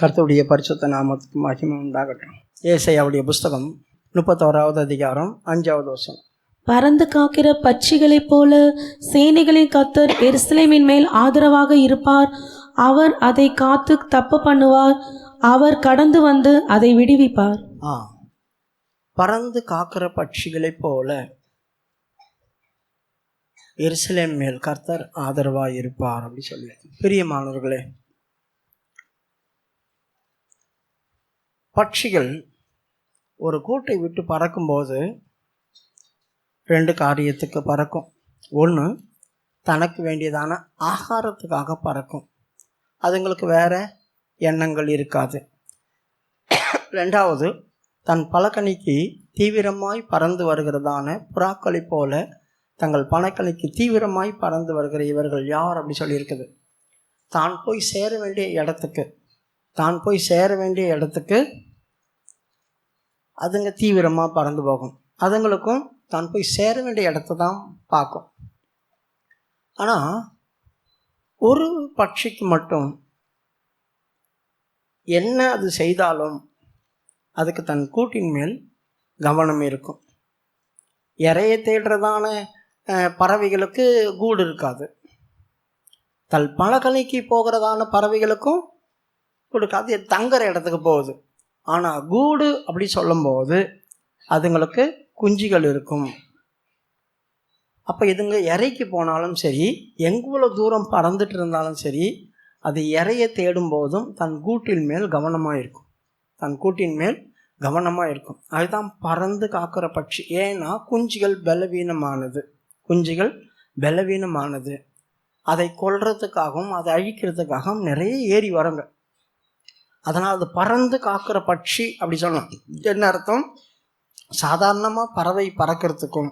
கர்த்தருடைய பரிசுத்த நாமத்துக்கு மகிமை உண்டாகட்டும். ஏசாயாவுடைய புஸ்தகம் 31வது அதிகாரம் 5வது வசனம். பறந்து காக்கிற பட்சிகளைப் போல சேனைகளின் கர்த்தர் எருசலேமின் மேல் ஆதரவாக இருப்பார். அவர் அதை காத்து தப்பு பண்ணுவார். அவர் கடந்து வந்து அதை விடுவிப்பார். பறந்து காக்கிற பட்சிகளைப் போல எருசலேம் மேல் கர்த்தர் ஆதரவாக இருப்பார் அப்படி சொல்லி. பிரியமானவர்களே, பட்சிகள் ஒரு கூட்டை விட்டு பறக்கும்போது 2 காரியத்துக்கு பறக்கும். ஒன்று, தனக்கு வேண்டியதான ஆகாரத்துக்காக பறக்கும். அதுங்களுக்கு வேறு எண்ணங்கள் இருக்காது. 2வது, தன் பலகணிக்கு தீவிரமாய் பறந்து வருகிறதான புறாக்களைப் போல தங்கள் பணக்கணிக்கு தீவிரமாய் பறந்து வருகிற இவர்கள் யார் அப்படி சொல்லியிருக்குது. தான் போய் சேர வேண்டிய இடத்துக்கு அதுங்க தீவிரமாக பறந்து போகும். அதுங்களுக்கும் தான் போய் சேர வேண்டிய இடத்த தான் பார்க்கும். ஆனால் ஒரு பட்சிக்கு மட்டும் என்ன அது செய்தாலும் அதுக்கு தன் கூட்டின் மேல் கவனம் இருக்கும். இறையை தேடுறதான பறவைகளுக்கு கூடு இருக்காது. தன் பலகணிக்கு போகிறதான பறவைகளுக்கும் கொடுக்காது, தங்குற இடத்துக்கு போகுது. ஆனால் கூடு அப்படி சொல்லும்போது அதுங்களுக்கு குஞ்சுகள் இருக்கும். அப்போ இதுங்க இறைக்கு போனாலும் சரி, எவ்வளோ தூரம் பறந்துட்டு இருந்தாலும் சரி, அது இறையை தேடும் போதும் தன் கூட்டின் மேல் கவனமாக இருக்கும். அதுதான் பறந்து காக்கிற பட்சி. ஏன்னா குஞ்சுகள் பலவீனமானது. அதை கொல்றதுக்காகவும் அதை அழிக்கிறதுக்காகவும் நிறைய ஏறி வரங்க. அதனால் அது பறந்து காக்கிற பட்சி அப்படி சொல்லலாம். என்ன அர்த்தம்? சாதாரணமாக பறவை பறக்கிறதுக்கும்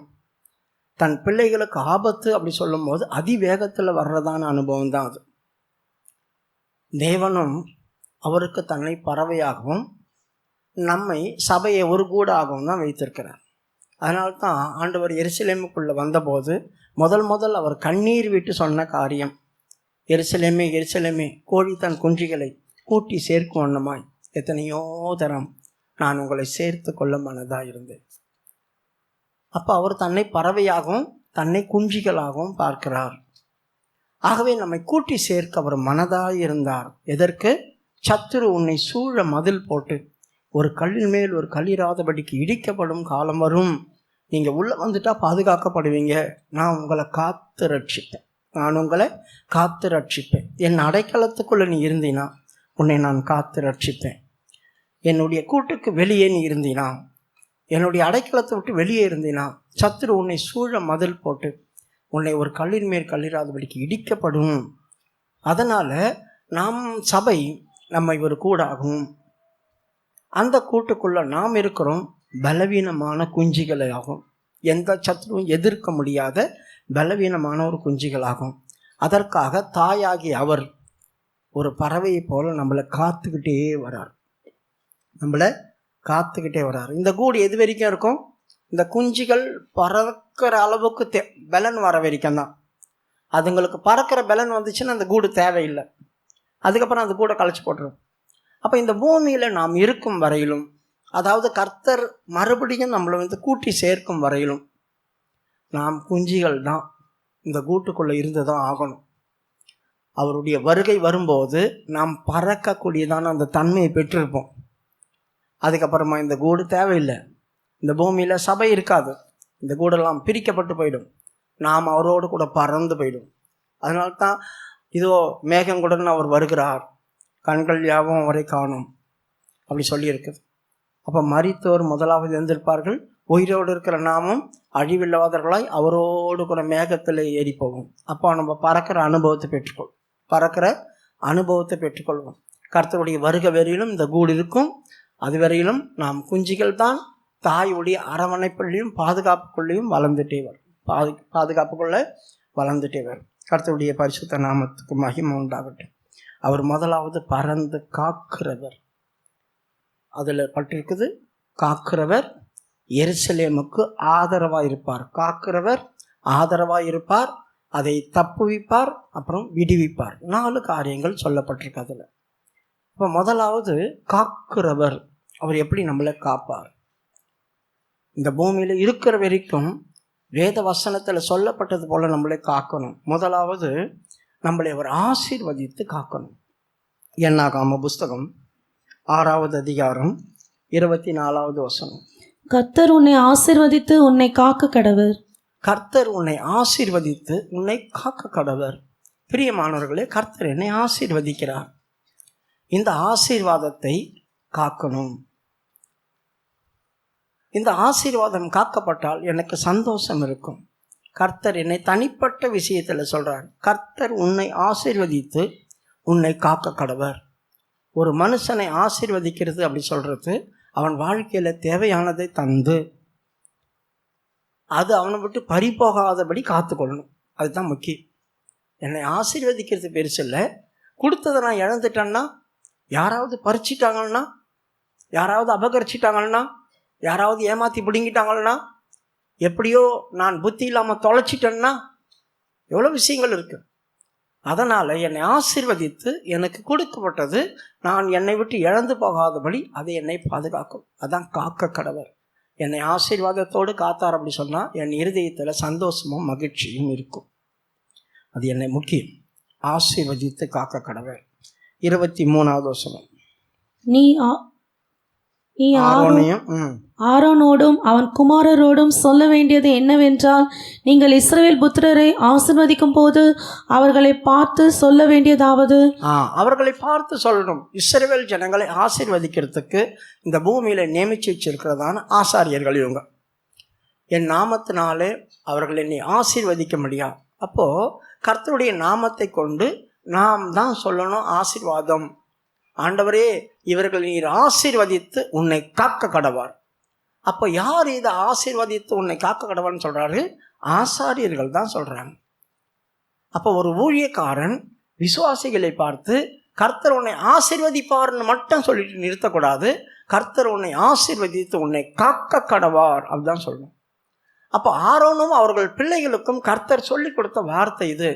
தன் பிள்ளைகளுக்கு ஆபத்து அப்படி சொல்லும் போது அதிவேகத்தில் வர்றதான அனுபவம் தான் அது. தேவனும் அவருக்கு தன்னை பறவையாகவும் நம்மை சபையை ஒரு கூடாகவும் தான் வைத்திருக்கிறார். அதனால்தான் ஆண்டவர் எருசலேமுக்குள்ளே வந்தபோது முதல் அவர் கண்ணீர் விட்டு சொன்ன காரியம், எருசலேமே எருசலேமே, கோழி தன் குஞ்சுகளை கூட்டி சேர்க்கும் வண்ணமாய் எத்தனையோ தரம் நான் உங்களை சேர்த்து கொள்ள மனதாக இருந்தேன். அப்போ அவர் தன்னை பறவையாகவும் தன்னை குஞ்சுகளாகவும் பார்க்கிறார். ஆகவே நம்மை கூட்டி சேர்க்க அவர் மனதாக இருந்தார். எதற்கு? சத்துரு உன்னை சூழ மதில் போட்டு ஒரு கல்லின் மேல் ஒரு கல்லிராதபடிக்கு இடிக்கப்படும் காலம் வரும். நீங்கள் உள்ளே வந்துட்டால் பாதுகாக்கப்படுவீங்க. நான் உங்களை காத்து ரட்சிப்பேன். என் அடைக்கலத்துக்குள்ளே நீ இருந்தீனா உன்னை நான் காத்து ரட்சிப்பேன். என்னுடைய கூட்டுக்கு வெளியே நீ இருந்தீனா, என்னுடைய அடைக்கலத்தை விட்டு வெளியே இருந்தீனா, சத்துரு உன்னை சூழ மதில் போட்டு உன்னை ஒரு கல்லின் மேல் கல்லிராதபடிக்கு இடிக்கப்படும். அதனால் நாம் சபை நம்மை ஒரு கூடாகும். அந்த கூட்டுக்குள்ளே நாம் இருக்கிறோம் பலவீனமான குஞ்சுகளாகும். எந்த சத்துருவும் எதிர்க்க முடியாத பலவீனமான ஒரு குஞ்சுகளாகும். அதற்காக தாயாகி அவர் ஒரு பறவையை போல நம்மளை காத்துக்கிட்டே வரார். இந்த கூடு எது வரைக்கும் இருக்கும்? இந்த குஞ்சுகள் பறக்கிற அளவுக்கு பலன் வர வரைக்கும் தான். அதுங்களுக்கு பறக்கிற பலன் வந்துச்சுன்னா அந்த கூடு தேவையில்லை. அதுக்கப்புறம் அந்த கூடை கழிச்சு போட்டுரும். அப்போ இந்த பூமியில் நாம் இருக்கும் வரையிலும், அதாவது கர்த்தர் மறுபடியும் நம்மளை கூட்டி சேர்க்கும் வரையிலும் நாம் குஞ்சுகள் தான். இந்த கூட்டுக்குள்ளே இருந்து தான் ஆகணும். அவருடைய வருகை வரும்போது நாம் பறக்கக்கூடியதான அந்த தன்மையை பெற்றிருப்போம். அதுக்கப்புறமா இந்த கூடு தேவையில்லை. இந்த பூமியில் சபை இருக்காது. இந்த கூடெல்லாம் பிரிக்கப்பட்டு போயிடும். நாம் அவரோடு கூட பறந்து போயிடும். அதனால்தான் இதோ மேகங்குடன் அவர் வருகிறார், கண்கள் யாவும் அவரை காணும் அப்படி சொல்லியிருக்குது. அப்போ மரித்தோர் முதலாவது எழுந்திருப்பார்கள், உயிரோடு இருக்கிற நாமும் அழிவில்லாதவர்களாய் அவரோடு கூட மேகத்தில் ஏறி போவோம். அப்போ நம்ம பறக்கிற அனுபவத்தை பெற்றுக்கொள்வோம். கர்த்தருடைய வருகை வரையிலும் இந்த கூடு இருக்கும். அது வரையிலும் நாம் குஞ்சுகள் தான். தாயுடைய அரவணைப்புள்ளையும் பாதுகாப்புக்குள்ளேயும் வளர்ந்துட்டே வரும். கர்த்தருடைய பரிசுத்த நாமத்துக்கு மகிமை உண்டாகட்டும். அவர் முதலாவது பறந்து காக்கிறவர். அதில் பட்டிருக்குது, காக்கிறவர் எருசலேமுக்கு ஆதரவாக இருப்பார். அதை தப்புவிப்பார், அப்புறம் விடுவிப்பார். 4 காரியங்கள் சொல்லப்பட்டிருக்கு. அதில் இப்போ முதலாவது காக்கிறவர். அவர் எப்படி நம்மளை காப்பார்? இந்த பூமியில் இருக்கிற வரைக்கும் வேத வசனத்தில் சொல்லப்பட்டது போல நம்மளை காக்கணும். முதலாவது நம்மளை அவர் ஆசீர்வதித்து காக்கணும். என்னாகாம புஸ்தகம் 6வது அதிகாரம் 24வது வசனம். கர்த்தர் உன்னை ஆசீர்வதித்து உன்னை காக்க கடவர். கர்த்தர் உன்னை ஆசீர்வதித்து உன்னை காக்க கடவர். பிரியமானவர்களே, கர்த்தர் என்னை ஆசீர்வதிக்கிறார். இந்த ஆசீர்வாதத்தை காக்கணும். இந்த ஆசீர்வாதம் காக்கப்பட்டால் எனக்கு சந்தோஷம் இருக்கும். கர்த்தர் என்னை தனிப்பட்ட விஷயத்தில் சொல்கிறார். கர்த்தர் உன்னை ஆசீர்வதித்து உன்னை காக்க கடவர். ஒரு மனுஷனை ஆசீர்வதிக்கிறது அப்படி சொல்கிறது, அவன் வாழ்க்கையில் தேவையானதை தந்து அது அவனை விட்டு பறிபோகாதபடி காத்துக்கொள்ளணும். அதுதான் முக்கியம். என்னை ஆசீர்வதிக்கிறது பெருசு இல்லை. கொடுத்ததை நான் இழந்துட்டேன்னா, யாராவது பறிச்சிட்டாங்கன்னா, யாராவது அபகரிச்சிட்டாங்கன்னா, யாராவது ஏமாற்றி பிடுங்கிட்டாங்கன்னா, எப்படியோ நான் புத்தி இல்லாமல் தொலைச்சிட்டேன்னா, எவ்வளோ விஷயங்கள் இருக்குது. அதனால் என்னை ஆசீர்வதித்து எனக்கு கொடுக்கப்பட்டது நான் என்னை விட்டு இழந்து போகாதபடி அதை என்னை பாதுகாக்கும். அதான் காக்க கடவர். என்னை ஆசீர்வாதத்தோடு காத்தார் அப்படி சொன்னால் என் இருதயத்தில் சந்தோஷமும் மகிழ்ச்சியும் இருக்கும். அது என்னை முக்கியம். ஆசீர்வதித்து காக்க கடவர். 23வது வசனம். நீ ஆரோனோடும் அவன் குமாரரோடும் சொல்ல வேண்டியது என்னவென்றால், நீங்கள் இஸ்ரவேல் புத்திரரை ஆசீர்வதிக்கும் போது அவர்களை பார்த்து சொல்ல வேண்டியதாவது. அவர்களை பார்த்து சொல்லணும். இஸ்ரவேல் ஜனங்களை ஆசீர்வதிக்கிறதுக்கு இந்த பூமியில நியமிச்சு வச்சிருக்கிறதான ஆசாரியர்கள் இவங்க. என் நாமத்தினாலே அவர்கள் என்னை ஆசீர்வதிக்க முடியாது. அப்போ கர்த்தருடைய நாமத்தை கொண்டு நாம் தான் சொல்லணும் ஆசீர்வாதம். ஆண்டவரே, இவர்கள் நீர் ஆசீர்வதித்து உன்னை காக்க கடவார். அப்போ யார் இதை ஆசீர்வதித்து உன்னை காக்க கடவார்னு சொல்றாரு? ஆசாரியர்கள் தான் சொல்றாங்க. அப்போ ஒரு ஊழியக்காரன் விசுவாசிகளை பார்த்து கர்த்தர் உன்னை ஆசீர்வதிப்பார்னு மட்டும் சொல்லிட்டு நிறுத்தக்கூடாது. கர்த்தர் உன்னை ஆசீர்வதித்து உன்னை காக்க கடவார் அப்படிதான் சொல்லணும். அப்போ ஆரோனும் அவர்கள் பிள்ளைகளுக்கும் கர்த்தர் சொல்லி கொடுத்த வார்த்தை இது.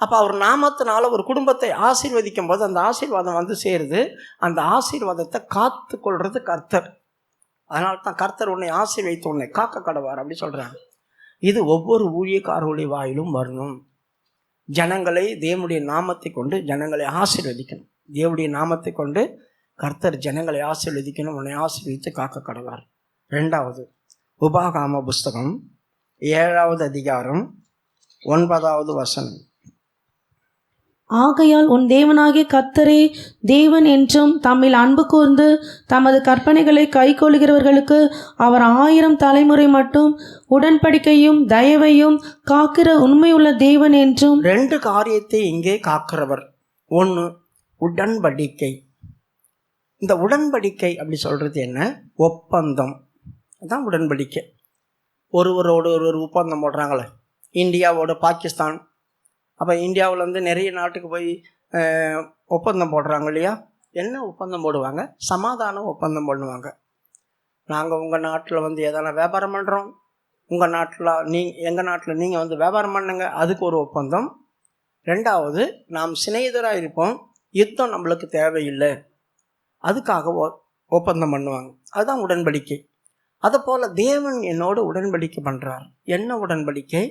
அப்போ அவர் நாமத்தினால ஒரு குடும்பத்தை ஆசீர்வதிக்கும் போது அந்த ஆசீர்வாதம் வந்து சேருது. அந்த ஆசீர்வாதத்தை காத்து கொள்வது கர்த்தர். அதனால தான் கர்த்தர் உன்னை ஆசீர்வதித்து உன்னை காக்க கடவார் அப்படி சொல்கிறாங்க. இது ஒவ்வொரு ஊழியக்காரருடைய வாயிலும் வரணும். ஜனங்களை தேவனுடைய நாமத்தை கொண்டு ஜனங்களை ஆசீர்வதிக்கணும். தேவனுடைய நாமத்தை கொண்டு கர்த்தர் ஜனங்களை ஆசீர்வதிக்கணும். உன்னை ஆசீர்வதித்து காக்க கடவார். 2வது உபாகாம புஸ்தகம் 7வது அதிகாரம் 9வது வசனம். ஆகையால் உன் தேவனாகிய கர்த்தரே தேவன் என்றும் தம்மில் அன்பு கூர்ந்து தமது கற்பனைகளை கைக்கொள்கிறவர்களுக்கு அவர் 1000 தலைமுறை மட்டும் உடன்படிக்கையும் தயவையும் காக்கிற உண்மையுள்ள தேவன் என்றும். 2 காரியத்தை இங்கே காக்கிறவர். 1 உடன்படிக்கை. இந்த உடன்படிக்கை அப்படி சொல்றது என்ன? ஒப்பந்தம். அதான் உடன்படிக்கை. ஒருவரோடு ஒருவர் ஒப்பந்தம் போடுறாங்களே. இந்தியாவோட பாகிஸ்தான், அப்போ இந்தியாவில் வந்து நிறைய நாட்டுக்கு போய் ஒப்பந்தம் போடுறாங்க இல்லையா? என்ன ஒப்பந்தம் போடுவாங்க? சமாதான ஒப்பந்தம் பண்ணுவாங்க. நாங்கள் உங்கள் நாட்டில் வந்து எதனா வியாபாரம் பண்ணுறோம், உங்கள் நாட்டில் எங்கள் நாட்டில் நீங்கள் வந்து வியாபாரம் பண்ணுங்க, அதுக்கு ஒரு ஒப்பந்தம். 2வது நாம் சிநேகிதராக இருப்போம், யுத்தம் நம்மளுக்கு தேவையில்லை, அதுக்காக ஒப்பந்தம் பண்ணுவாங்க. அதுதான் உடன்படிக்கை. அதுபோல் தேவன் என்னோடு உடன்படிக்கை பண்ணுறார். என்ன உடன்படிக்கை?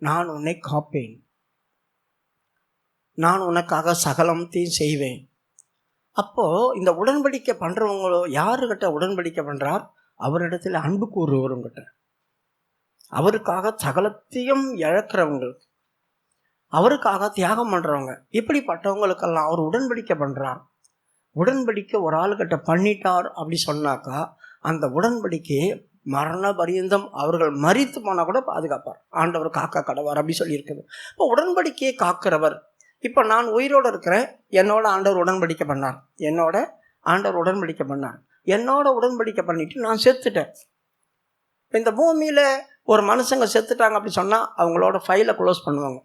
நான் உன்னை காப்பேன், நான் உனக்காக சகலத்தையும் செய்வேன். அப்போது இந்த உடன்படிக்கை பண்ணுறவங்களோ யாருக்கிட்ட உடன்படிக்கை பண்ணுறார்? அவரிடத்தில் அன்பு கூறுவவங்கிட்ட, அவருக்காக சகலத்தையும் இழக்கிறவங்களுக்கு, அவருக்காக தியாகம் பண்ணுறவங்க, இப்படிப்பட்டவங்களுக்கெல்லாம் அவர் உடன்படிக்கை பண்ணுறார். உடன்படிக்கை ஒரு ஆளுக்கிட்ட பண்ணிட்டார் அப்படி சொன்னாக்கா அந்த உடன்படிக்கையை மரண பரியந்தம் அவர்கள் மரித்து போனால் கூட பாதுகாப்பார். ஆண்டவர் காக்க கடவார் அப்படி சொல்லியிருக்குது. இப்போ உடன்படிக்கையை காக்கிறவர். இப்போ நான் உயிரோடு இருக்கிறேன், என்னோட ஆண்டவர் உடன்படிக்கை பண்ணார், என்னோட ஆண்டவர் உடன்படிக்கை பண்ணார், என்னோட உடன்படிக்கை பண்ணிட்டு நான் செத்துட்டேன். இப்போ இந்த பூமியில் ஒரு மனுஷங்க செத்துட்டாங்க அப்படி சொன்னால் அவங்களோட ஃபைலை க்ளோஸ் பண்ணுவாங்க.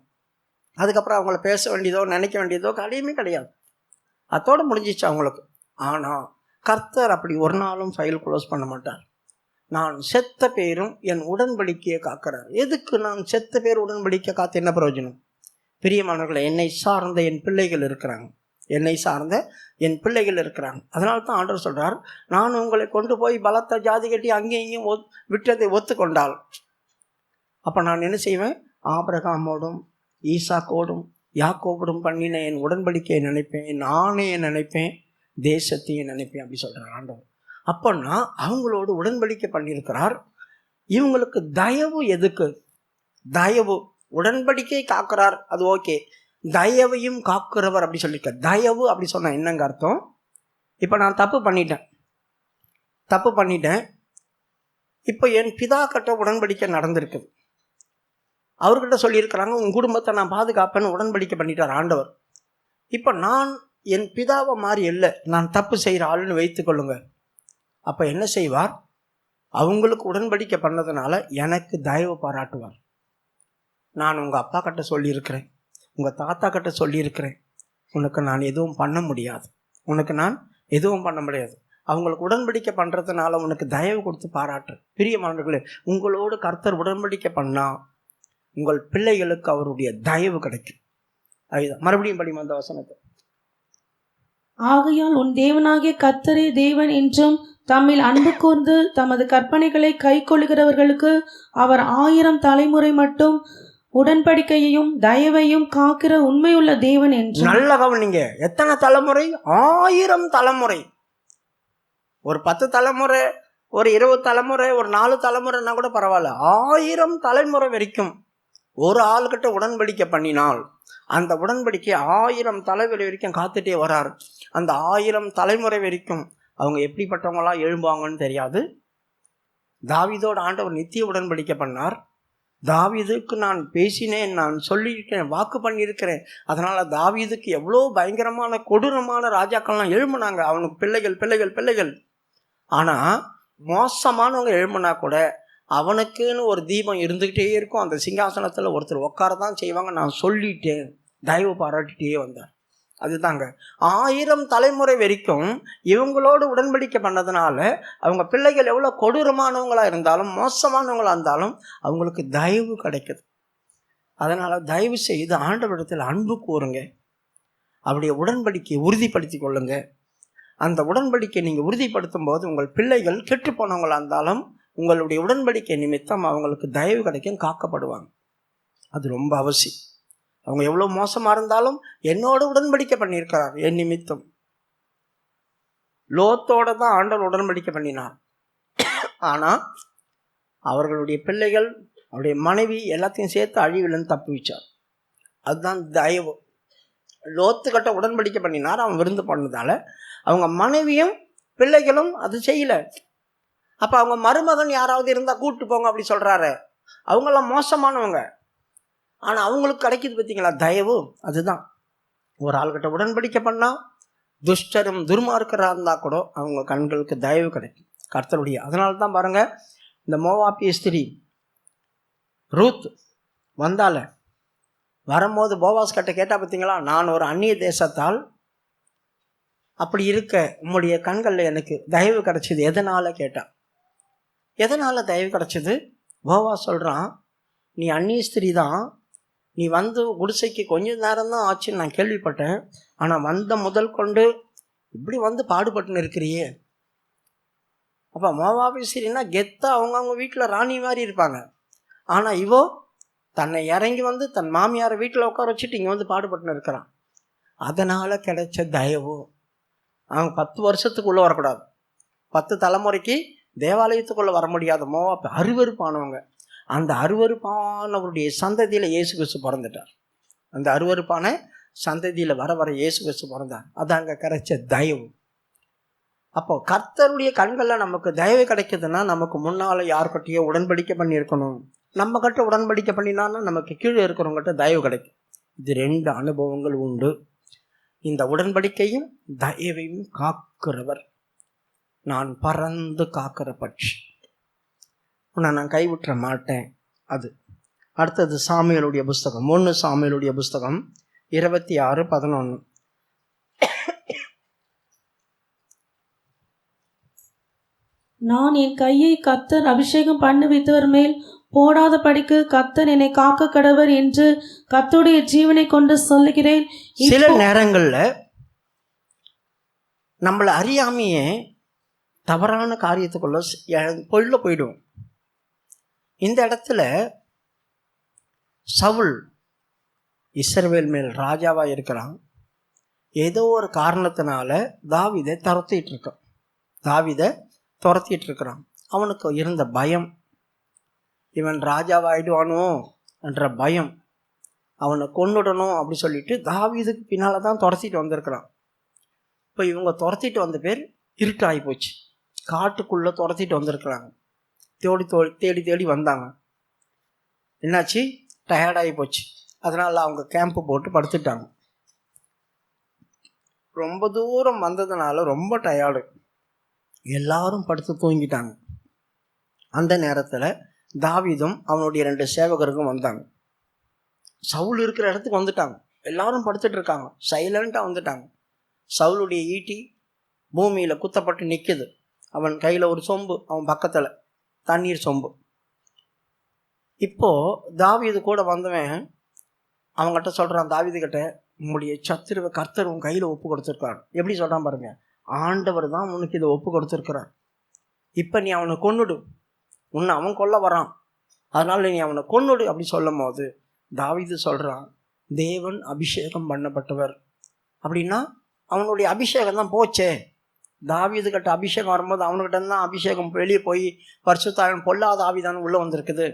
அதுக்கப்புறம் அவங்கள பேச வேண்டியதோ நினைக்க வேண்டியதோ கிடையவே கிடையாது, அதோடு முடிஞ்சிச்சு அவங்களுக்கு. ஆனால் கர்த்தர் அப்படி ஒரு நாளும் ஃபைல் க்ளோஸ் பண்ண மாட்டார். நான் செத்த பேரும் என் உடன்படிக்கையை காக்கிறார். எதுக்கு நான் செத்த பேர் உடன்படிக்கை காத்து என்ன பிரயோஜனம்? பிரியமானவர்களை, என்னை சார்ந்த என் பிள்ளைகள் இருக்கிறாங்க, என்னை சார்ந்த என் பிள்ளைகள் இருக்கிறாங்க. அதனால தான் ஆண்டவர் சொல்கிறார், நான் உங்களை கொண்டு போய் பலத்த ஜாதி கட்டி அங்கேயும் இங்கேயும் விட்டதை ஒத்துக்கொண்டால் அப்போ நான் என்ன செய்வேன்? ஆபிரகாமோடும் ஈசாக்கோடும் யாக்கோபோடும் பண்ணின என் உடன்படிக்கையை நினைப்பேன், நானே நினைப்பேன், தேசத்தையும் நினைப்பேன் அப்படி சொல்கிறார் ஆண்டவர். அப்போன்னா அவங்களோடு உடன்படிக்கை பண்ணியிருக்கிறார். இவங்களுக்கு தயவு எதுக்கு? தயவு, உடன்படிக்கை காக்கிறார், அது ஓகே. தயவையும் காக்கிறவர் அப்படி சொல்லியிருக்க. தயவு அப்படி சொன்னால் என்னங்க அர்த்தம்? இப்போ நான் தப்பு பண்ணிட்டேன். இப்போ என் பிதா கிட்ட உடன்படிக்கை நடந்திருக்குது. அவர்கிட்ட சொல்லியிருக்கிறாங்க, உன் குடும்பத்தை நான் பாதுகாப்பேன்னு உடன்படிக்கை பண்ணிட்டார் ஆண்டவர். இப்போ நான் என் பிதாவை மாதிரி இல்லை, நான் தப்பு செய்கிற ஆளுன்னு வைத்துக்கொள்ளுங்க. அப்போ என்ன செய்வார்? அவங்களுக்கு உடன்படிக்கை பண்ணதுனால எனக்கு தயவு பாராட்டுவார். நான் உங்கள் அப்பா கிட்ட சொல்லியிருக்கிறேன், உங்கள் தாத்தா கிட்ட சொல்லியிருக்கிறேன், உனக்கு நான் எதுவும் பண்ண முடியாது. அவங்களுக்கு உடன்படிக்கை பண்ணுறதுனால உனக்கு தயவு கொடுத்து பாராட்டு. பிரியமானவர்களே, உங்களோடு கர்த்தர் உடன்படிக்கை பண்ணால் உங்கள் பிள்ளைகளுக்கு அவருடைய தயவு கிடைக்கும். அதுதான். மறுபடியும் படிமா அந்த வசனத்தை. ஆகையால் உன் தேவனாகிய கர்த்தரே தேவன் என்றும் தம்மில் அன்பு கூர்ந்து தமது கற்பனைகளை கை கொள்ளுகிறவர்களுக்கு அவர் 1000 தலைமுறை மட்டும் உடன்படிக்கையையும் தயவையும் காக்கிற உண்மையுள்ள தேவன் என்று. நல்ல கவனிங்க. எத்தனை தலைமுறை? 1000 தலைமுறை. ஒரு 10 தலைமுறை, ஒரு 20 தலைமுறை, ஒரு 4 தலைமுறைன்னா கூட பரவாயில்ல. 1000 தலைமுறை வரைக்கும் ஒரு ஆள்கிட்ட உடன்படிக்கை பண்ணினால் அந்த உடன்படிக்கை 1000 தலைமுறை வரைக்கும் காத்துட்டே வராரு. அந்த 1000 தலைமுறை வரைக்கும் அவங்க எப்படிப்பட்டவங்களாம் எழும்புவாங்கன்னு தெரியாது. தாவீதோட ஆண்டவர் நித்திய உடன்படிக்கை பண்ணார். தாவீதுக்கு நான் பேசினேன், நான் சொல்லியிருக்கேன், வாக்கு பண்ணியிருக்கிறேன். அதனால் தாவீதுக்கு எவ்வளோ பயங்கரமான கொடூரமான ராஜாக்கள்லாம் எழும்புனாங்க. அவனுக்கு பிள்ளைகள். ஆனால் மோசமானவங்க எழும்புனா கூட அவனுக்குன்னு ஒரு தீபம் இருந்துக்கிட்டே இருக்கும். அந்த சிங்காசனத்தில் ஒருத்தர் உட்கார தான் செய்வாங்க. நான் சொல்லிட்டேன், தயவு பாராட்டிகிட்டே வந்தார். அதுதாங்க 1000 தலைமுறை வரைக்கும் இவங்களோடு உடன்படிக்கை பண்ணதுனால அவங்க பிள்ளைகள் எவ்வளோ கொடூரமானவங்களாக இருந்தாலும் மோசமானவங்களாக இருந்தாலும் அவங்களுக்கு தயவு கிடைக்குது. அதனால் தயவு செய்து ஆண்டவரிடத்தில் அன்பு கூறுங்க, அவருடைய உடன்படிக்கையை உறுதிப்படுத்தி கொள்ளுங்க. அந்த உடன்படிக்கை நீங்கள் உறுதிப்படுத்தும் போது உங்கள் பிள்ளைகள் கெட்டு போனவங்களாக இருந்தாலும் உங்களுடைய உடன்படிக்கை நிமித்தம் அவங்களுக்கு தயவு கிடைக்கும், காக்கப்படுவாங்க. அது ரொம்ப அவசியம். அவங்க எவ்வளோ மோசமாக இருந்தாலும் என்னோட உடன்படிக்கை பண்ணியிருக்கிறார் என் நிமித்தம். லோத்தோட தான் ஆண்டவர் உடன்படிக்கை பண்ணினார். ஆனால் அவர்களுடைய பிள்ளைகள், அவருடைய மனைவி எல்லாத்தையும் சேர்த்து அழிவிலன்னு தப்பு வச்சார். அதுதான் தயவு. லோத்துக்கிட்ட உடன்படிக்கை பண்ணினார், அவன் விருந்து பண்ணதால அவங்க மனைவியும் பிள்ளைகளும் அது செய்யலை. அப்போ அவங்க மருமகன் யாராவது இருந்தால் கூப்பிட்டு போங்க அப்படி சொல்கிறாரு. அவங்களாம் மோசமானவங்க. ஆனால் அவங்களுக்கு கிடைக்கிது பார்த்தீங்களா தயவு. அதுதான். ஒரு ஆள்கிட்ட உடன்படிக்கை பண்ணால் துஷ்டரும் துர்மார்க்கராக இருந்தால் கூட அவங்க கண்களுக்கு தயவு கிடைக்கும் கர்த்தருடைய. அதனால தான் பாருங்கள், இந்த மோவாபிய ஸ்திரீ ரூத் வந்தால வரும்போது போவாஸ் கிட்ட கேட்டால் பார்த்தீங்களா, நான் ஒரு அந்நிய தேசத்தால், அப்படி இருக்க உம்முடைய கண்களில் எனக்கு தயவு கிடைச்சிது எதனால் கேட்டால். எதனால் தயவு கிடைச்சிது? போவாஸ் சொல்கிறான், நீ அந்நிய ஸ்திரீ தான், நீ வந்து குடிசைக்கு கொஞ்சம் நேரம் தான் ஆச்சுன்னு நான் கேள்விப்பட்டேன். ஆனால் வந்த முதல் கொண்டு இப்படி வந்து பாடுபட்டுன்னு இருக்கிறியே. அப்போ மோவாபிய ஸ்திரீனா கெத்தாக அவங்கவுங்க வீட்டில் ராணி மாதிரி இருப்பாங்க. ஆனால் இவோ தன்னை இறங்கி வந்து தன் மாமியாரை வீட்டில் உட்கார வச்சுட்டு இங்கே வந்து பாடுபட்டுன்னு இருக்கிறான். அதனால் கிடைச்ச தயவு. அவங்க 10 வருஷத்துக்குள்ளே வரக்கூடாது, 10 தலைமுறைக்கு தேவாலயத்துக்குள்ளே வர முடியாத மோவாப் அருவருப்பானவங்க. அந்த அருவருப்பானவருடைய சந்ததியில் இயேசு கிறிஸ்து பிறந்துட்டார். அந்த அருவருப்பான சந்ததியில் வர இயேசு கிறிஸ்து பிறந்தார். அதாங்க கிடைச்ச தயவு. அப்போ கர்த்தருடைய கண்களில் நமக்கு தயவு கிடைக்குதுன்னா நமக்கு முன்னால் யார்கிட்டயோ உடன்படிக்கை பண்ணியிருக்கணும். நம்ம கிட்ட உடன்படிக்கை பண்ணினான்னா நமக்கு கீழே இருக்கிறவங்ககிட்ட தயவு கிடைக்கும். இது 2 அனுபவங்கள் உண்டு. இந்த உடன்படிக்கையும் தயவையும் காக்கிறவர். நான் பறந்து காக்கிற பட்சி, உன்னை நான் கைவிட்டுற மாட்டேன். அது அடுத்தது சாமுவேலுடைய புஸ்தகம், 1 சாமுவேலுடைய புஸ்தகம் 26:11. நான் என் கையை கர்த்தர் அபிஷேகம் பண்ணுவித்தவர் மேல் போடாத படிக்கு கர்த்தர் என்னை காக்க கடவர் என்று கர்த்தருடைய ஜீவனை கொண்டு சொல்லுகிறேன். சில நேரங்களில் நம்மளை அறியாமையே தவறான காரியத்துக்குள்ள போயிடுவோம். இந்த இடத்துல சவுல் இஸ்ரவேல் மேல் ராஜாவாக இருக்கிறான். ஏதோ ஒரு காரணத்தினால தாவீதை துரத்திட்டு இருக்கிறான். அவனுக்கு இருந்த பயம், இவன் ராஜாவாயிடுவானோ என்ற பயம், அவனை கொன்னுடணும் அப்படி சொல்லிட்டு தாவீதுக்கு பின்னால் தான் துரத்திட்டு வந்திருக்கிறான். இப்போ இவங்க துரத்திட்டு வந்த பேர் இருட்டாகி போச்சு. காட்டுக்குள்ளே துரத்திட்டு வந்திருக்கிறாங்க. தேடி வந்தாங்க. என்னாச்சு? டயர்டாகி போச்சு. அதனால் அவங்க கேம்ப்பு போட்டு படுத்துட்டாங்க. ரொம்ப தூரம் வந்ததுனால ரொம்ப டயர்டு, எல்லாரும் படுத்து தூங்கிட்டாங்க. அந்த நேரத்தில் தாவீதும் அவனுடைய 2 சேவகருக்கும் வந்தாங்க. சவுல் இருக்கிற இடத்துக்கு வந்துட்டாங்க. எல்லாரும் படுத்துட்டு இருக்காங்க, சைலண்டாக வந்துட்டாங்க. சவுளுடைய ஈட்டி பூமியில் குத்தப்பட்டு நிற்குது. அவன் கையில் ஒரு சொம்பு, அவன் பக்கத்தில் தண்ணீர் சொம்பு. இப்போது தாவீது கூட வந்தவன் அவங்ககிட்ட சொல்கிறான், தாவீதுகிட்ட, உன்னுடைய சத்துருவை கர்த்தர் உன் கையில் ஒப்பு கொடுத்துருக்காரு. எப்படி சொல்கிறான் பாருங்க, ஆண்டவர் தான் உனக்கு இதை ஒப்பு கொடுத்துருக்கிறார். இப்போ நீ அவனை கொன்னுடு, உன்னை அவன் கொல்ல வரான், அதனால் நீ அவனை கொன்னுடு அப்படி சொல்லும் போது தாவீது சொல்கிறான், தேவன் அபிஷேகம் பண்ணப்பட்டவர். அப்படின்னா அவனுடைய அபிஷேகம் தான் போச்சே. தாவீது கிட்ட அபிஷேகம் வரும்போது அவனுக்கிட்ட தான் அபிஷேகம் வெளியே போய் பரிசுத்தாவின் பொல்லாத ஆவிதான் உள்ளே வந்திருக்குது.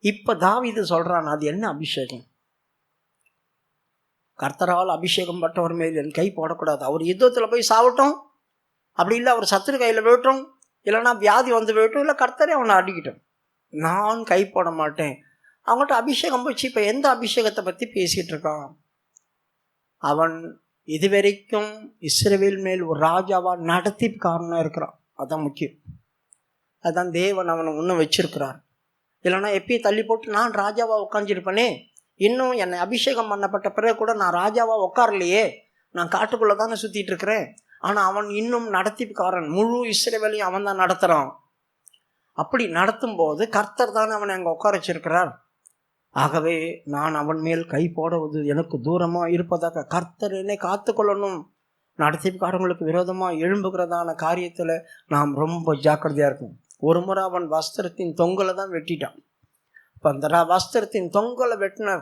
இப்போ தாவீது சொல்கிறான், அது என்ன அபிஷேகம்? கர்த்தரால் அபிஷேகம் பட்டவர் மேல் என் கை போடக்கூடாது. அவர் யுத்தத்தில் போய் சாவட்டும், அப்படி இல்லை அவர் சத்துரு கையில் விழட்டும், இல்லைன்னா வியாதி வந்து விழட்டும், இல்லை கர்த்தரே அவனை அடிக்கட்டும், நான் கை போட மாட்டேன். அவங்கள்ட்ட அபிஷேகம் போச்சு. இப்போ எந்த அபிஷேகத்தை பற்றி பேசிகிட்டு இருக்கான்? அவன் இதுவரைக்கும் இஸ்ரவேல் மேல் ஒரு ராஜாவாக நடத்திக்காரனாக இருக்கிறான். அதுதான் முக்கியம். அதுதான் தேவன் அவனை இன்னும் வச்சிருக்கிறார். இல்லைன்னா எப்பயும் தள்ளி போட்டு நான் ராஜாவாக உட்காந்துருப்பேனே, இன்னும் என்னை அபிஷேகம் பண்ணப்பட்ட பிறகு கூட நான் ராஜாவாக உட்காரலையே, நான் காட்டுக்குள்ளே தானே சுற்றிட்டு இருக்கிறேன். ஆனால் அவன் இன்னும் நடத்திக்காரன், முழு இஸ்ரவேலையும் அவன் தான் நடத்துகிறான். அப்படி நடத்தும் போது கர்த்தர் தானே அவனை அங்கே உட்கார வச்சிருக்கிறார். ஆகவே நான் அவன் மேல் கை போடுவது எனக்கு தூரமாக இருப்பதாக கர்த்தர் என்னை காத்து கொள்ளணும். நடத்திக்காரங்களுக்கு விரோதமாக எழும்புகிறதான காரியத்தில் நாம் ரொம்ப ஜாக்கிரதையாக இருக்கும். ஒரு முறை அவன் வஸ்திரத்தின் தொங்கலை தான் வெட்டிட்டான். இப்போ அந்த வஸ்திரத்தின் தொங்கலை வெட்டின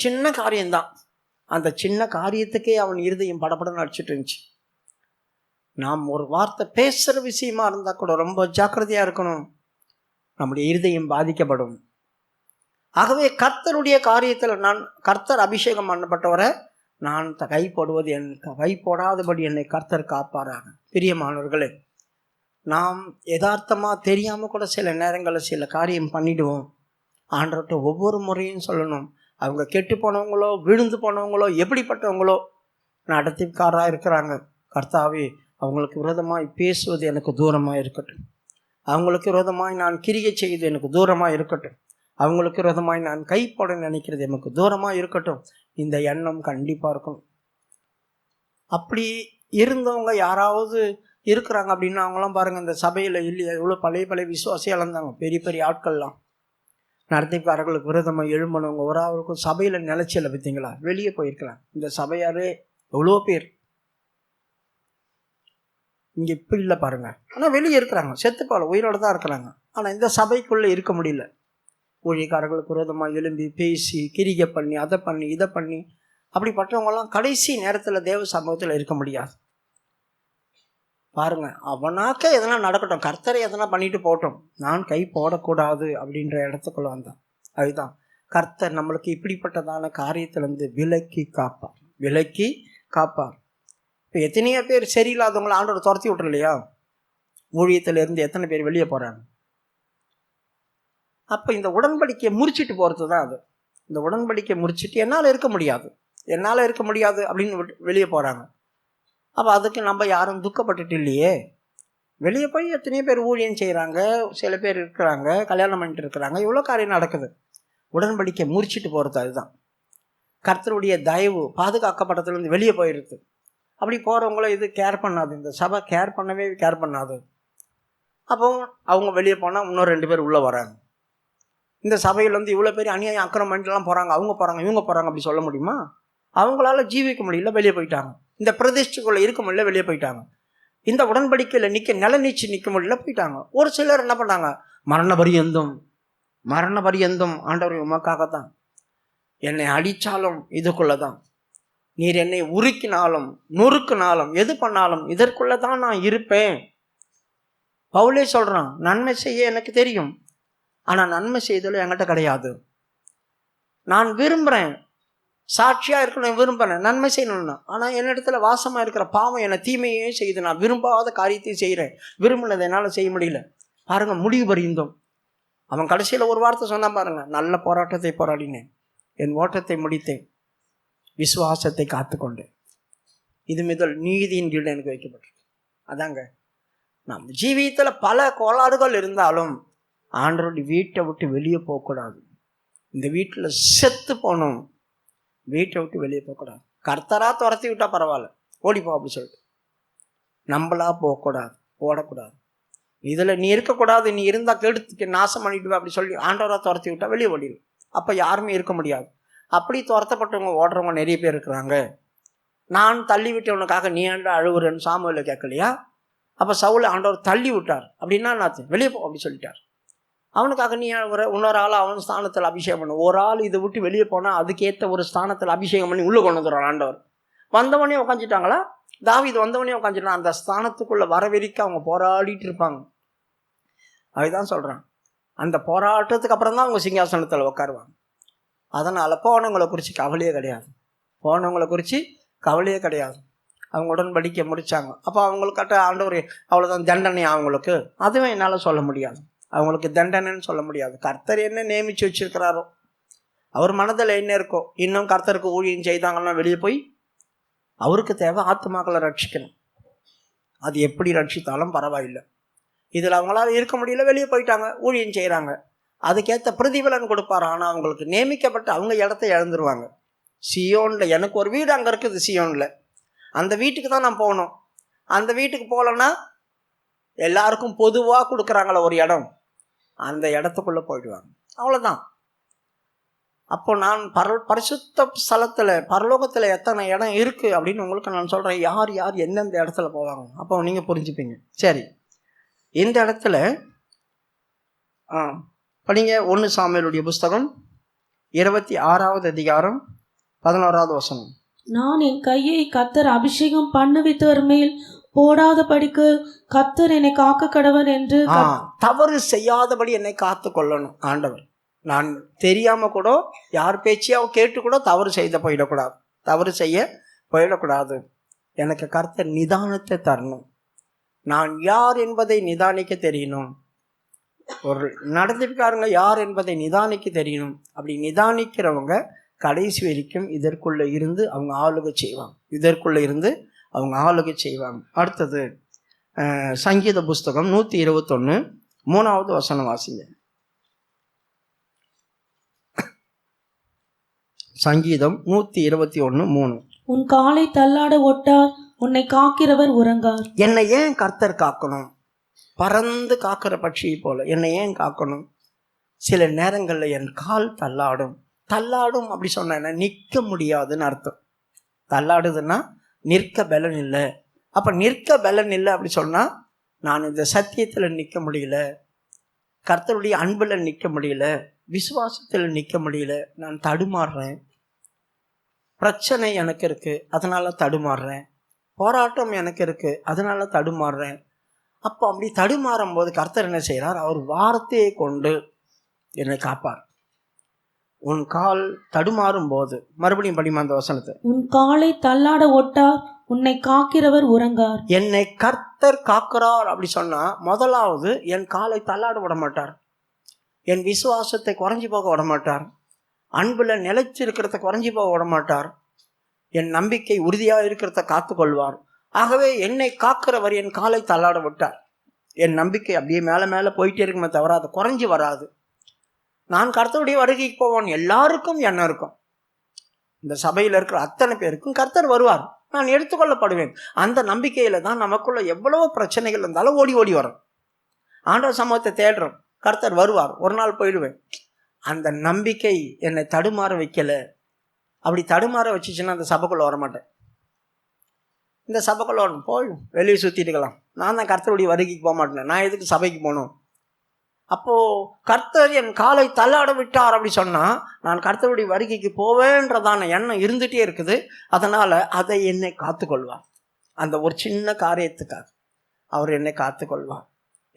சின்ன காரியம்தான். அந்த சின்ன காரியத்துக்கே அவன் இருதயம் படப்படன்னு அடிச்சுட்டு இருந்துச்சு. நாம் ஒரு வார்த்தை பேசுகிற விஷயமா இருந்தால் கூட ரொம்ப ஜாக்கிரதையாக இருக்கணும், நம்முடைய இருதயம் பாதிக்கப்படும். ஆகவே கர்த்தருடைய காரியத்தில் கர்த்தர் அபிஷேகம் பண்ணப்பட்டவரை நான் கை போடுவது கை போடாதபடி என்னை கர்த்தர் காப்பாராக. பிரியமானவர்களே, நாம் யதார்த்தமாக தெரியாமல் கூட சில நேரங்களில் சில காரியம் பண்ணிடுவோம். ஆண்டவர்கிட்ட ஒவ்வொரு முறையும் சொல்லணும், அவங்க கெட்டு போனவங்களோ விழுந்து போனவங்களோ எப்படிப்பட்டவங்களோ நடத்திக்காராக இருக்கிறாங்க, கர்த்தாவே அவங்களுக்கு விரோதமாய் பேசுவது எனக்கு தூரமாக இருக்கட்டும், அவங்களுக்கு விரோதமாய் நான் கிரியை செய்வது எனக்கு தூரமாக இருக்கட்டும், அவங்களுக்கு விரோதமாய் நான் கை போட நினைக்கிறது எனக்கு தூரமாக இருக்கட்டும். இந்த எண்ணம் கண்டிப்பாக இருக்கணும். அப்படி இருந்தவங்க யாராவது இருக்கிறாங்க அப்படின்னா அவங்களாம் பாருங்கள், இந்த சபையில் இல்லையா எவ்வளோ பழைய விசுவாசியாக இருந்தாங்க. பெரிய பெரிய ஆட்கள்லாம் நடத்திக்காரர்களுக்கு விரோதமாக எழும்பினவங்க ஒரு அவருக்கும் சபையில் நிலைச்சியில் பார்த்தீங்களா, வெளியே போயிருக்கலாம். இந்த சபையாரே எவ்வளோ பேர் இங்கே இப்போ இல்லை பாருங்கள். ஆனால் வெளியே இருக்கிறாங்க, செத்துப்பால உயிரோடு தான் இருக்கிறாங்க. ஆனால் இந்த சபைக்குள்ளே இருக்க முடியல. ஊழியக்காரர்களுக்கு விரோதமாக எழும்பி பேசி கிரிகை பண்ணி அதை பண்ணி இதை பண்ணி அப்படிப்பட்டவங்களாம் கடைசி நேரத்தில் தேவ சமூகத்தில் இருக்க முடியாது. பாருங்கள், அவனாக்க எதனா நடக்கட்டும், கர்த்தரை எதனா பண்ணிட்டு போட்டோம், நான் கை போடக்கூடாது அப்படின்ற இடத்துக்குள்ள வந்தான். அதுதான் கர்த்தர் நம்மளுக்கு இப்படிப்பட்டதான காரியத்திலேருந்து விலக்கி காப்பார். இப்போ எத்தனையோ பேர் சரியில்லாதவங்களை ஆண்டோட துரத்தி விட்டுருலையா, ஊழியத்திலேருந்து எத்தனை பேர் வெளியே போகிறாங்க. அப்போ இந்த உடன்படிக்கையை முறிச்சிட்டு போகிறது தான் அது. இந்த உடன்படிக்கையை முறிச்சிட்டு என்னால் இருக்க முடியாது அப்படின்னு வெளியே போகிறாங்க. அப்போ அதுக்கு நம்ம யாரும் துக்கப்பட்டுட்டு இல்லையே. வெளியே போய் எத்தனையோ பேர் ஊழியம் செய்கிறாங்க, சில பேர் இருக்கிறாங்க, கல்யாணம் பண்ணிட்டு இருக்கிறாங்க, இவ்வளோ காரியம் நடக்குது. உடன்படிக்கை முறிச்சிட்டு போகிறது அதுதான். கர்த்தருடைய தயவு பாதுகாக்கப்பட்டதுலேருந்து வெளியே போயிடுது. அப்படி போகிறவங்கள இது கேர் பண்ணாது, இந்த சபை கேர் பண்ணாது. அப்போ அவங்க வெளியே போனால் இன்னொரு 2 பேர் உள்ளே வராங்க. இந்த சபையில் வந்து இவ்வளோ பேர் அநியாயம் அக்கிரமம் பண்ணிட்டுலாம் போகிறாங்க, அவங்க போகிறாங்க இவங்க போகிறாங்க அப்படி சொல்ல முடியுமா? அவங்களால ஜீவிக்க முடியல, வெளியே போயிட்டாங்க. இந்த பிரதிஷ்டைக்குள்ளே இருக்க முடியல, வெளியே போயிட்டாங்க. இந்த உடன்படிக்கையில் நிலைநிச்சு நிற்க முடியல, போயிட்டாங்க. ஒரு சிலர் என்ன பண்ணாங்க, மரண பரியந்தம் ஆண்டவர் உமக்காகத்தான், என்னை அடித்தாலும் இதுக்குள்ளதான், நீர் என்னை உருக்கினாலும் நொறுக்கினாலும் எது பண்ணாலும் இதற்குள்ளதான் நான் இருப்பேன். பவுலே சொல்றான், நன்மை செய்ய எனக்கு தெரியும், ஆனால் நன்மை செய்தலும் என்கிட்ட கிடையாது. நான் விரும்புகிறேன், சாட்சியாக இருக்கணும், விரும்புகிறேன், நன்மை செய்யணும்னா, ஆனால் என்னிடத்துல வாசமாக இருக்கிற பாவம் என்னை தீமையே செய்யுது. நான் விரும்பாத காரியத்தையும் செய்கிறேன், விரும்பினதை என்னால் செய்ய முடியல. பாருங்க, முடிவு பரிந்தோம். அவன் கடைசியில் ஒரு வார்த்தை சொன்னான் பாருங்க, நல்ல போராட்டத்தை போராடினேன், என் ஓட்டத்தை முடித்தேன், விசுவாசத்தை காத்துக்கொண்டேன், இது முதல் நீதியின் கீழ் எனக்கு வைக்கப்பட்டிருக்கு. அதாங்க, நம்ம ஜீவியத்தில் பல கோளாறுகள் இருந்தாலும் ஆண்டவருடைய வீட்டை விட்டு வெளியே போகக்கூடாது. இந்த வீட்டில் செத்து போகணும், வீட்டை விட்டு வெளியே போகக்கூடாது. கர்த்தராக துரத்தி விட்டால் பரவாயில்ல, ஓடிப்போ அப்படி சொல்லிட்டு. நம்மளா போகக்கூடாது, ஓடக்கூடாது. இதில் நீ இருக்கக்கூடாது, நீ இருந்தால் கெடுத்துக்கு நாசம் பண்ணிட்டு அப்படி சொல்லி ஆண்டவராக துரத்தி விட்டால் வெளியே ஓடிடும். அப்போ யாருமே இருக்க முடியாது. அப்படி துரத்தப்பட்டவங்க ஓடுறவங்க நிறைய பேர் இருக்கிறாங்க. நான் தள்ளி விட்டவனுக்காக நீ ஆண்டா அழுவுறன்னு சாமுவேலை கேட்கலையா? அப்போ சவுலை ஆண்டவர் தள்ளி விட்டார். அப்படின்னா நான் வெளியே போ அப்படி சொல்லிட்டார். அவனுக்காக நீ அழுவுற, இன்னொரு ஆள் அவன் ஸ்தானத்தில் அபிஷேகம் பண்ண, ஒரு ஆள் இதை விட்டு வெளியே போனால் அதுக்கேற்ற ஒரு ஸ்தானத்தில் அபிஷேகம் பண்ணி உள்ளே கொண்டு வந்துடுறான் ஆண்டவர். வந்தவனே உட்காந்துட்டாங்களா, தாவீது வந்தவனே உட்காந்துட்டான். அந்த ஸ்தானத்துக்குள்ளே வரவெறிக்க அவங்க போராடிட்டு இருப்பாங்க. அதுதான் சொல்கிறான், அந்த போராட்டத்துக்கு அப்புறம் தான் அவங்க சிங்காசனத்தில் உட்காருவாங்க. அதனால் போனவங்களை குறித்து கவலையே கிடையாது, அவங்க உடன்படிக்கை முடித்தாங்க. அப்போ அவங்களுக்கிட்ட ஆண்டவர் அவ்வளோதான் தண்டனை அவங்களுக்கு, அதுவும் என்னால் சொல்ல முடியாது, அவங்களுக்கு தண்டனைன்னு சொல்ல முடியாது. கர்த்தர் என்ன நியமித்து வச்சிருக்கிறாரோ, அவர் மனதில் என்ன இருக்கோ, இன்னும் கர்த்தருக்கு ஊழியம் செய்தாங்கன்னா வெளியே போய் அவருக்கு தேவை ஆத்துமாக்களை ரட்சிக்கணும். அது எப்படி ரட்சித்தாலும் பரவாயில்லை. இதில் அவங்களால இருக்க முடியல, வெளியே போயிட்டாங்க, ஊழியம் செய்கிறாங்க, அதுக்கேற்ற பிரதிபலன் கொடுப்பார். ஆனால் அவங்களுக்கு நியமிக்கப்பட்ட அவங்க இடத்த இழந்துருவாங்க. சியோனில் எனக்கு ஒரு வீடு அங்கே இருக்குது, சியோனில், அந்த வீட்டுக்கு தான் நான் போகணும். அந்த வீட்டுக்கு போகலன்னா எல்லாருக்கும் பொதுவாக கொடுக்குறாங்களே ஒரு இடம், அந்த இடத்துக்குள்ளே போயிடுவாங்க, அவ்வளோதான். அப்போ நான் பரிசுத்த ஸ்தலத்தில் பரலோகத்தில் எத்தனை இடம் இருக்குது அப்படின்னு உங்களுக்கு நான் சொல்கிறேன். யார் யார் எந்தெந்த இடத்துல போவாங்க, அப்போ நீங்கள் புரிஞ்சுப்பீங்க. சரி, இந்த இடத்துல படிங்க 1 சாமுவேலுடைய புஸ்தகம் 26வது அதிகாரம் 11வது வசனம். நான் என் கையை கர்த்தர் அபிஷேகம் பண்ணுவித்தவர் மேல் போடாதபடிக்கு கர்த்தர் என்னை காக்க கடவர் என்று. தவறு செய்யாதபடி என்னை காத்து கொள்ளணும் ஆண்டவர். நான் தெரியாம கூட யார் பேச்சியாவோ கேட்டு கூட தவறு செய்ய போயிடக்கூடாது. எனக்கு கர்த்தர் நிதானத்தை தரணும், நான் யார் என்பதை நிதானிக்க தெரியணும். ஒரு நடத்திக்காரங்க யார் என்பதை நிதானிக்க தெரியணும். அப்படி நிதானிக்கிறவங்க கடைசி வரைக்கும் இதற்குள்ளே இருந்து அவங்க ஆளுகை செய்வாங்க. அடுத்தது சங்கீத புஸ்தகம் 121 3வது வசனம் வாசிங்க. சங்கீதம் 121:3. உன் காலை தள்ளாட ஒட்டார், உன்னை காக்கிறவர் உறங்கார். என்னை ஏன் கர்த்தர் காக்கணும்? பறந்து காக்கிற பட்சியை போல என்னை ஏன் காக்கணும்? சில நேரங்களில் என் கால் தள்ளாடும் அப்படி சொன்ன நிற்க முடியாதுன்னு அர்த்தம். தள்ளாடுதுன்னா நிற்க பலன் இல்லை. அப்போ நிற்க பலன் இல்லை அப்படி சொன்னால் நான் இந்த சத்தியத்தில் நிற்க முடியல, கர்த்தருடைய அன்பில் நிற்க முடியல, விசுவாசத்தில் நிற்க முடியல, நான் தடுமாறுறேன். பிரச்சனை எனக்கு இருக்குது, அதனால் தடுமாறுறேன். போராட்டம் எனக்கு இருக்குது, அதனால் தடுமாறுறேன். அப்போ அப்படி தடுமாறும் போது கர்த்தர் என்ன செய்கிறார்? அவர் வார்த்தையை கொண்டு என்னை காப்பார். உன் கால் தடுமாறும் போது, மறுபடியும் படிமா அந்த வசனத்தை, உன் காலை தள்ளாட ஒட்டார், உன்னை காக்கிறவர் உறங்கார். என்னை கர்த்தர் காக்கிறார் அப்படி சொன்னா, முதலாவது என் காலை தள்ளாட விட மாட்டார், என் விசுவாசத்தை குறைஞ்சி போக விட மாட்டார், அன்புல நிலைச்சிருக்கிறத குறைஞ்சி போக விட மாட்டார், என் நம்பிக்கை உறுதியாக இருக்கிறத காத்துக்கொள்வார். ஆகவே என்னை காக்கிறவர் என் காலை தள்ளாட விட்டார். என் நம்பிக்கை அப்படியே மேலே மேலே போயிட்டே இருக்குமே தவிர அது குறைஞ்சி வராது. நான் கர்த்தருடைய வருகைக்கு போவான், எல்லாருக்கும் என்ன இருக்கும், இந்த சபையில் இருக்கிற அத்தனை பேருக்கும் கர்த்தர் வருவார், நான் எடுத்துக்கொள்ளப்படுவேன். அந்த நம்பிக்கையில் தான் நமக்குள்ள எவ்வளவோ பிரச்சனைகள் இருந்தாலும் ஓடி வரும். ஆண்டவர் சமூகத்தை தேடுறோம், கர்த்தர் வருவார், ஒரு நாள் போயிடுவேன். அந்த நம்பிக்கை என்னை தடுமாற வைக்கல. அப்படி தடுமாற வச்சுச்சுன்னா அந்த சபைக்குள்ளே வரமாட்டேன். இந்த சபைக்குள்ளே வரணும், போய் வெளியே சுற்றிட்டு இருக்கலாம். நான் தான் கர்த்தருடைய வருகைக்கு போக மாட்டேன், நான் எதுக்கு சபைக்கு போகணும்? அப்போது கர்த்தர் என் காலை தள்ளாட விட்டார் அப்படி சொன்னால் நான் கர்த்தருடைய வருகைக்கு போவேன்றதான எண்ணம் இருந்துகிட்டே இருக்குது. அதனால் அதை என்னை காத்துக்கொள்வார். அந்த ஒரு சின்ன காரியத்துக்காக அவர் என்னை காத்துக்கொள்வார்.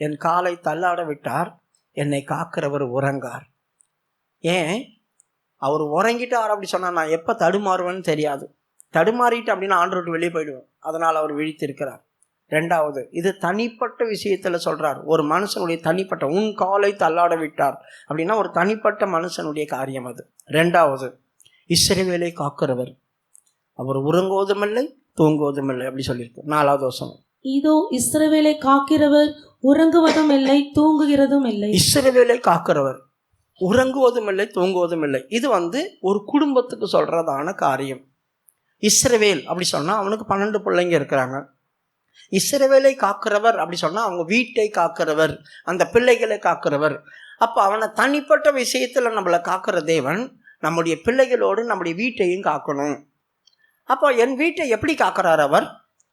என் காலை தள்ளாட விட்டார், என்னை காக்கிறவர் உறங்கார். ஏன் அவர் உறங்கிட்டார் அப்படி சொன்னால் நான் எப்போ தடுமாறுவேன்னு தெரியாது. தடுமாறிட்டு அப்படின்னா ஆண்டவர்கிட்ட வெளியே போயிடுவேன். அதனால் அவர் விழித்திருக்கிறார். ரெண்டாவது, இது தனிப்பட்ட விஷயத்தில் சொல்கிறார். ஒரு மனுஷனுடைய தனிப்பட்ட, உன் காலை தள்ளாட விட்டார் அப்படின்னா ஒரு தனிப்பட்ட மனுஷனுடைய காரியம் அது. ரெண்டாவது, இஸ்ரவேலை காக்கிறவர், அவர் உறங்குவதுமில்லை தூங்குவதுமில்லை அப்படி சொல்லியிருக்கு. 4வது வசனம், இதோ இஸ்ரவேலை காக்கிறவர் உறங்குவதும் இல்லை தூங்குகிறதும் இல்லை. இஸ்ரவேலை காக்கிறவர் உறங்குவதும் இல்லை தூங்குவதும் இல்லை. இது ஒரு குடும்பத்துக்கு சொல்கிறதான காரியம். இஸ்ரவேல் அப்படி சொன்னால் அவனுக்கு 12 பிள்ளைங்க இருக்கிறாங்க. இஸ்ரவேலை காக்கிறவர் அப்படி சொன்னால் அவங்க வீட்டை காக்கிறவர், அந்த பிள்ளைகளை காக்கிறவர். அப்போ அவனை தனிப்பட்ட விஷயத்தில் நம்மளை காக்கிற தேவன் நம்முடைய பிள்ளைகளோடு நம்முடைய வீட்டையும் காக்கணும். அப்போ என் வீட்டை எப்படி காக்கிறார் அவர்?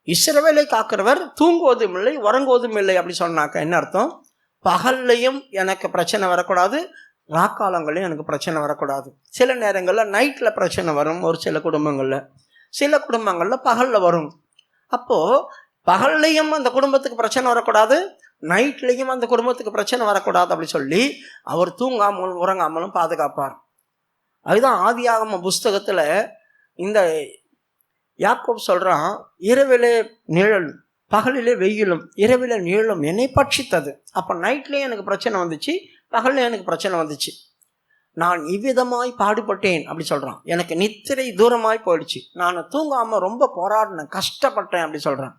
இஸ்ரவேலை காக்கிறவர் தூங்குவதும் இல்லை உறங்குவதும் இல்லை அப்படி சொன்னாக்க என்ன அர்த்தம்? பகல்லையும் எனக்கு பிரச்சனை வரக்கூடாது, ராக்காலங்களையும் எனக்கு பிரச்சனை வரக்கூடாது. சில நேரங்களில் நைட்டில் பிரச்சனை வரும், ஒரு சில குடும்பங்களில் பகலில் வரும். அப்போது பகல்லையும் அந்த குடும்பத்துக்கு பிரச்சனை வரக்கூடாது, நைட்லேயும் அந்த குடும்பத்துக்கு பிரச்சனை வரக்கூடாது அப்படி சொல்லி அவர் தூங்காமலும் உறங்காமலும் பாதுகாப்பார். அதுதான் ஆதியாகம புஸ்தகத்தில் இந்த யாக்கோபு சொல்கிறான், இரவிலே நிழல் பகலிலே வெயிலும் இரவிலே நிழலும் என்னை பட்சித்தது. அப்போ நைட்லேயும் எனக்கு பிரச்சனை வந்துச்சு, பகல்லையும் எனக்கு பிரச்சனை வந்துச்சு. நான் இவ்விதமாய் பாடுபட்டேன் அப்படி சொல்கிறான். எனக்கு நித்திரை தூரமாய் போயிடுச்சு, நான் தூங்காமல் ரொம்ப போராடினேன், கஷ்டப்பட்டேன் அப்படி சொல்கிறான்.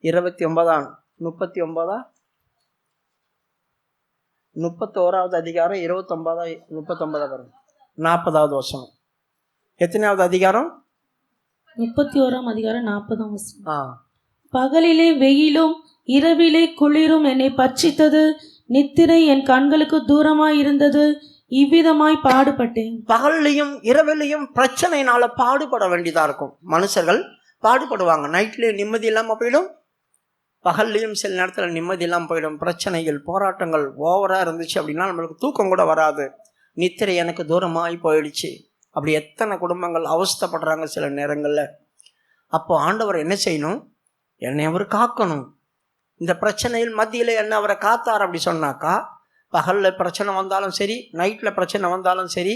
31வது அதிகாரம் 39 வரும். 40வது வசனம். எத்தனாவது அதிகாரம்? 31ஆம் அதிகாரம் 40ஆம் வசனம். பகலிலே வெயிலும் இரவிலே குளிரும் என்னை பட்சித்தது, நித்திரை என் கண்களுக்கு தூரமாய் இருந்தது, இவ்விதமாய் பாடுபட்டேன். பகல்லையும் இரவிலையும் பிரச்சனையினால பாடுபட வேண்டியதா இருக்கும். மனுஷர்கள் பாடுபடுவாங்க. நைட்லேயும் நிம்மதி இல்லாமல் போயிடும், பகல்லையும் சில நேரத்தில் நிம்மதி இல்லாமல் போயிடும். பிரச்சனைகள் போராட்டங்கள் ஓவராக இருந்துச்சு அப்படின்னா நம்மளுக்கு தூக்கம் கூட வராது. நித்திரை எனக்கு தூரமாகி போயிடுச்சு. அப்படி எத்தனை குடும்பங்கள் அவஸ்தைப்படுறாங்க சில நேரங்களில். அப்போ ஆண்டவர் என்ன செய்யணும்? என்னை அவர் காக்கணும். இந்த பிரச்சனையில் மத்தியில் என்ன அவரை காத்தார் அப்படி சொன்னாக்கா, பகலில் பிரச்சனை வந்தாலும் சரி, நைட்டில் பிரச்சனை வந்தாலும் சரி,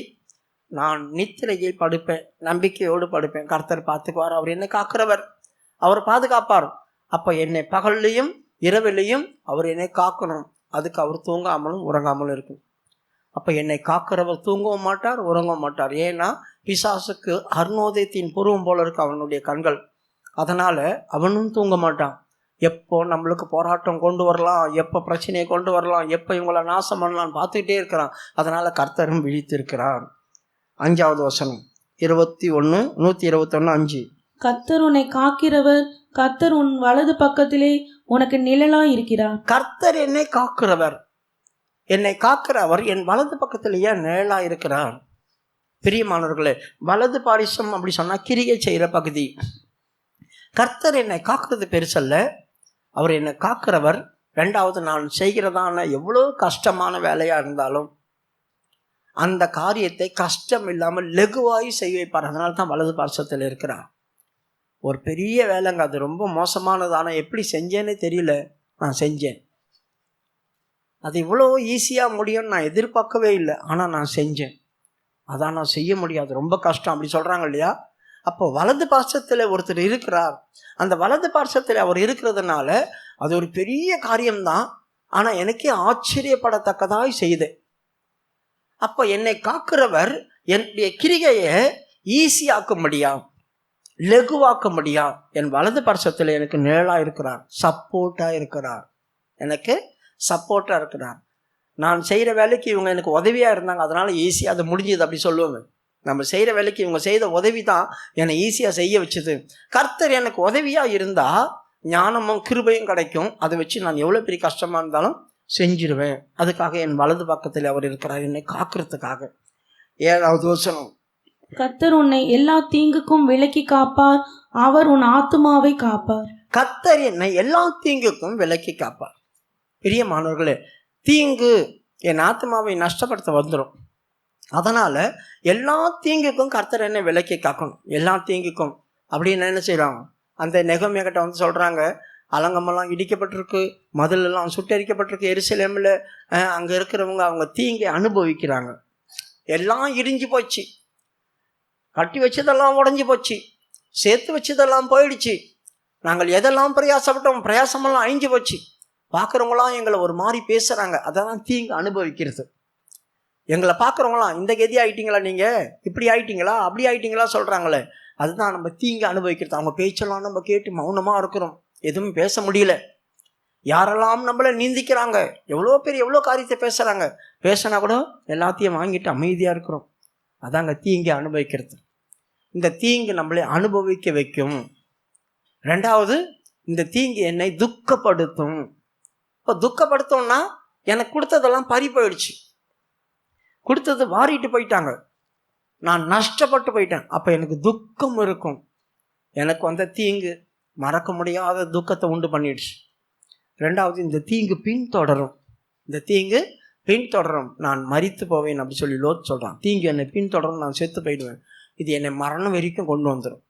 நான் நித்திரையை படுப்பேன், நம்பிக்கையோடு படுப்பேன். கர்த்தர் பார்த்துக்குவார், அவர் என்னை காக்கிறவர், அவர் பாதுகாப்பார். அப்போ என்னை பகல்லையும் இரவிலையும் அவர் என்னை காக்கணும். அதுக்கு அவர் தூங்காமலும் உறங்காமலும் இருக்கும். அப்போ என்னை காக்கிறவர் தூங்கவும் மாட்டார், உறங்கவும் மாட்டார். ஏன்னா பிசாசுக்கு அருணோதயத்தின் பூர்வம் போல இருக்கு அவனுடைய கண்கள். அதனால் அவனும் தூங்க மாட்டான். எப்போ நம்மளுக்கு போராட்டம் கொண்டு வரலாம், எப்போ பிரச்சனையை கொண்டு வரலாம், எப்போ இவங்களை நாசம் பண்ணலான்னு பார்த்துக்கிட்டே இருக்கிறான். அதனால் கர்த்தரும் விழித்திருக்கிறார். 5வது வசனம் 121 கர்த்தர் உன்னை காக்கிறவர், கர்த்தர் உன் வலது பக்கத்திலே உனக்கு நிழலாய் இருக்கிறார். கர்த்தர் என்னை காக்கிறவர், என்னை காக்கிறவர் என் வலது பக்கத்திலேயே நிழலாய் இருக்கிறார். பிரியமானவர்களே, வலது பாரிசம் அப்படி சொன்னால் கிரியை செய்கிற பகுதி. கர்த்தர் என்னை காக்கிறது பெருசல்ல, அவர் என்னை காக்கிறவர். ரெண்டாவது, நான் செய்கிறதான எவ்வளோ கஷ்டமான வேலையாக இருந்தாலும் அந்த காரியத்தை கஷ்டம் இல்லாமல் லெகுவாய் செய்ய வைப்பார். அதனால தான் வலது பார்சத்தில் இருக்கிறார். ஒரு பெரிய வேலைங்க, அது ரொம்ப மோசமானது. ஆனால் எப்படி செஞ்சேன்னே தெரியல, நான் செஞ்சேன். அது இவ்வளோ ஈஸியாக முடியும்னு நான் எதிர்பார்க்கவே இல்லை, ஆனால் நான் செஞ்சேன். அதான் நான் செய்ய முடியாது, ரொம்ப கஷ்டம் அப்படி சொல்கிறாங்க இல்லையா? அப்போ வலது பார்சத்தில் ஒருத்தர் இருக்கிறார். அந்த வலது பார்சத்தில் அவர் இருக்கிறதுனால அது ஒரு பெரிய காரியம்தான். ஆனால் எனக்கே ஆச்சரியப்படத்தக்கதாய் செய்தேன். அப்போ என்னை காக்கிறவர் என்னுடைய கிரிகையை ஈஸியாக்க முடியாது, லெகுவாக்க முடியாது. என் வலது பார்சத்தில் எனக்கு நிழலாக இருக்கிறார், சப்போர்ட்டாக இருக்கிறார், எனக்கு சப்போர்ட்டாக இருக்கிறார். நான் செய்கிற வேலைக்கு இவங்க எனக்கு உதவியாக இருந்தாங்க, அதனால் ஈஸியாக அது முடிஞ்சது அப்படி சொல்லுவாங்க. நம்ம செய்கிற வேலைக்கு இவங்க செய்த உதவி தான் என்னை ஈஸியாக செய்ய வச்சுது. கர்த்தர் எனக்கு உதவியாக இருந்தால் ஞானமும் கிருபையும் கிடைக்கும். அதை வச்சு நான் எவ்வளோ பெரிய கஷ்டமாக இருந்தாலும் செஞ்சிருவேன். அதுக்காக என் வலது பக்கத்தில் அவர் இருக்கிறார், என்னை காக்கிறதுக்காக. 7வது வசனம் கர்த்தர் உன்னை எல்லா தீங்குக்கும் விலக்கி காப்பார். அவர் உன் ஆத்துமாவை காப்பார். கர்த்தர் என்னை எல்லா தீங்குக்கும் விலக்கி காப்பார். பிரியமானவர்களே, தீங்கு என் ஆத்மாவை நஷ்டப்படுத்த வந்துடும். அதனால் எல்லா தீங்குக்கும் கர்த்தர் என்னை விலக்கி காக்கணும். எல்லா தீங்குக்கும் அப்படின்னு என்ன செய்கிறாங்க, அந்த நெகமியா கிட்ட வந்து சொல்கிறாங்க, அலங்கமெல்லாம் இடிக்கப்பட்டிருக்கு, மதிலெல்லாம் சுட்டரிக்கப்பட்டிருக்கு எருசலேமில். அங்கே இருக்கிறவங்க அவங்க தீங்கை அனுபவிக்கிறாங்க. எல்லாம் இடிஞ்சு போச்சு, கட்டி வச்சதெல்லாம் உடஞ்சி போச்சு, சேர்த்து வச்சதெல்லாம் போயிடுச்சு, நாங்கள் எதெல்லாம் பிரயாசப்பட்டோம் பிரயாசமெல்லாம் அழிஞ்சு போச்சு. பார்க்குறவங்களாம் எங்களை ஒரு மாதிரி பேசுகிறாங்க. அதை தான் தீங்கு அனுபவிக்கிறது. எங்களை பார்க்குறவங்களாம் இந்த கதி ஆகிட்டீங்களா, நீங்கள் இப்படி ஆகிட்டீங்களா அப்படி ஆகிட்டீங்களா சொல்கிறாங்களே, அதுதான் நம்ம தீங்கு அனுபவிக்கிறது. அவங்க பேச்செல்லாம் நம்ம கேட்டு மௌனமாக இருக்கிறோம், எதுவும் பேச முடியல. யாரெல்லாம் நம்மளை நிந்திக்கிறாங்க, எவ்வளோ பேர் எவ்வளோ காரியத்தை பேசுகிறாங்க, பேசினா கூட எல்லாத்தையும் வாங்கிட்டு அமைதியாக இருக்கிறோம். அதாங்க தீங்கு அனுபவிக்கிறது. இந்த தீங்கு நம்மளை அனுபவிக்க வைக்கும். ரெண்டாவது, இந்த தீங்கு என்னை துக்கப்படுத்தும். இப்போ துக்கப்படுத்தோம்னா எனக்கு கொடுத்ததெல்லாம் பறி போயிடுச்சு, கொடுத்தது வாரிட்டு போயிட்டாங்க, நான் நஷ்டப்பட்டு போயிட்டேன். அப்போ எனக்கு துக்கம் இருக்கும். எனக்கு வந்த தீங்கு மறக்க முடியாத துக்கத்தை உண்டு பண்ணிடுச்சு. ரெண்டாவது, இந்த தீங்கு பின்தொடரும். இந்த தீங்கு பின்தொடரும், நான் மரித்து போவேன் அப்படி சொல்லி லோத் சொல்கிறான். தீங்கு என்னை பின்தொடரும், நான் செத்து போயிடுவேன். இது என்னை மரணம் வரைக்கும் கொண்டு வந்துடும்,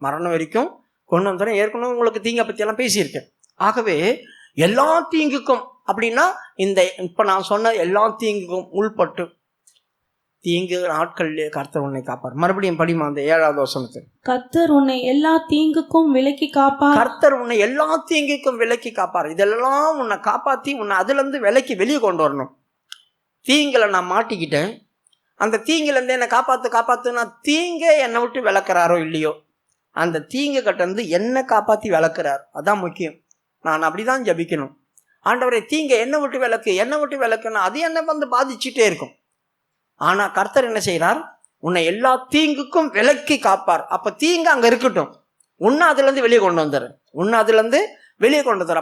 மரணம் வரைக்கும் கொண்டு வந்துடும். ஏற்கனவே உங்களுக்கு தீங்கை பற்றியெல்லாம் பேசியிருக்கேன். ஆகவே எல்லா தீங்குக்கும் அப்படின்னா இந்த இப்போ நான் சொன்ன எல்லா தீங்குக்கும் உள்பட்டு தீங்கு நாட்களிலே கர்த்தர் உன்னை காப்பார். மறுபடியும் படிமா அந்த 7வது வசனத்தை. கர்த்தர் உன்னை எல்லா தீங்குக்கும் விலக்கி காப்பார். கர்த்தர் உன்னை எல்லா தீங்குக்கும் விலக்கி காப்பார். இதெல்லாம் உன்னை காப்பாற்றி உன்னை அதுலேருந்து விலக்கி வெளியே கொண்டு வரணும். தீங்கில் நான் மாட்டிக்கிட்டேன், அந்த தீங்கிலேருந்து என்னை காப்பாற்றுனா தீங்கே என்னை விட்டு விளக்குறாரோ இல்லையோ, அந்த தீங்கு கட்டந்து என்னை காப்பாற்றி விளக்குறார். அதான் முக்கியம். நான் அப்படி தான் ஜபிக்கணும். ஆண்டவரே, தீங்கை என்னை விட்டு விளக்குன்னா அது என்னை வந்து பாதிச்சுட்டே இருக்கும். ஆனால் கர்த்தர் என்ன செய்கிறார், உன்னை எல்லா தீங்குக்கும் விலக்கி காப்பார். அப்போ தீங்கு அங்கே இருக்கட்டும், உன்னை அதுலேருந்து வெளியே கொண்டு வந்துடுற.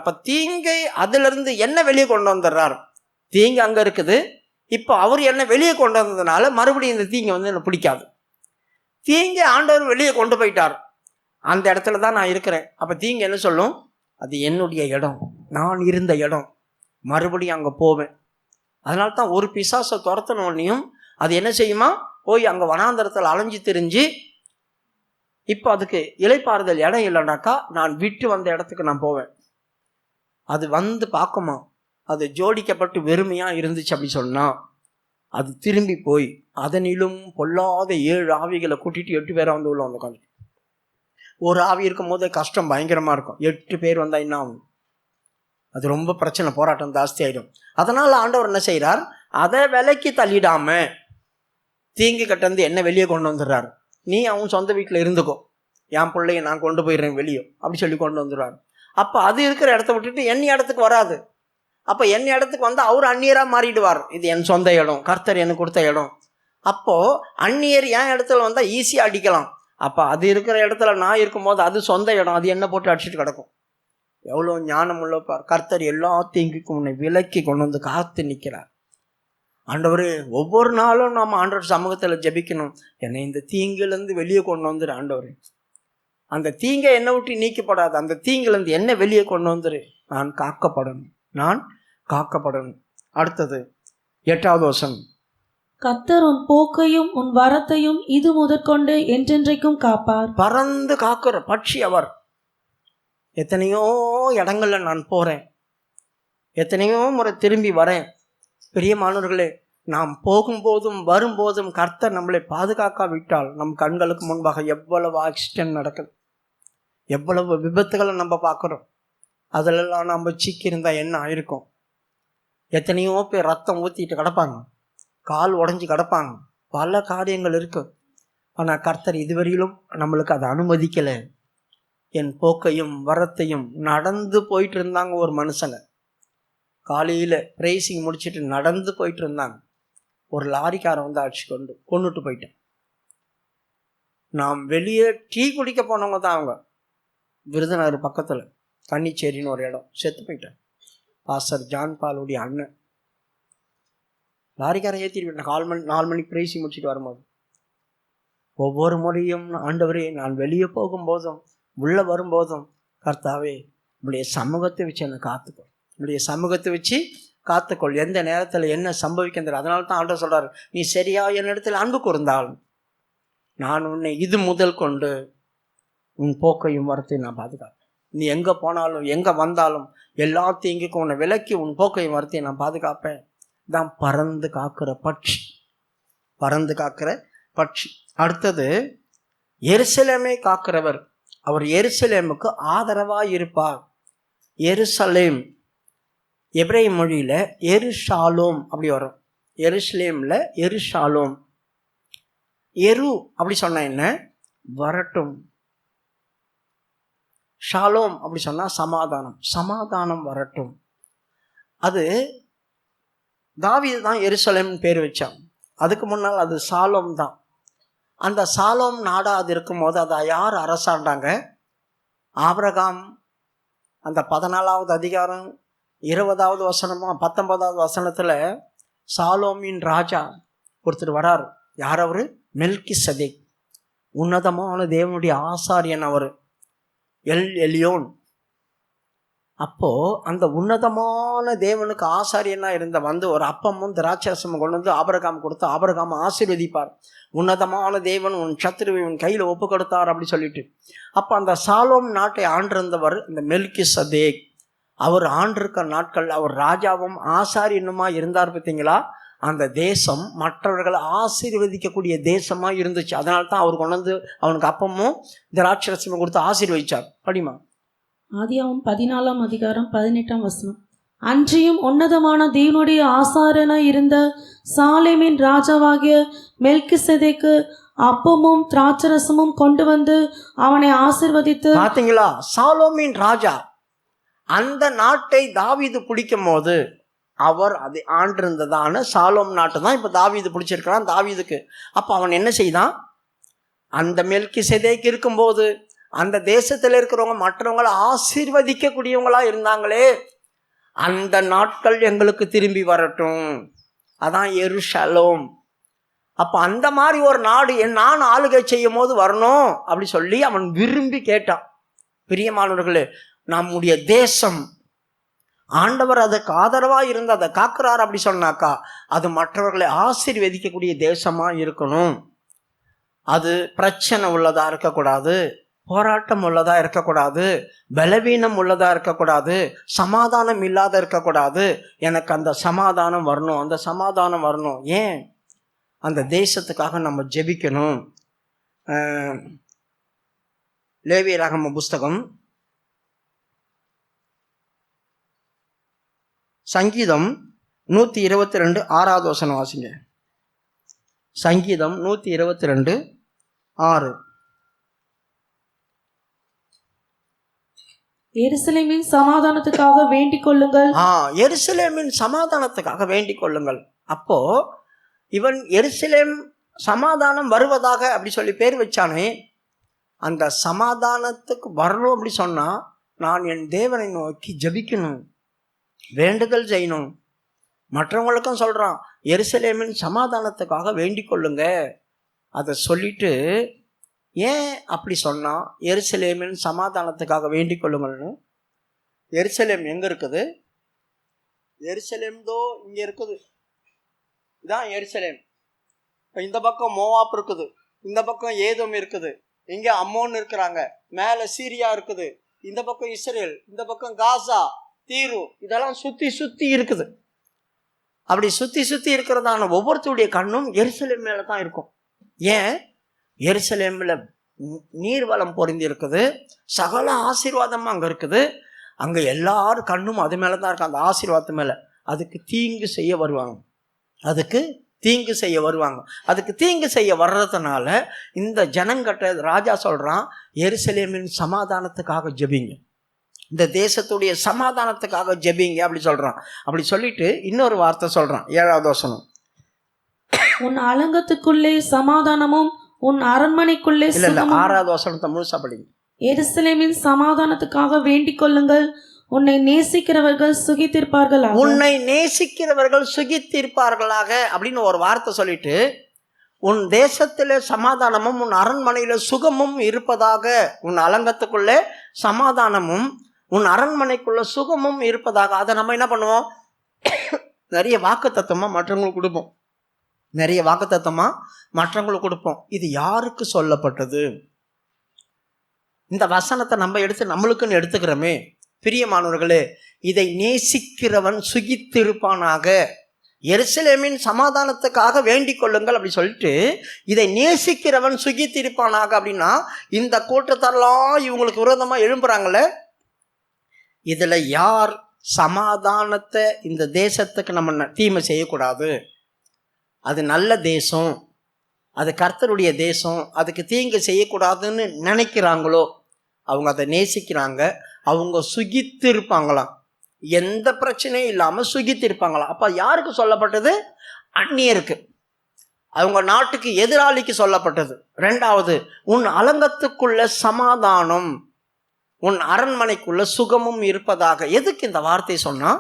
அப்போ தீங்கை அதுலேருந்து என்ன வெளியே கொண்டு வந்துடுறார். தீங்கு அங்கே இருக்குது, இப்போ அவர் என்ன வெளியே கொண்டு வந்ததுனால மறுபடியும் இந்த தீங்கை வந்து எனக்கு பிடிக்காது. தீங்கை ஆண்டவர் வெளியே கொண்டு போயிட்டார், அந்த இடத்துல தான் நான் இருக்கிறேன். அப்போ தீங்கு என்ன சொல்லும், அது என்னுடைய இடம், நான் இருந்த இடம், மறுபடியும் அங்கே போவேன். அதனால தான் ஒரு பிசாசை துரத்தினோடனையும் அது என்ன செய்யுமா, போய் அங்கே வனாந்தரத்தில் அலைஞ்சு திரிஞ்சு இப்போ அதுக்கு இலைப்பாறுதல் இடம் இல்லைனாக்கா நான் விட்டு வந்த இடத்துக்கு நான் போவேன். அது வந்து பார்க்குமா, அது ஜோடிக்கப்பட்டு வெறுமையாக இருந்துச்சு அப்படி சொன்னால் அது திரும்பி போய் அதனிலும் பொல்லாத 7 ஆவிகளை கூட்டிகிட்டு 8 பேரை வந்து உள்ள வந்து உட்காந்து. ஒரு ஆவி இருக்கும் போது கஷ்டம் பயங்கரமாக இருக்கும், 8 பேர் வந்தால் என்ன ஆகும், அது ரொம்ப பிரச்சனை, போராட்டம் ஜாஸ்தி ஆகிடும். அதனால் ஆண்டவர் என்ன செய்கிறார், அதை விலைக்கு தள்ளிடாமல் தீங்கு கட்டந்து என்ன வெளியே கொண்டு வந்துடுறாரு. நீ அவன் சொந்த வீட்டில் இருந்துக்கோ, என் பிள்ளைய நான் கொண்டு போயிடுறேன் வெளியே அப்படி சொல்லி கொண்டு வந்துடுவார். அப்போ அது இருக்கிற இடத்த விட்டுட்டு என் இடத்துக்கு வராது. அப்போ என் இடத்துக்கு வந்து அவர் அந்நியராக மாறிடுவார். இது என் சொந்த இடம், கர்த்தர் எனக்கு கொடுத்த இடம். அப்போது அந்நியர் என் இடத்துல வந்தால் ஈஸியாக அடிக்கலாம். அப்போ அது இருக்கிற இடத்துல நான் இருக்கும்போது அது சொந்த இடம், அது என்ன போட்டு அடிச்சுட்டு கிடக்கும். எவ்வளோ ஞானம் உள்ளப்பார். கர்த்தர் எல்லா தீங்குக்கும் உன்னை விலக்கி கொண்டு வந்து காத்து நிற்கிறார். ஆண்டவரே, ஒவ்வொரு நாளும் நாம் ஆண்டவர் சமூகத்தில் ஜெபிக்கணும், என்னை இந்த தீங்குலேருந்து வெளியே கொண்டு வந்துரு ஆண்டவரே. அந்த தீங்கை என்னை விட்டு நீக்கப்படாது, அந்த தீங்குலேருந்து என்ன வெளியே கொண்டு வந்துரு, நான் காக்கப்படணும். அடுத்தது 8வது வசனம். கர்த்தர் உன் போக்கையும் உன் வரத்தையும் இது முதற்கொண்டு என்றென்றைக்கும் காப்பார். பறந்து காக்கிற பட்சி அவர். எத்தனையோ இடங்கள்ல நான் போகிறேன், எத்தனையோ முறை திரும்பி வரேன். பிரியமானவர்களே, நாம் போகும்போதும் வரும்போதும் கர்த்தர் நம்மளை பாதுகாக்காவிட்டால் நம் கண்களுக்கு முன்பாக எவ்வளவு ஆக்சிடென்ட் நடக்குது, எவ்வளவு விபத்துகளை நம்ம பார்க்குறோம். அதிலெல்லாம் நம்ம சிக்கியிருந்தால் என்ன ஆயிருக்கும். எத்தனையோ பேர் ரத்தம் ஊற்றிட்டு கிடப்பாங்க, கால் உடஞ்சி கிடப்பாங்க, பல காரியங்கள் இருக்குது. ஆனால் கர்த்தர் இதுவரையிலும் நம்மளுக்கு அதை அனுமதிக்கலை. என் போக்கையும் வரத்தையும் நடந்து போயிட்டு இருந்தாங்க. ஒரு மனுஷங்க காலையில் ப்ரைசிங் முடிச்சுட்டு நடந்து போயிட்டு இருந்தாங்க. ஒரு லாரிக்காரன் வந்து அடிச்சு கொண்டுட்டு போயிட்டேன். நாம் வெளியே டீ குடிக்க போனவங்க தான் அவங்க. விருதுநகர் பக்கத்தில் கன்னிச்சேரின்னு ஒரு இடம். செத்து போயிட்டேன். பாஸ்டர் ஜான் பாலுடைய அண்ணன். லாரிக்காரன் ஏற்றிட்டு போயிட்டேன். 4 மணிக்கு ப்ரைசிங் முடிச்சுட்டு வரும்போது ஒவ்வொரு முறையும் ஆண்டவரே நான் வெளியே போகும்போதும் உள்ளே வரும்போதும் கர்த்தாவே உடைய சமூகத்தை வச்சு என்னை காத்துக்கொள், உடைய சமூகத்தை வச்சு காத்துக்கொள். எந்த நேரத்தில் என்ன சம்பவிக்கின்றது. அதனால தான் ஆண்டவர் சொல்கிறார், நீ சரியா என்னிடத்தில் அன்பு கூர்ந்தால் நான் உன்னை இது முதல் கொண்டு உன் போக்கையும் வரத்தையும் நான் பாதுகாப்பேன். நீ எங்கே போனாலும் எங்கே வந்தாலும் எல்லா தீங்குக்கும் உன்னை விலக்கி உன் போக்கையும் வரத்தையும் நான் பாதுகாப்பேன். தான் பறந்து காக்கிற பட்சி, பறந்து காக்கிற பட்சி. அடுத்தது எருசலேமை காக்கிறவர். அவர் எருசலேமுக்கு ஆதரவாக இருப்பார். எருசலேம் எபிரேய மொழியில் எருஷாலோம் அப்படி வரும். எருசலேமில் எருஷாலோம். எரு அப்படி சொன்னா என்ன? வரட்டும். ஷாலோம் அப்படி சொன்னா சமாதானம், சமாதானம் வரட்டும். அது தாவீது தான் எருசலேம்னு பேர் வச்சான். அதுக்கு முன்னால் அது சாலோம் தான். அந்த சாலோம் நாடா அது இருக்கும்போது அதை யார் அரசாண்டாங்க? ஆபிரகாம். அந்த 14வது அதிகாரம் 20வது வசனமா 19வது வசனத்தில் சாலோமின் ராஜா ஒருத்தர் வரார். யார் அவர்? மெல்கிசதேக். உன்னதமான தேவனுடைய ஆசாரியன் அவர், எல்யோன். அப்போ அந்த உன்னதமான தேவனுக்கு ஆசாரியனா இருந்த வந்து ஒரு அப்பமும் திராட்சரசமும் கொண்டு வந்து ஆபிரகாம் கொடுத்து ஆபிரகாம் ஆசீர்வதிப்பார். உன்னதமான தேவன் உன் சத்துருவை உன் கையில் ஒப்பு கொடுத்தார் அப்படி சொல்லிட்டு. அப்போ அந்த சாலோம் நாட்டை ஆண்டிருந்தவர் இந்த மெல்கிசதேக். அவர் ஆண்டிருக்க நாட்கள் அவர் ராஜாவும் ஆசாரியனுமா இருந்தார். பார்த்தீங்களா? அந்த தேசம் மற்றவர்களை ஆசீர்வதிக்கக்கூடிய தேசமா இருந்துச்சு. அதனால தான் அவர் கொண்டு வந்து அவனுக்கு அப்பமும் திராட்சரசமும் கொடுத்து ஆசீர்வதிச்சார். படிமா. ஆதியாகமம் 14ஆம் அதிகாரம் 18ஆம் வசனம். அன்றியும் உன்னதமான தேவனுடைய ஆசாரியனாய் இருந்த சாலேமின் ராஜாவாகிய மெல்கிசேதேக்கு அப்பமும் திராட்சரசமும் கொண்டு வந்து அவனை ஆசீர்வதித்து. பாத்தீங்களா? சாலோமின் ராஜா அந்த நாட்டை தாவீது பிடிக்கும் போது அவர் அதை ஆண்டிருந்ததான சாலோம் நாட்டை தான் இப்போ தாவீது பிடிச்சிருக்கிறான் தாவீதுக்கு. அப்போ அவன் என்ன செய்தான்? அந்த மெல்கிசேதேக் இருக்கும்போது அந்த தேசத்தில் இருக்கிறவங்க மற்றவங்களை ஆசீர்வதிக்கக்கூடியவங்களா இருந்தாங்களே, அந்த நாட்கள் எங்களுக்கு திரும்பி வரட்டும். அதான் எருசலேம். அப்போ அந்த மாதிரி ஒரு நாடு நான் ஆளுகை செய்யும் போது வரணும் அப்படி சொல்லி அவன் விரும்பி கேட்டான். பிரியமானவர்களே, நம்முடைய தேசம் ஆண்டவர் அதுக்கு ஆதரவாக இருந்து அதை காக்கிறார் அப்படி சொன்னாக்கா அது மற்றவர்களை ஆசீர்வதிக்கக்கூடிய தேசமாக இருக்கணும். அது பிரச்சனை உள்ளதாக இருக்கக்கூடாது, போராட்டம் உள்ளதாக இருக்கக்கூடாது, பலவீனம் உள்ளதாக இருக்கக்கூடாது, சமாதானம் இல்லாத இருக்கக்கூடாது. எனக்கு அந்த சமாதானம் வரணும், அந்த சமாதானம் வரணும். ஏன்? அந்த தேசத்துக்காக நம்ம ஜெபிக்கணும். லேவியராகம புஸ்தகம் சங்கீதம் 122 6வது வசனம் வாசிங்க. சங்கீதம் 122 6. எருசலேமின் சமாதானத்துக்காக வேண்டிக் கொள்ளுங்கள். எருசலேமின் சமாதானத்துக்காக வேண்டிக் கொள்ளுங்கள். அப்போ இவன் எருசலேம் சமாதானம் வருவதாக அப்படி சொல்லி பேர் வச்சானே, அந்த சமாதானத்துக்கு வரணும் அப்படி சொன்னா நான் என் தேவனை நோக்கி ஜபிக்கணும், வேண்டுதல் செய்யணும். மற்றவங்களுக்கும் சொல்றான் எருசலேமின் சமாதானத்துக்காக வேண்டிக் கொள்ளுங்க. அதை சொல்லிட்டு ஏன் அப்படி சொன்னா? எருசலேமின் சமாதானத்துக்காக வேண்டிக் கொள்ளுங்கள்னு. எருசலேம் எங்க இருக்குது? எருசலேம் தோ இங்க இருக்குது. இதான் எருசலேம். இந்த பக்கம் மோவாப் இருக்குது, இந்த பக்கம் ஏதோம் இருக்குது, இங்க அம்மோன் இருக்கிறாங்க, மேல சீரியா இருக்குது, இந்த பக்கம் இஸ்ரேல், இந்த பக்கம் காசா, தீரு, இதெல்லாம் சுத்தி சுத்தி இருக்குது. அப்படி சுத்தி சுத்தி இருக்கிறதான ஒவ்வொருத்தருடைய கண்ணும் எருசலேம் மேல தான் இருக்கும். ஏன்? எருசலேம்ல நீர்வளம் பொருந்தி இருக்குது, சகல ஆசீர்வாதமும் அங்க இருக்குது. அங்க எல்லாரும் கண்ணும் அது மேலதான் இருக்கு, அந்த ஆசீர்வாதத்து மேல. அதுக்கு தீங்கு செய்ய வருவாங்க, அதுக்கு தீங்கு செய்ய வருவாங்க. அதுக்கு தீங்கு செய்ய வர்றதுனால இந்த ஜனங்கட்ட ராஜா சொல்றான், எருசலேமின் சமாதானத்துக்காக ஜெபிங்க, இந்த தேசத்துடைய சமாதானத்துக்காக ஜெபிங்க அப்படி சொல்றான். அப்படி சொல்லிட்டு இன்னொரு வார்த்தை சொல்றான் 7வது வசனம். உன் அலங்கத்துக்குள்ளே சமாதானமும் உன் அரண்மனைக்குள்ளே. 6வது வசனத்தை முழுசா படிங்க. எருசலேமின் சமாதானத்துக்காக வேண்டிக் கொள்ளுங்கள், உன்னை நேசிக்கிறவர்கள் சுகித்திருப்பார்களாக. உன்னை நேசிக்கிறவர்கள் சுகித்திருப்பார்களாக அப்படின்னு ஒரு வார்த்தை சொல்லிட்டு உன் தேசத்திலே சமாதானமும் உன் அரண்மனையில சுகமும் இருப்பதாக. உன் அலங்கத்துக்குள்ளே சமாதானமும் உன் அரண்மனைக்குள்ள சுகமும் இருப்பதாக. அதை நம்ம என்ன பண்ணுவோம்? நிறைய வாக்குத்தத்தமா மற்றவங்களுக்கு கொடுப்போம். நிறைய வாக்குத்தத்தமா மற்றவங்களுக்கு கொடுப்போம். இது யாருக்கு சொல்லப்பட்டது? இந்த வசனத்தை நம்ம எடுத்து நம்மளுக்குன்னு எடுத்துக்கிறோமே. பிரியமானவர்களே, இதை நேசிக்கிறவன் சுகித்திருப்பானாக. எருசலேமின் சமாதானத்துக்காக வேண்டிக் கொள்ளுங்கள் அப்படி சொல்லிட்டு, இதை நேசிக்கிறவன் சுகித்திருப்பானாக அப்படின்னா, இந்த கூட்டத்தாரெல்லாம் இவங்களுக்கு விரோதமா எழும்புறாங்களே, இதுல யார் சமாதானத்தை இந்த தேசத்துக்கு நம்ம தீமை செய்யக்கூடாது, அது நல்ல தேசம், அது கர்த்தருடைய தேசம், அதுக்கு தீங்கு செய்யக்கூடாதுன்னு நினைக்கிறாங்களோ அவங்க அதை நேசிக்கிறாங்க. அவங்க சுகித்து இருப்பாங்களாம். எந்த பிரச்சனையும் இல்லாமல் சுகித்து இருப்பாங்களாம். அப்போ யாருக்கு சொல்லப்பட்டது? அந்நியருக்கு, அவங்க நாட்டுக்கு எதிராளிக்கு சொல்லப்பட்டது. ரெண்டாவது, உன் அலங்கத்துக்குள்ள சமாதானம், உன் அரண்மனைக்குள்ள சுகமும் இருப்பதாக. எதுக்கு இந்த வார்த்தை சொன்னா?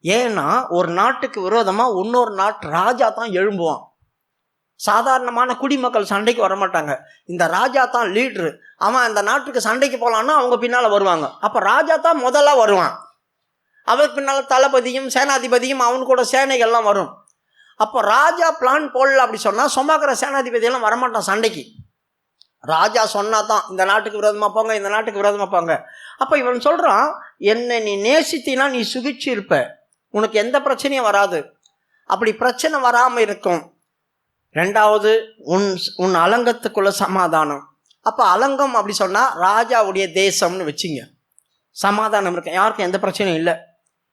ஏன்னா ஒரு நாட்டுக்கு விரோதமாக இன்னொரு நாட்டு ராஜா தான் எழும்புவான். சாதாரணமான குடிமக்கள் சண்டைக்கு வரமாட்டாங்க. இந்த ராஜா தான் லீட்ரு. அவன் அந்த நாட்டுக்கு சண்டைக்கு போகலான்னா அவங்க பின்னால் வருவாங்க. அப்போ ராஜா தான் முதல்ல வருவான். அவருக்கு பின்னால் தளபதியும் சேனாதிபதியும் அவனு கூட சேனைகள்லாம் வரும். அப்போ ராஜா பிளான் போடல அப்படி சொன்னால் சுமக்கிற சேனாதிபதியெல்லாம் வரமாட்டான் சண்டைக்கு. ராஜா சொன்னா தான் இந்த நாட்டுக்கு விரோதமாக போங்க, இந்த நாட்டுக்கு விரோதமாக போங்க. அப்போ இவன் சொல்கிறான், என்னை நீ நேசித்தினா நீ சுகிச்சு இருப்ப, உனக்கு எந்த பிரச்சனையும் வராது. அப்படி பிரச்சனை வராமல் இருக்கும். ரெண்டாவது, உன் அலங்கத்துக்குள்ள சமாதானம். அப்போ அலங்கம் அப்படி சொன்னால் ராஜாவுடைய தேசம்னு வச்சுங்க. சமாதானம் இருக்கு, யாருக்கும் எந்த பிரச்சனையும் இல்லை.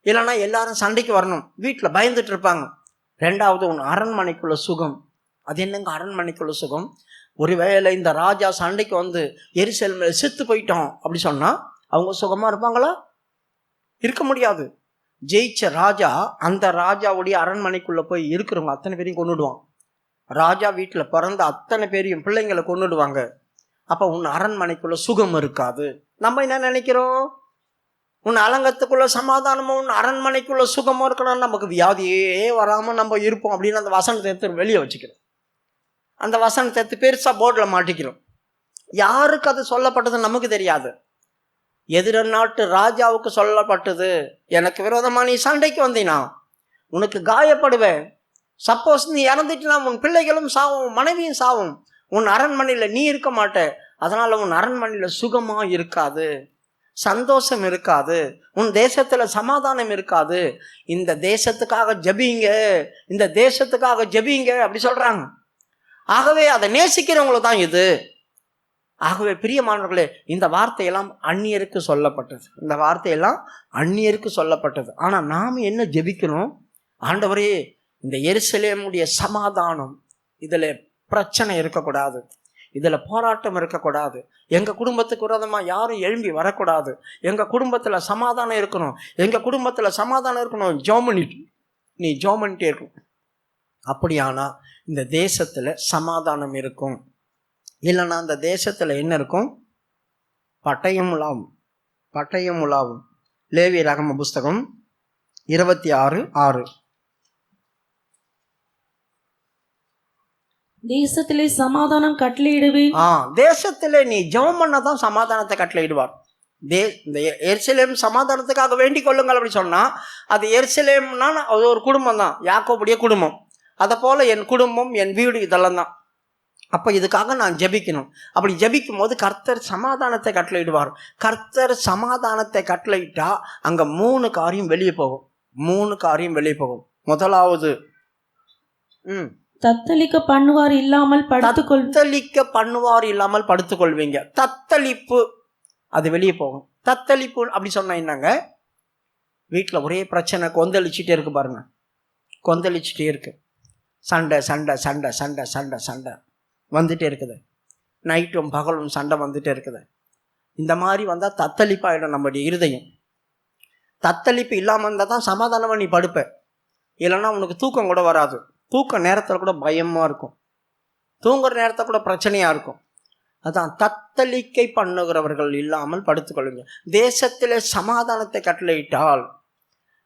இல்லைன்னா எல்லாரும் சண்டைக்கு வரணும், வீட்டில் பயந்துட்டு இருப்பாங்க. ரெண்டாவது, உன் அரண்மனைக்குள்ள சுகம். அது என்னங்க அரண்மனைக்குள்ள சுகம்? ஒருவேளை இந்த ராஜா சண்டைக்கு வந்து எருசலேமில் செத்து போயிட்டோம் அப்படி சொன்னால் அவங்க சுகமாக இருப்பாங்களா? இருக்க முடியாது. ஜெயிச்ச ராஜா அந்த ராஜாவுடைய அரண்மனைக்குள்ளே போய் இருக்கிறவங்க அத்தனை பேரையும் கொண்டுடுவான். ராஜா வீட்டில் பிறந்த அத்தனை பேரையும் பிள்ளைங்களை கொண்டுடுவாங்க. அப்போ உன் அரண்மனைக்குள்ள சுகம் இருக்காது. நம்ம என்ன நினைக்கிறோம்? உன் அலங்கத்துக்குள்ள சமாதானமும் உன் அரண்மனைக்குள்ள சுகமும் இருக்கணும், நமக்கு வியாதியே வராமல் நம்ம இருப்போம் அப்படின்னு அந்த வசனத்தை எடுத்து வெளியே வச்சுக்கிறோம். அந்த வசனத்தை எடுத்து பெருசாக போர்டில் மாட்டிக்கிறோம். யாருக்கு அது சொல்லப்பட்டது நமக்கு தெரியாது. எதிர நாட்டு ராஜாவுக்கு சொல்லப்பட்டது, எனக்கு விரோதமாக நீ சண்டைக்கு வந்தீனா உனக்கு காயப்படுவேன், சப்போஸ் நீ இறந்துட்டுனா உன் பிள்ளைகளும் சாவும், மனைவியும் சாவும், உன் அரண்மனையில் நீ இருக்க மாட்ட, அதனால் உன் அரண்மனையில் சுகமாக இருக்காது, சந்தோஷம் இருக்காது, உன் தேசத்தில் சமாதானம் இருக்காது. இந்த தேசத்துக்காக ஜபிங்க, இந்த தேசத்துக்காக ஜபிங்க அப்படி சொல்கிறாங்க. ஆகவே அதை நேசிக்கிறவங்களுக்கு தான் இது. ஆகவே பிரியமானவர்களே, இந்த வார்த்தையெல்லாம் அந்நியருக்கு சொல்லப்பட்டது. இந்த வார்த்தையெல்லாம் அந்நியருக்கு சொல்லப்பட்டது. ஆனால் நாம் என்ன ஜெபிக்கணும்? ஆண்டவரே, இந்த எருசலேமுடைய சமாதானம், இதில் பிரச்சனை இருக்கக்கூடாது, இதில் போராட்டம் இருக்கக்கூடாது, எங்கள் குடும்பத்துக்கு விரோதமாக யாரும் எழும்பி வரக்கூடாது, எங்கள் குடும்பத்தில் சமாதானம் இருக்கணும், எங்கள் குடும்பத்தில் சமாதானம் இருக்கணும். நீ ஜோமன்ட்டே இருக்கும். அப்படியானா இந்த தேசத்தில் சமாதானம் இருக்கும். இல்லைன்னா அந்த தேசத்தில் என்ன இருக்கும்? பட்டயம் உலாவும். லேவியர் ராகம புஸ்தகம் 26:6. தேசத்திலே சமாதானம் கட்டளையிடுவேன். தேசத்திலே நீ ஜெபம் பண்ணதான் சமாதானத்தை கட்டளையிடுவார். இந்த எருசலேம் சமாதானத்துக்காக வேண்டிக் கொள்ளுங்கள் அப்படி சொன்னா, அது எருசலேம்னா அது ஒரு குடும்பம் தான், யாக்கோபுடைய குடும்பம். அதை போல என் குடும்பம், என் வீடு, இதெல்லாம் தான். அப்போ இதுக்காக நான் ஜெபிக்கணும். அப்படி ஜெபிக்கும் போது கர்த்தர் சமாதானத்தை கட்டளையிடுவார். கர்த்தர் சமாதானத்தை கட்டளையிட்டா அங்கே 3 காரியம் வெளியே போகும். முதலாவது, தத்தளிக்க பண்ணுவார் இல்லாமல் படுத்துக்கொள்வீங்க. தத்தளிப்பு அது வெளியே போகும். தத்தளிப்பு அப்படி சொன்னா என்னங்க? வீட்டில் ஒரே பிரச்சனை, கொந்தளிச்சுட்டே இருக்கு பாருங்க, கொந்தளிச்சுட்டே இருக்கு, சண்டை வந்துட்டே இருக்குது, நைட்டும் பகலும் சண்டை வந்துட்டே இருக்குது. இந்த மாதிரி வந்தால் தத்தளிப்பாயிடும் நம்முடைய இருதயம். தத்தளிப்பு இல்லாமல் இருந்தால் தான் சமாதானமாக நீ படுப்ப. இல்லைன்னா உனக்கு தூக்கம் கூட வராது. தூக்க நேரத்தில் கூட பயமாக இருக்கும், தூங்குற நேரத்தில் கூட பிரச்சனையாக இருக்கும். அதான் தத்தளிக்கை பண்ணுகிறவர்கள் இல்லாமல் படுத்துக்கொள்ளுங்க. தேசத்தில் சமாதானத்தை கட்டளையிட்டால்,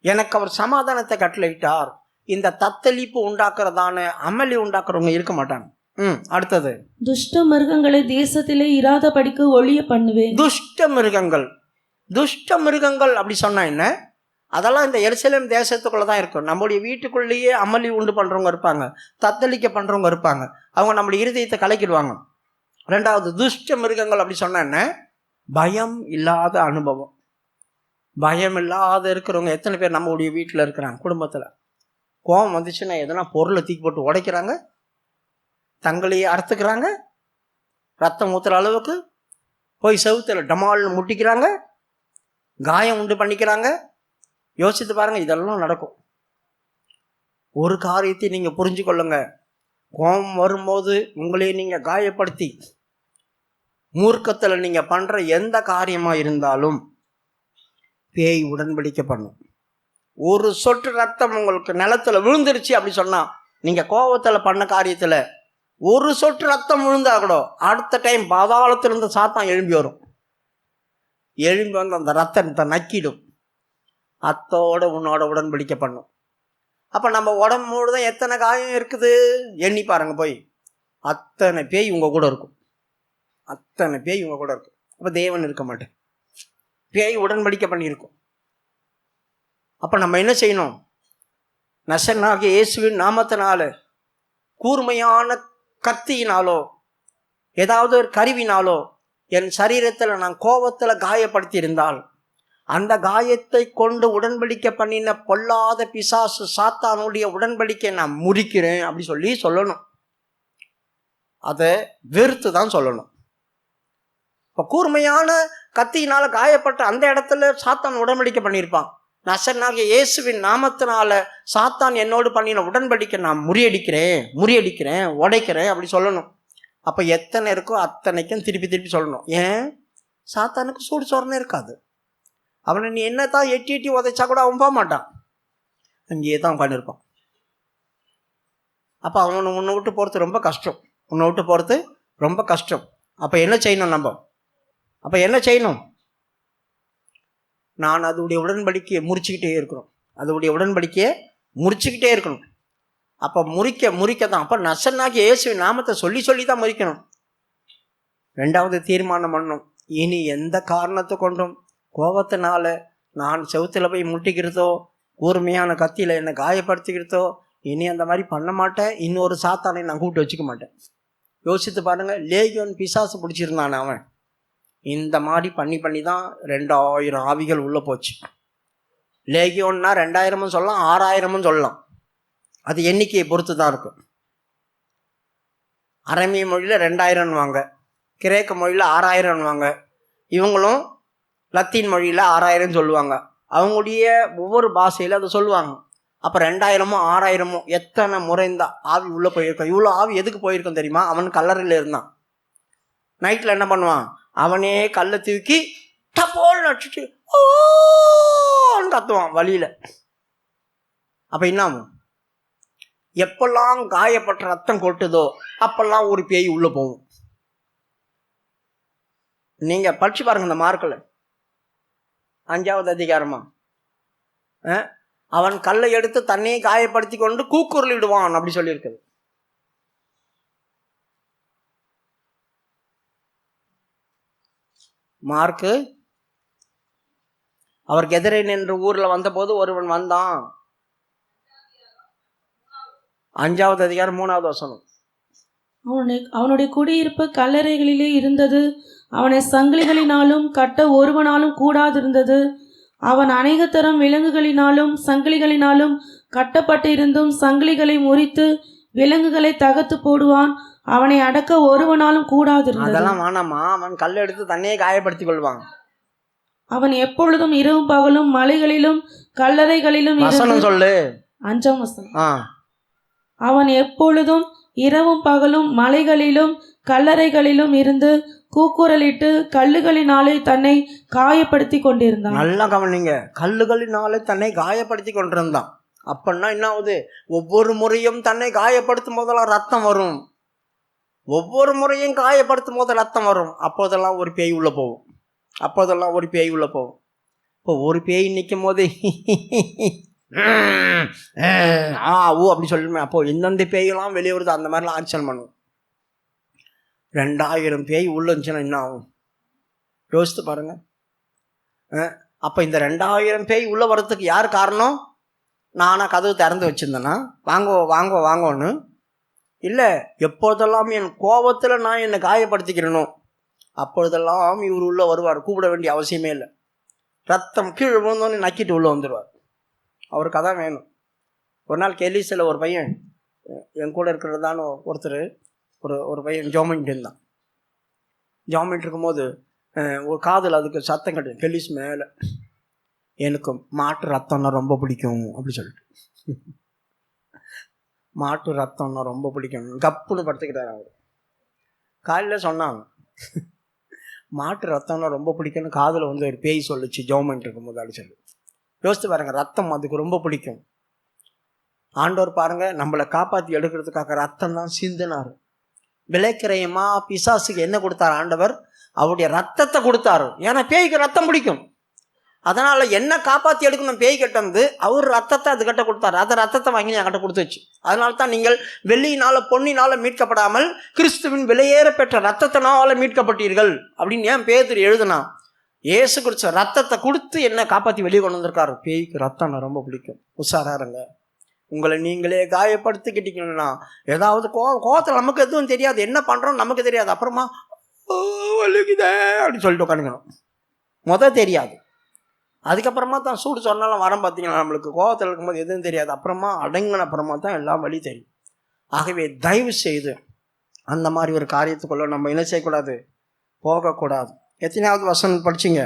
எனக்கு அவர் சமாதானத்தை கட்டளையிட்டார், இந்த தத்தளிப்பு உண்டாக்குறதான அமளி உண்டாக்குறவங்க இருக்க மாட்டாங்க. அடுத்தது, துஷ்ட மிருகங்களை தேசத்திலே இராதபடிக்கு ஒழிய பண்ணுவேன். துஷ்ட மிருகங்கள் அப்படி சொன்னா என்ன? அதெல்லாம் இந்த எருசலேம் தேசத்துக்குள்ள தான் இருக்கும். நம்முடைய வீட்டுக்குள்ளேயே அமளி உண்டு பண்றவங்க இருப்பாங்க, தத்தளிக்க பண்றவங்க இருப்பாங்க. அவங்க நம்முடைய இருதயத்தை கலக்கிடுவாங்க. ரெண்டாவது, துஷ்ட மிருகங்கள் அப்படி சொன்னா என்ன? பயம் இல்லாத அனுபவம். பயம் இல்லாத இருக்கிறவங்க எத்தனை பேர் நம்மளுடைய வீட்டில் இருக்கிறாங்க? குடும்பத்தில் கோபம் வந்துச்சுன்னா எதனா பொருளை தூக்கி போட்டு உடைக்கிறாங்க, தங்களையே அறுத்துக்கிறாங்க, ரத்தம் ஊற்றுற அளவுக்கு போய் செவுத்தில் டமால்னு முட்டிக்கிறாங்க, காயம் உண்டு பண்ணிக்கிறாங்க. யோசித்து பாருங்க, இதெல்லாம் நடக்கும். ஒரு காரியத்தை நீங்கள் புரிஞ்சு கொள்ளுங்க, கோபம் வரும்போது உங்களையே நீங்கள் காயப்படுத்தி மூர்க்கத்தில் நீங்கள் பண்ணுற எந்த காரியமாக இருந்தாலும் பேய் உடன்படிக்கை பண்ணும். ஒரு சொட்டு ரத்தம் உங்களுக்கு நிலத்தில் விழுந்துருச்சு அப்படி சொன்னால், நீங்கள் கோபத்தில் பண்ண காரியத்தில் ஒரு சொட்டு ரத்தம் விழுந்தா கூட அடுத்த டைம் பாதாளத்திலிருந்து சாத்தான் எழும்பி வரும். எழும்பி வந்து அந்த ரத்தத்தை நக்கிடும். அத்தோட உன்னோட உடன்படிக்கை பண்ணும். அப்போ நம்ம உடம்பு முழுதான் எத்தனை காயம் இருக்குது எண்ணி பாருங்க போய். அத்தனை பேய் உங்க கூட இருக்கும். அத்தனை பேய் உங்க கூட இருக்கும். அப்போ தேவன் இருக்க மாட்டேன், பேய் உடன்படிக்கை பண்ணியிருக்கும். அப்போ நம்ம என்ன செய்யணும்? நசனாகிய இயேசுவின் நாமத்தினால கூர்மையான கத்தியினாலோ ஏதாவது ஒரு கருவினாலோ என் சரீரத்தில் நான் கோபத்தில் காயப்படுத்தி இருந்தால், அந்த காயத்தை கொண்டு உடன்படிக்கை பண்ணின பொல்லாத பிசாசு சாத்தானுடைய உடன்படிக்கை நான் முறிக்கிறேன் அப்படி சொல்லணும். அதை வெறுத்து தான் சொல்லணும். இப்போ கூர்மையான கத்தியினால காயப்பட்ட அந்த இடத்துல சாத்தான் உடன்படிக்கை பண்ணியிருப்பான். நசனாகிய இயேசுவின் நாமத்தினால சாத்தான் என்னோடு பண்ணின உடன்படிக்கை நான் முறியடிக்கிறேன் உடைக்கிறேன் அப்படி சொல்லணும். அப்போ எத்தனை இருக்கோ அத்தனைக்கும் திருப்பி சொல்லணும். ஏன்? சாத்தானுக்கு சூடு சொரணை இருக்காது. அவனை நீ என்ன தான் எட்டி உதைச்சா கூட அவன் போக மாட்டான், அங்கேயே தான் உட்காந்துருப்பான். அப்போ அவனை உன்னை விட்டு போகிறது ரொம்ப கஷ்டம். அப்போ என்ன செய்யணும்? நான் அதோடைய உடன்படிக்கையை முறிச்சுக்கிட்டே இருக்கணும். அப்போ முறிக்க தான். அப்போ நசனாகிய இயேசுவின் நாமத்தை சொல்லி தான் முறிக்கணும். ரெண்டாவது தீர்மானம் பண்ணணும், இனி எந்த காரணத்தை கொண்டும் கோபத்தினால நான் செவுத்தில் போய் முட்டிக்கிறதோ, கூர்மையான கத்தியில் என்னை காயப்படுத்திக்கிறதோ, இனி அந்த மாதிரி பண்ண மாட்டேன். இன்னொரு சாத்தானை நான் கூப்பிட்டு வச்சுக்க மாட்டேன். யோசித்து பாருங்கள், லேகியோன் பிசாசு பிடிச்சிருந்தான். அவன் இந்த மாதிரி பண்ணி தான் 2000 ஆவிகள் உள்ளே போச்சு. லேகியோன்னா 2000 சொல்லலாம், 6000 சொல்லலாம். அது எண்ணிக்கையை பொறுத்து தான் இருக்கும். அரேமிய மொழியில் 2000 வாங்க, கிரேக்க மொழியில் 6000 வாங்க, இவங்களும் லத்தீன் மொழியில் 6000 சொல்லுவாங்க. அவங்களுடைய ஒவ்வொரு பாஷையில் அதை சொல்லுவாங்க. அப்போ 2000 6000 எத்தனை முறை இந்த ஆவி உள்ளே போயிருக்கோம். இவ்வளோ ஆவி எதுக்கு போயிருக்கோம் தெரியுமா? அவன் கல்லறையில் இருந்தான். நைட்டில் என்ன பண்ணுவான்? அவனே கல்லை தூக்கி டப்போல் நட்டுட்டு ஓன்னு கத்துவான் வழியில். அப்போ என்ன ஆகும்? எப்பெல்லாம் காயப்பட்ட ரத்தம் கொட்டுதோ அப்பெல்லாம் ஒரு பேய் உள்ளே போகும். நீங்கள் படிச்சு பாருங்க இந்த மார்க்கில் 5வது அதிகாரமா, அவன் கல்லை எடுத்து தன்னையே காயப்படுத்தி கொண்டு கூக்குரலிடுவான் அப்படி சொல்லியிருக்குது. மார்க்கு அவர் கெதரேன் என்ற ஊரில் வந்தபோது ஒருவன் வந்தான். 5வது அதிகாரம் 3வது வசனம். அவனுடைய குடியிருப்பு கல்லறைகளிலே இருந்தது. அவனை சங்கிலிகளினாலும் கட்ட ஒருவனாலும் கூடாதிருந்தது. அவன் அநேக தரம் விலங்குகளினாலும் சங்கிலிகளினாலும் கட்டப்பட்டிருந்தும் சங்கிலிகளை முறித்து விலங்குகளை தகர்த்து போடுவான். அவனை அடக்க ஒருவனாலும் கூடாதிருந்தது. அதெல்லாம் வேணாமா, அவன் கல் எடுத்து தன்னையே காயப்படுத்திக் கொள்வான். அவன் எப்பொழுதும் இரவும் பகலும் மலைகளிலும் கல்லறைகளிலும் சொல்லு 5ஆம் வசனம். அவன் எப்பொழுதும் இரவும் பகலும் மலைகளிலும் கல்லறைகளிலும் இருந்து கூக்குரலிட்டு கல்லுகளினாலே தன்னை காயப்படுத்தி கொண்டிருந்தான். நல்லா கவனிங்க, கல்லுகளினாலே தன்னை காயப்படுத்தி கொண்டிருந்தான். அப்படின்னா என்ன ஆகுது? ஒவ்வொரு முறையும் தன்னை காயப்படுத்தும் போதெல்லாம் ரத்தம் வரும். அப்போதெல்லாம் ஒரு பேய் உள்ள போகும். இப்போ ஒரு பேய் நிற்கும் போது அப்படி சொல்லுமே. அப்போ எந்தெந்த பேயெல்லாம் வெளியே வருது அந்த மாதிரிலாம் ஆக்ஷன் பண்ணுவோம். 2000 பேய் உள்ள இருந்துச்சுன்னா என்ன ஆகும்? யோசித்து பாருங்க. அப்போ இந்த 2000 பேய் உள்ள வர்றதுக்கு யார் காரணம்? நானா கதவு திறந்து வச்சிருந்தேன்னா வாங்கோன்னு இல்லை, எப்போதெல்லாம் என் கோபத்தில் நான் என்னை காயப்படுத்திக்கிறேனோ அப்பொழுதெல்லாம் இவர் உள்ளே வருவார். கூப்பிட வேண்டிய அவசியமே இல்லை. ரத்தம் கீழே விழுந்தோன்னு நக்கிட்டு உள்ளே வந்துடுவார். அவருக்கு அதான் வேணும். ஒரு நாள் கெலிசில் ஒரு பையன், என் கூட இருக்கிறதான ஒருத்தர், ஒரு பையன் ஜோமின்ட்டு இருந்தான். ஜோமின்ட்டு இருக்கும்போது ஒரு காதில் அதுக்கு சத்தம் கட்டு, கெலிஸ் மேலே, எனக்கு மாட்டு ரத்தம்னா ரொம்ப பிடிக்கும் அப்படி சொல்லிட்டு, மாட்டு ரத்தம்னா ரொம்ப பிடிக்கும். கப்புன்னு படுத்துக்கிட்டார் அவர். காலையில் சொன்னாங்க, மாட்டு ரத்தம்னா ரொம்ப பிடிக்கும்னு காதில் வந்து ஒரு பேய் சொல்லிச்சு ஜோமெண்ட் இருக்கும்போது அப்படி சொல்லி. யோசித்து பாருங்க, ரத்தம் அதுக்கு ரொம்ப பிடிக்கும். ஆண்டவர் பாருங்க, நம்மளை காப்பாற்றி எடுக்கிறதுக்காக ரத்தம் தான் சிந்தினார். விலைக்கிரயமா பிசாசுக்கு என்ன கொடுத்தார் ஆண்டவர்? அவருடைய ரத்தத்தை கொடுத்தாரு. ஏன்னா பேய்க்கு ரத்தம் பிடிக்கும். அதனால் என்ன காப்பாற்றி எடுக்கணும் பேய் கிட்ட வந்து அவர் ரத்தத்தை அதுக்கிட்ட கொடுத்தாரு. அதை ரத்தத்தை வாங்கி என்கிட்ட கொடுத்துச்சு. அதனால தான் நீங்கள் வெள்ளியினால் பொன்னினால் மீட்கப்படாமல் கிறிஸ்துவின் விலையேற பெற்ற ரத்தத்தினால் மீட்கப்பட்டீர்கள் அப்படின்னு ஏன் பேதுரு எழுதுனா? இயேசு கிறிஸ்து ரத்தத்தை கொடுத்து என்ன காப்பாற்றி வெளியே கொண்டு வந்திருக்காரு. பேய்க்கு ரத்தம் ரொம்ப பிடிக்கும். உஷாரா இருங்க. உங்களை நீங்களே காயப்படுத்திக்கிட்டீங்கன்னா ஏதாவது கோவத்தில் நமக்கு எதுவும் தெரியாது, என்ன பண்ணுறோம் நமக்கு தெரியாது. அப்புறமா வலிக்குதே அப்படின்னு சொல்லிட்டு உட்காந்துக்கணும். தெரியாது. அதுக்கப்புறமா தான் சூடு சொன்னாலும் வரம் பார்த்தீங்கன்னா நம்மளுக்கு கோவத்தில் இருக்கும்போது எதுவும் தெரியாது. அப்புறமா அடங்கின அப்புறமா தான் எல்லாம் வழி தெரியும். ஆகவே தயவு செய்து அந்த மாதிரி ஒரு காரியத்துக்குள்ள நம்ம என்ன செய்யக்கூடாது, போகக்கூடாது. எத்தனாவது வசனம் படிச்சிங்க?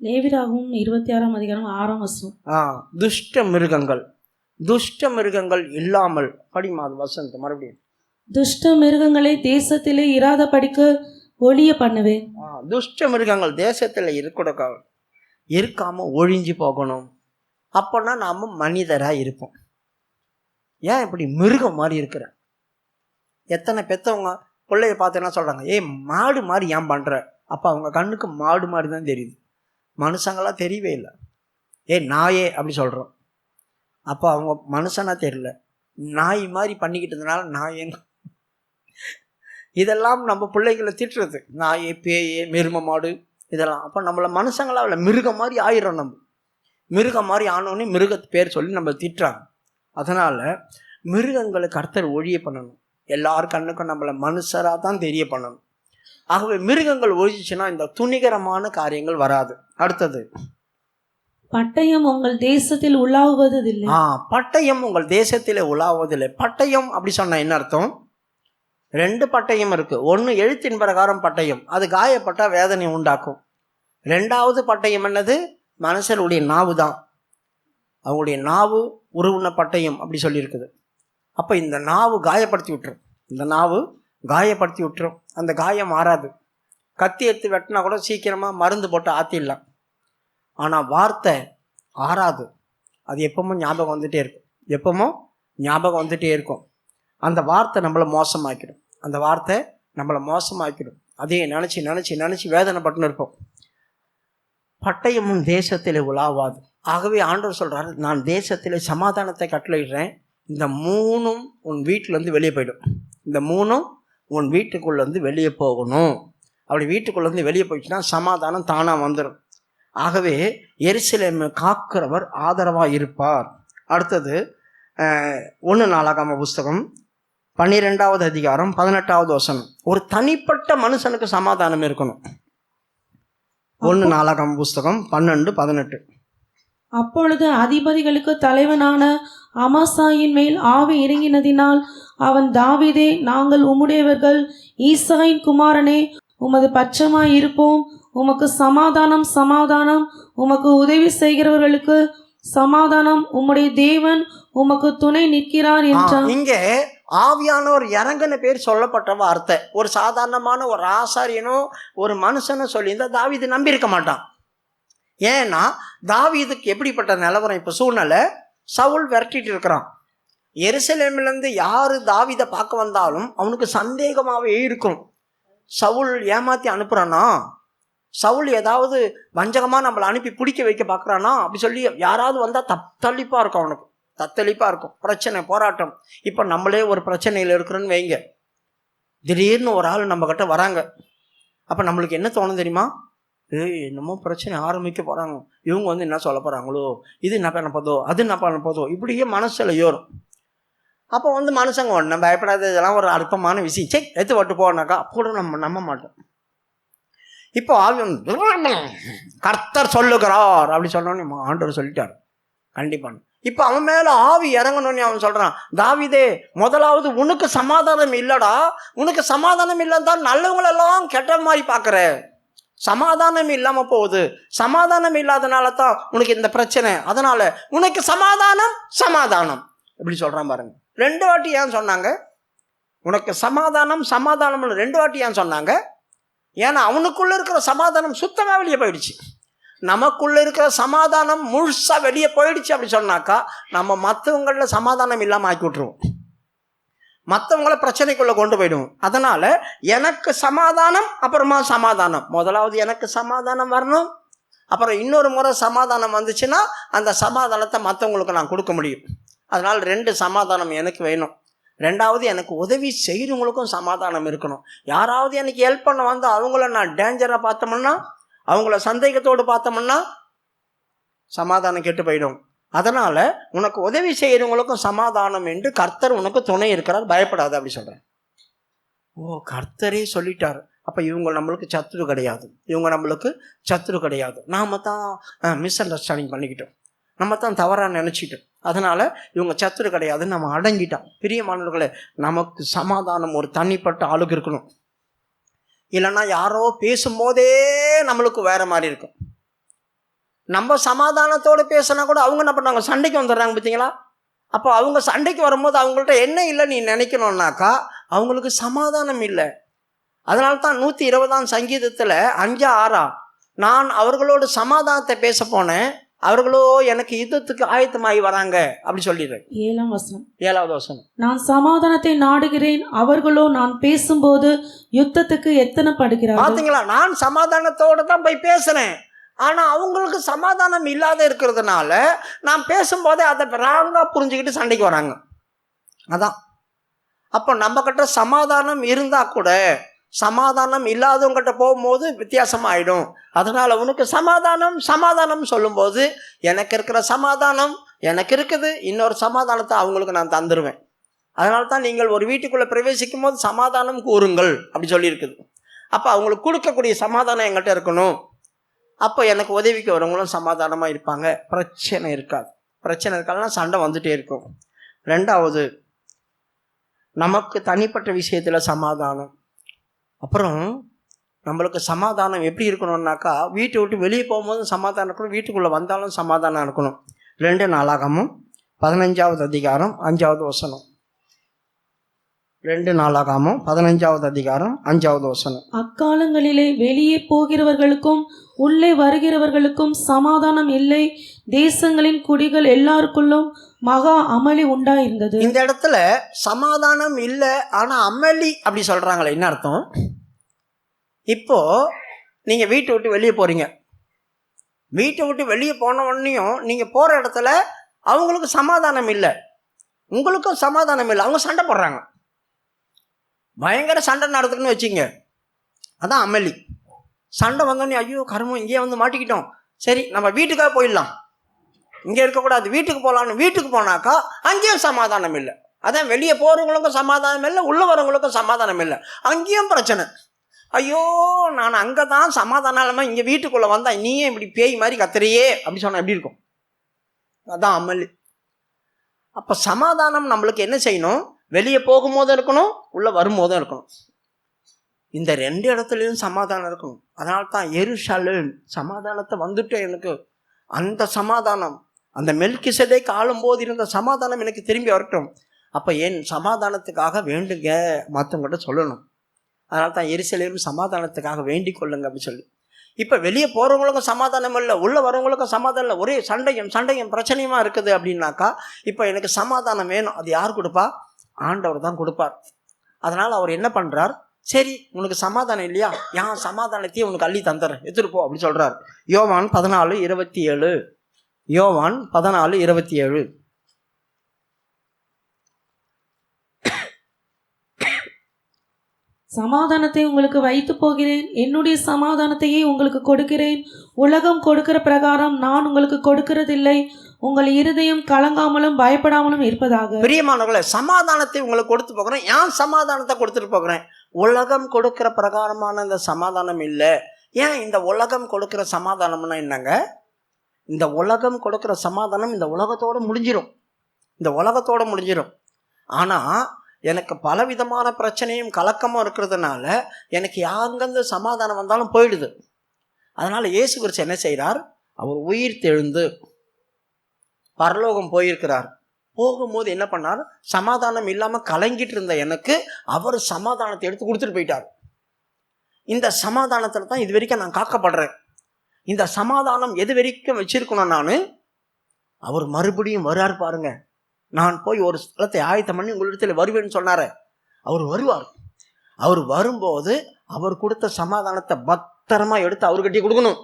லேவியராகமம் 26ஆம் அதிகாரம் 6ஆம் வசனம். துஷ்ட மிருகங்கள் இல்லாமல் படிமா அது வசனத்தை மறுபடியும். துஷ்ட மிருகங்களை தேசத்திலே இராதபடிக்க ஒழிய பண்ணுவேன். துஷ்ட மிருகங்கள் தேசத்தில் இருக்காம ஒழிஞ்சு போகணும். அப்போனா நாம மனிதராக இருப்போம். ஏன் இப்படி மிருகம் மாதிரி இருக்கிற? எத்தனை பெற்றவங்க பிள்ளைய பார்த்து என்ன சொல்கிறாங்க, மாடு மாதிரி ஏன் பண்ணுற? அப்போ அவங்க கண்ணுக்கு மாடு மாதிரி தான் தெரியுது, மனுஷங்களாம் தெரியவே இல்லை. நாயே அப்படி சொல்கிறோம். அப்போ அவங்க மனுஷனா தெரியல, நாய் மாதிரி பண்ணிக்கிட்டு இருந்தனால நாயேன்னு. இதெல்லாம் நம்ம பிள்ளைகளை திட்டுறது, நாயே பேயே மிருக மாடு இதெல்லாம். அப்போ நம்மளை மனுஷங்களாக இல்லை, மிருகம் மாதிரி ஆயிரும். நம்ம மிருகம் மாதிரி ஆனோடனே மிருகத்து பேர் சொல்லி நம்ம திட்டுறாங்க. அதனால் மிருகங்களை கர்த்தர் ஒழிய பண்ணணும். எல்லார் கண்ணுக்கும் நம்மளை மனுஷராக தான் தெரிய பண்ணணும். ஆகவே மிருகங்கள் ஒழிச்சுன்னா இந்த துணிகரமான காரியங்கள் வராது. அடுத்தது, பட்டயம் உங்கள் தேசத்தில் உலாவுவதில்லை. பட்டயம் உங்கள் தேசத்தில் உலாவுவதில்லை. பட்டயம் அப்படி சொன்ன என்ன அர்த்தம்? 2 பட்டயம் இருக்கு. ஒன்று எழுத்தின் பிரகாரம் பட்டயம், அது காயப்பட்ட வேதனை உண்டாக்கும். 2வது பட்டயம் என்னது? மனுஷருடைய நாவு தான். அவங்களுடைய நாவு உருவின பட்டயம் அப்படி சொல்லியிருக்குது. அப்போ இந்த நாவு காயப்படுத்தி விட்டுரும். அந்த காயம் ஆறாது. கத்தி எடுத்து வெட்டினா கூட சீக்கிரமாக மருந்து போட்டு ஆற்றிடலாம். ஆனால் வார்த்தை ஆறாது. அது எப்பவும் ஞாபகம் வந்துட்டே இருக்கும். அந்த வார்த்தை நம்மளை மோசமாக்கிடும். அதையே நினச்சி வேதனைப்பட்டுன்னு இருப்போம். பட்டயமும் தேசத்தில் உலாவாது. ஆகவே ஆண்டவர் சொல்கிறார், நான் தேசத்தில் சமாதானத்தை கட்டளையிடுறேன். இந்த 3ம் உன் வீட்டிலேருந்து வெளியே போயிடும். இந்த 3ம் உன் வீட்டுக்குள்ளேருந்து வெளியே போகணும். அப்படி வீட்டுக்குள்ளேருந்து வெளியே போயிடுச்சுன்னா சமாதானம் தானாக வந்துடும். ஆகவே எருசலேமை காக்கிறவர் ஆதரவாக இருப்பார். அடுத்தது 1 நாளாகம புஸ்தகம் 12வது அதிகாரம் 18வது வசனம். ஒரு தனிப்பட்ட மனுஷனுக்கு சமாதானம் இருக்கணும். 1 நாளாகம புஸ்தகம் 12:18. அப்பொழுது அதிபதிகளுக்கு தலைவனான அமாசாயின் மேல் ஆவி இறங்கினதினால் அவன், தாவீதே, நாங்கள் உம்முடையவர்கள், ஈசாயின் குமாரனே, உமது பட்சமாய் இருப்போம். உமக்கு சமாதானம், சமாதானம். உமக்கு உதவி செய்கிறவர்களுக்கு சமாதானம். உம்முடைய தேவன் உமக்கு துணை நிற்கிறார் என்றார். இங்கே ஆவியானவர் இறங்கின பேர் சொல்லப்பட்ட வார்த்தை. ஒரு சாதாரணமான ஒரு ஆசாரியனோ ஒரு மனுஷனோ சொல்லியிருந்தா தாவீது நம்பியிருக்க மாட்டான். ஏன்னா தாவீதுக்கு எப்படிப்பட்ட நிலவரம்? இப்போ சூழ்நிலை, சவுல் விரட்டிட்டு இருக்கிறான். எருசலேமிலேருந்து யார் தாவீதை பார்க்க வந்தாலும் அவனுக்கு சந்தேகமாகவே இருக்கும். சவுல் ஏமாற்றி அனுப்புகிறானா, சவுல் ஏதாவது வஞ்சகமாக நம்மளை அனுப்பி பிடிக்க வைக்க பார்க்குறானா அப்படி சொல்லி யாராவது வந்தால் தத்தளிப்பாக இருக்கும். அவனுக்கு தத்தளிப்பாக இருக்கும். பிரச்சனை, போராட்டம். இப்போ நம்மளே ஒரு பிரச்சனையில் இருக்கிறோன்னு வைங்க, திடீர்னு ஒரு ஆள் நம்ம கிட்ட வராங்க. அப்போ நம்மளுக்கு என்ன தோணும் தெரியுமா? என்னமோ பிரச்சனை ஆரம்பிக்க போகிறாங்க, இவங்க வந்து என்ன சொல்ல போகிறாங்களோ, இது என்ன பண்ண போதோ, அது என்ன பண்ண போதோ, இப்படியே மனசில் ஏறும். அப்போ வந்து மனுஷங்க ஒன்று பயப்படாது, இதெல்லாம் ஒரு அற்பமான விஷயம், சே எடுத்து விட்டு போனாக்கா கூட நம்ம நம்ப மாட்டோம். இப்போ ஆவி கர்த்தர் சொல்லுகிறார் அப்படி சொன்னோன்னு ஆண்டவர் சொல்லிட்டார் கண்டிப்பாக. இப்போ அவன் மேலே ஆவி இறங்கணும்னு அவன் சொல்கிறான், தாவீதே முதலாவது உனக்கு சமாதானம் இல்லைடா, உனக்கு சமாதானம் இல்லைன்னு நல்லவங்களெல்லாம் கெட்ட மாதிரி பார்க்குற, சமாதானம் இல்லாமல் போகுது, சமாதானம் இல்லாதனால தான் உனக்கு இந்த பிரச்சனை, அதனால் உனக்கு சமாதானம் சமாதானம் இப்படி சொல்கிறான் பாருங்க. 2 வாட்டி ஏன் சொன்னாங்க உனக்கு சமாதானம் சமாதானம்னு? 2 வாட்டி ஏன் சொன்னாங்க? ஏன்னா அவனுக்குள்ளே இருக்கிற சமாதானம் சுத்தமாக வெளியே போயிடுச்சு. நமக்குள்ளே இருக்கிற சமாதானம் முழுசாக வெளியே போயிடுச்சு அப்படி சொன்னாக்கா நம்ம மற்றவங்களில் சமாதானம் இல்லாமல் ஆக்கி விட்ருவோம், மற்றவங்கள பிரச்சனைக்குள்ளே கொண்டு போயிடுவோம். அதனால் எனக்கு சமாதானம் அப்புறமா சமாதானம், முதலாவது எனக்கு சமாதானம் வரணும், அப்புறம் இன்னொரு முறை சமாதானம் வந்துச்சுன்னா அந்த சமாதானத்தை மற்றவங்களுக்கு நான் கொடுக்க முடியும். அதனால் 2 சமாதானம் எனக்கு வேணும். 2வது எனக்கு உதவி செய்கிறவங்களுக்கும் சமாதானம் இருக்கணும். யாராவது எனக்கு ஹெல்ப் பண்ண வந்து அவங்கள நான் டேஞ்சராக பார்த்தோம்னா, அவங்கள சந்தேகத்தோடு பார்த்தோம்னா சமாதானம் கெட்டு போயிடும். அதனால் உனக்கு உதவி செய்கிறவங்களுக்கும் சமாதானம் என்று கர்த்தர் உனக்கு துணை இருக்கிறார், பயப்படாது அப்படி சொல்கிறேன். ஓ, கர்த்தரே சொல்லிட்டார். அப்போ இவங்க நம்மளுக்கு சத்துரு கிடையாது, இவங்க நம்மளுக்கு சத்துரு கிடையாது. நாம் தான் மிஸ் அண்டர்ஸ்டாண்டிங் பண்ணிக்கிட்டோம், நம்ம தான் தவறாக நினச்சிட்டோம். அதனால் இவங்க சத்துரு கிடையாதுன்னு நம்ம அடங்கிட்டோம். பிரியமானவர்களே, நமக்கு சமாதானம் ஒரு தனிப்பட்ட ஆளுக்கு இருக்கணும். இல்லைன்னா யாரோ பேசும்போதே நம்மளுக்கு வேறு மாதிரி இருக்கும். நம்ம சமாதானத்தோடு பேசினா கூட அவங்க என்ன பண்ணாங்க, சண்டைக்கு வந்துடுறாங்க பார்த்தீங்களா? அப்போ அவங்க சண்டைக்கு வரும்போது அவங்கள்ட்ட என்ன இல்லை நீ நினைக்கணுன்னாக்கா அவங்களுக்கு சமாதானம் இல்லை. அதனால தான் 120ஆம் சங்கீதத்தில் 5-6 நான் அவர்களோடு சமாதானத்தை பேச போனேன், அவர்களோ எனக்கு யுத்தத்துக்கு ஆயத்தமாகி வராங்க அப்படி சொல்லிடுறேன். 7வது வசனம், நான் சமாதானத்தை நாடுகிறேன், அவர்களோ நான் பேசும்போது யுத்தத்துக்கு எத்தனைப்படுகிறார்கள். பார்த்தீங்களா? நான் சமாதானத்தோடு தான் போய் பேசுறேன், ஆனால் அவங்களுக்கு சமாதானம் இல்லாத இருக்கிறதுனால நான் பேசும்போதே அதை ராங்காக புரிஞ்சுக்கிட்டு சண்டைக்கு வராங்க. அதான் அப்போ நம்ம கிட்ட சமாதானம் இருந்தால் கூட சமாதானம் இல்லாதவங்கிட்ட போகும்போது வித்தியாசமாயிடும். அதனால் உனக்கு சமாதானம் சமாதானம் சொல்லும்போது எனக்கு இருக்கிற சமாதானம் எனக்கு இருக்குது, இன்னொரு சமாதானத்தை அவங்களுக்கு நான் தந்துடுவேன். அதனால தான் நீங்கள் ஒரு வீட்டுக்குள்ளே பிரவேசிக்கும் போது சமாதானம் கூறுங்கள் அப்படி சொல்லியிருக்குது. அப்போ அவங்களுக்கு கொடுக்கக்கூடிய சமாதானம் எங்கள்கிட்ட இருக்கணும். அப்போ எனக்கு உதவிக்கு வரவங்களும் சமாதானமாக இருப்பாங்க, பிரச்சனை இருக்காது. பிரச்சனை இருக்காதுன்னா சண்டை வந்துகிட்டே இருக்கும். 2வது நமக்கு தனிப்பட்ட விஷயத்தில் சமாதானம். அப்புறம் நம்மளுக்கு சமாதானம் எப்படி இருக்கணும்னாக்கா வீட்டை விட்டு வெளியே போகும்போதும் சமாதானம் இருக்கணும், வீட்டுக்குள்ளே வந்தாலும் சமாதானம் இருக்கணும். 2 நாளாகமும் 15வது அதிகாரம் 5வது வசனம். 2 நாளாகமும் 15வது அதிகாரம் 5வது வசனம். அக்காலங்களிலே வெளியே போகிறவர்களுக்கும் உள்ளே வருகிறவர்களுக்கும் சமாதானம் இல்லை, தேசங்களின் குடிகள் எல்லாருக்குள்ளும் மகா அமளி உண்டாயிருந்தது. இந்த இடத்துல சமாதானம் இல்லை ஆனால் அமளி அப்படி சொல்கிறாங்களே, என்ன அர்த்தம்? இப்போ நீங்கள் வீட்டை விட்டு வெளியே போகிறீங்க, வீட்டை விட்டு வெளியே போன உடனேயும் நீங்கள் போகிற இடத்துல அவங்களுக்கு சமாதானம் இல்லை, உங்களுக்கும் சமாதானம் இல்லை, அவங்க சண்டை போடுறாங்க, பயங்கர சண்டை நடக்குதுன்னு வச்சுங்க, அதான் அமளி. சண்டை வந்தோடனே ஐயோ கருமம் இங்கேயே வந்து மாட்டிக்கிட்டோம், சரி நம்ம வீட்டுக்காக போயிடலாம், இங்கே இருக்கக்கூடாது வீட்டுக்கு போகலான்னு வீட்டுக்கு போனாக்கா அங்கேயும் சமாதானம் இல்லை. அதான் வெளியே போகிறவங்களுக்கும் சமாதானம் இல்லை, உள்ளே வரவங்களுக்கும் சமாதானம் இல்லை, அங்கேயும் பிரச்சனை. ஐயோ நான் அங்கே தான் சமாதானம் இல்லாமல் இங்கே வீட்டுக்குள்ளே வந்தால் நீயே இப்படி பேய் மாதிரி கத்துறியே அப்படி சொன்னால் எப்படி இருக்கும்? அதான் அமளி. அப்போ சமாதானம் நம்மளுக்கு என்ன செய்யணும்? வெளியே போகும்போதும் இருக்கணும், உள்ளே வரும்போதும் இருக்கணும். இந்த 2 இடத்துலையும் சமாதானம் இருக்கணும். அதனால தான் எருசலேம் சமாதானத்தை வந்துட்டு எனக்கு அந்த சமாதானம், அந்த மெல்கிசேதேக்கு ஆளும்போது இருந்த சமாதானம் எனக்கு திரும்பி வரட்டும். அப்போ என் சமாதானத்துக்காக வேண்டுங்க மற்றவங்கள்ட்ட சொல்லணும். அதனால தான் எருசலேம் சமாதானத்துக்காக வேண்டிக் கொள்ளுங்க அப்படின்னு சொல்லி. இப்போ வெளியே போகிறவங்களுக்கும் சமாதானம் இல்லை, உள்ளே வரவங்களுக்கும் சமாதானம் இல்லை, ஒரே சண்டையும் பிரச்சனையுமா இருக்குது அப்படின்னாக்கா இப்போ எனக்கு சமாதானம் வேணும். அது யார் கொடுப்பா? ஆண்டவர் தான் கொடுப்பார். அதனால் அவர் என்ன பண்ணுறார்? சரி உனக்கு சமாதானம் இல்லையா, என் சமாதானத்தையும் உனக்கு அள்ளி தந்துடுறேன், எடுத்துகிட்டு போ அப்படி சொல்கிறார். யோவான் 14:27. யோவான் 14:27. சமாதானத்தை உங்களுக்கு வைத்து போகிறேன், என்னுடைய சமாதானத்தையே உங்களுக்கு கொடுக்கிறேன். உலகம் கொடுக்கிற பிரகாரம் நான் உங்களுக்கு கொடுக்கிறதில்லை. உங்கள் இருதயம் கலங்காமலும் பயப்படாமலும் இருப்பதாக. பிரியமானவர்களே, சமாதானத்தை உங்களுக்கு கொடுத்து போகிறேன். ஏன் சமாதானத்தை கொடுத்துட்டு போகிறேன்? உலகம் கொடுக்கிற பிரகாரமான இந்த சமாதானம் இல்லை. ஏன் இந்த உலகம் கொடுக்கிற சமாதானம்னா என்னங்க? இந்த உலகம் கொடுக்கிற சமாதானம் இந்த உலகத்தோடு முடிஞ்சிடும். ஆனால் எனக்கு பலவிதமான பிரச்சனையும் கலக்கமும் இருக்கிறதுனால எனக்கு யாருங்க சமாதானம் வந்தாலும் போயிடுது. அதனால் இயேசு கிறிஸ்து என்ன செய்கிறார்? அவர் உயிர் தெழுந்து பரலோகம் போயிருக்கிறார். போகும்போது என்ன பண்ணார்? சமாதானம் இல்லாமல் கலங்கிட்டு இருந்த எனக்கு அவர் சமாதானத்தை எடுத்து கொடுத்துட்டு போயிட்டார். இந்த சமாதானத்தில் தான் இது வரைக்கும் நான் காக்கப்படுறேன். இந்த சமாதானம் எது வரைக்கும் வச்சிருக்கணும்? நான் அவர் மறுபடியும் வரார் பாருங்க. நான் போய் ஒரு ஸ்தலத்தை ஆயத்தம் பண்ணி உங்களிடத்தில் வருவேன்னு சொன்னார். அவர் வருவார். அவர் வரும்போது அவர் கொடுத்த சமாதானத்தை பத்திரமா எடுத்து அவர்கிட்ட கொடுக்கணும்.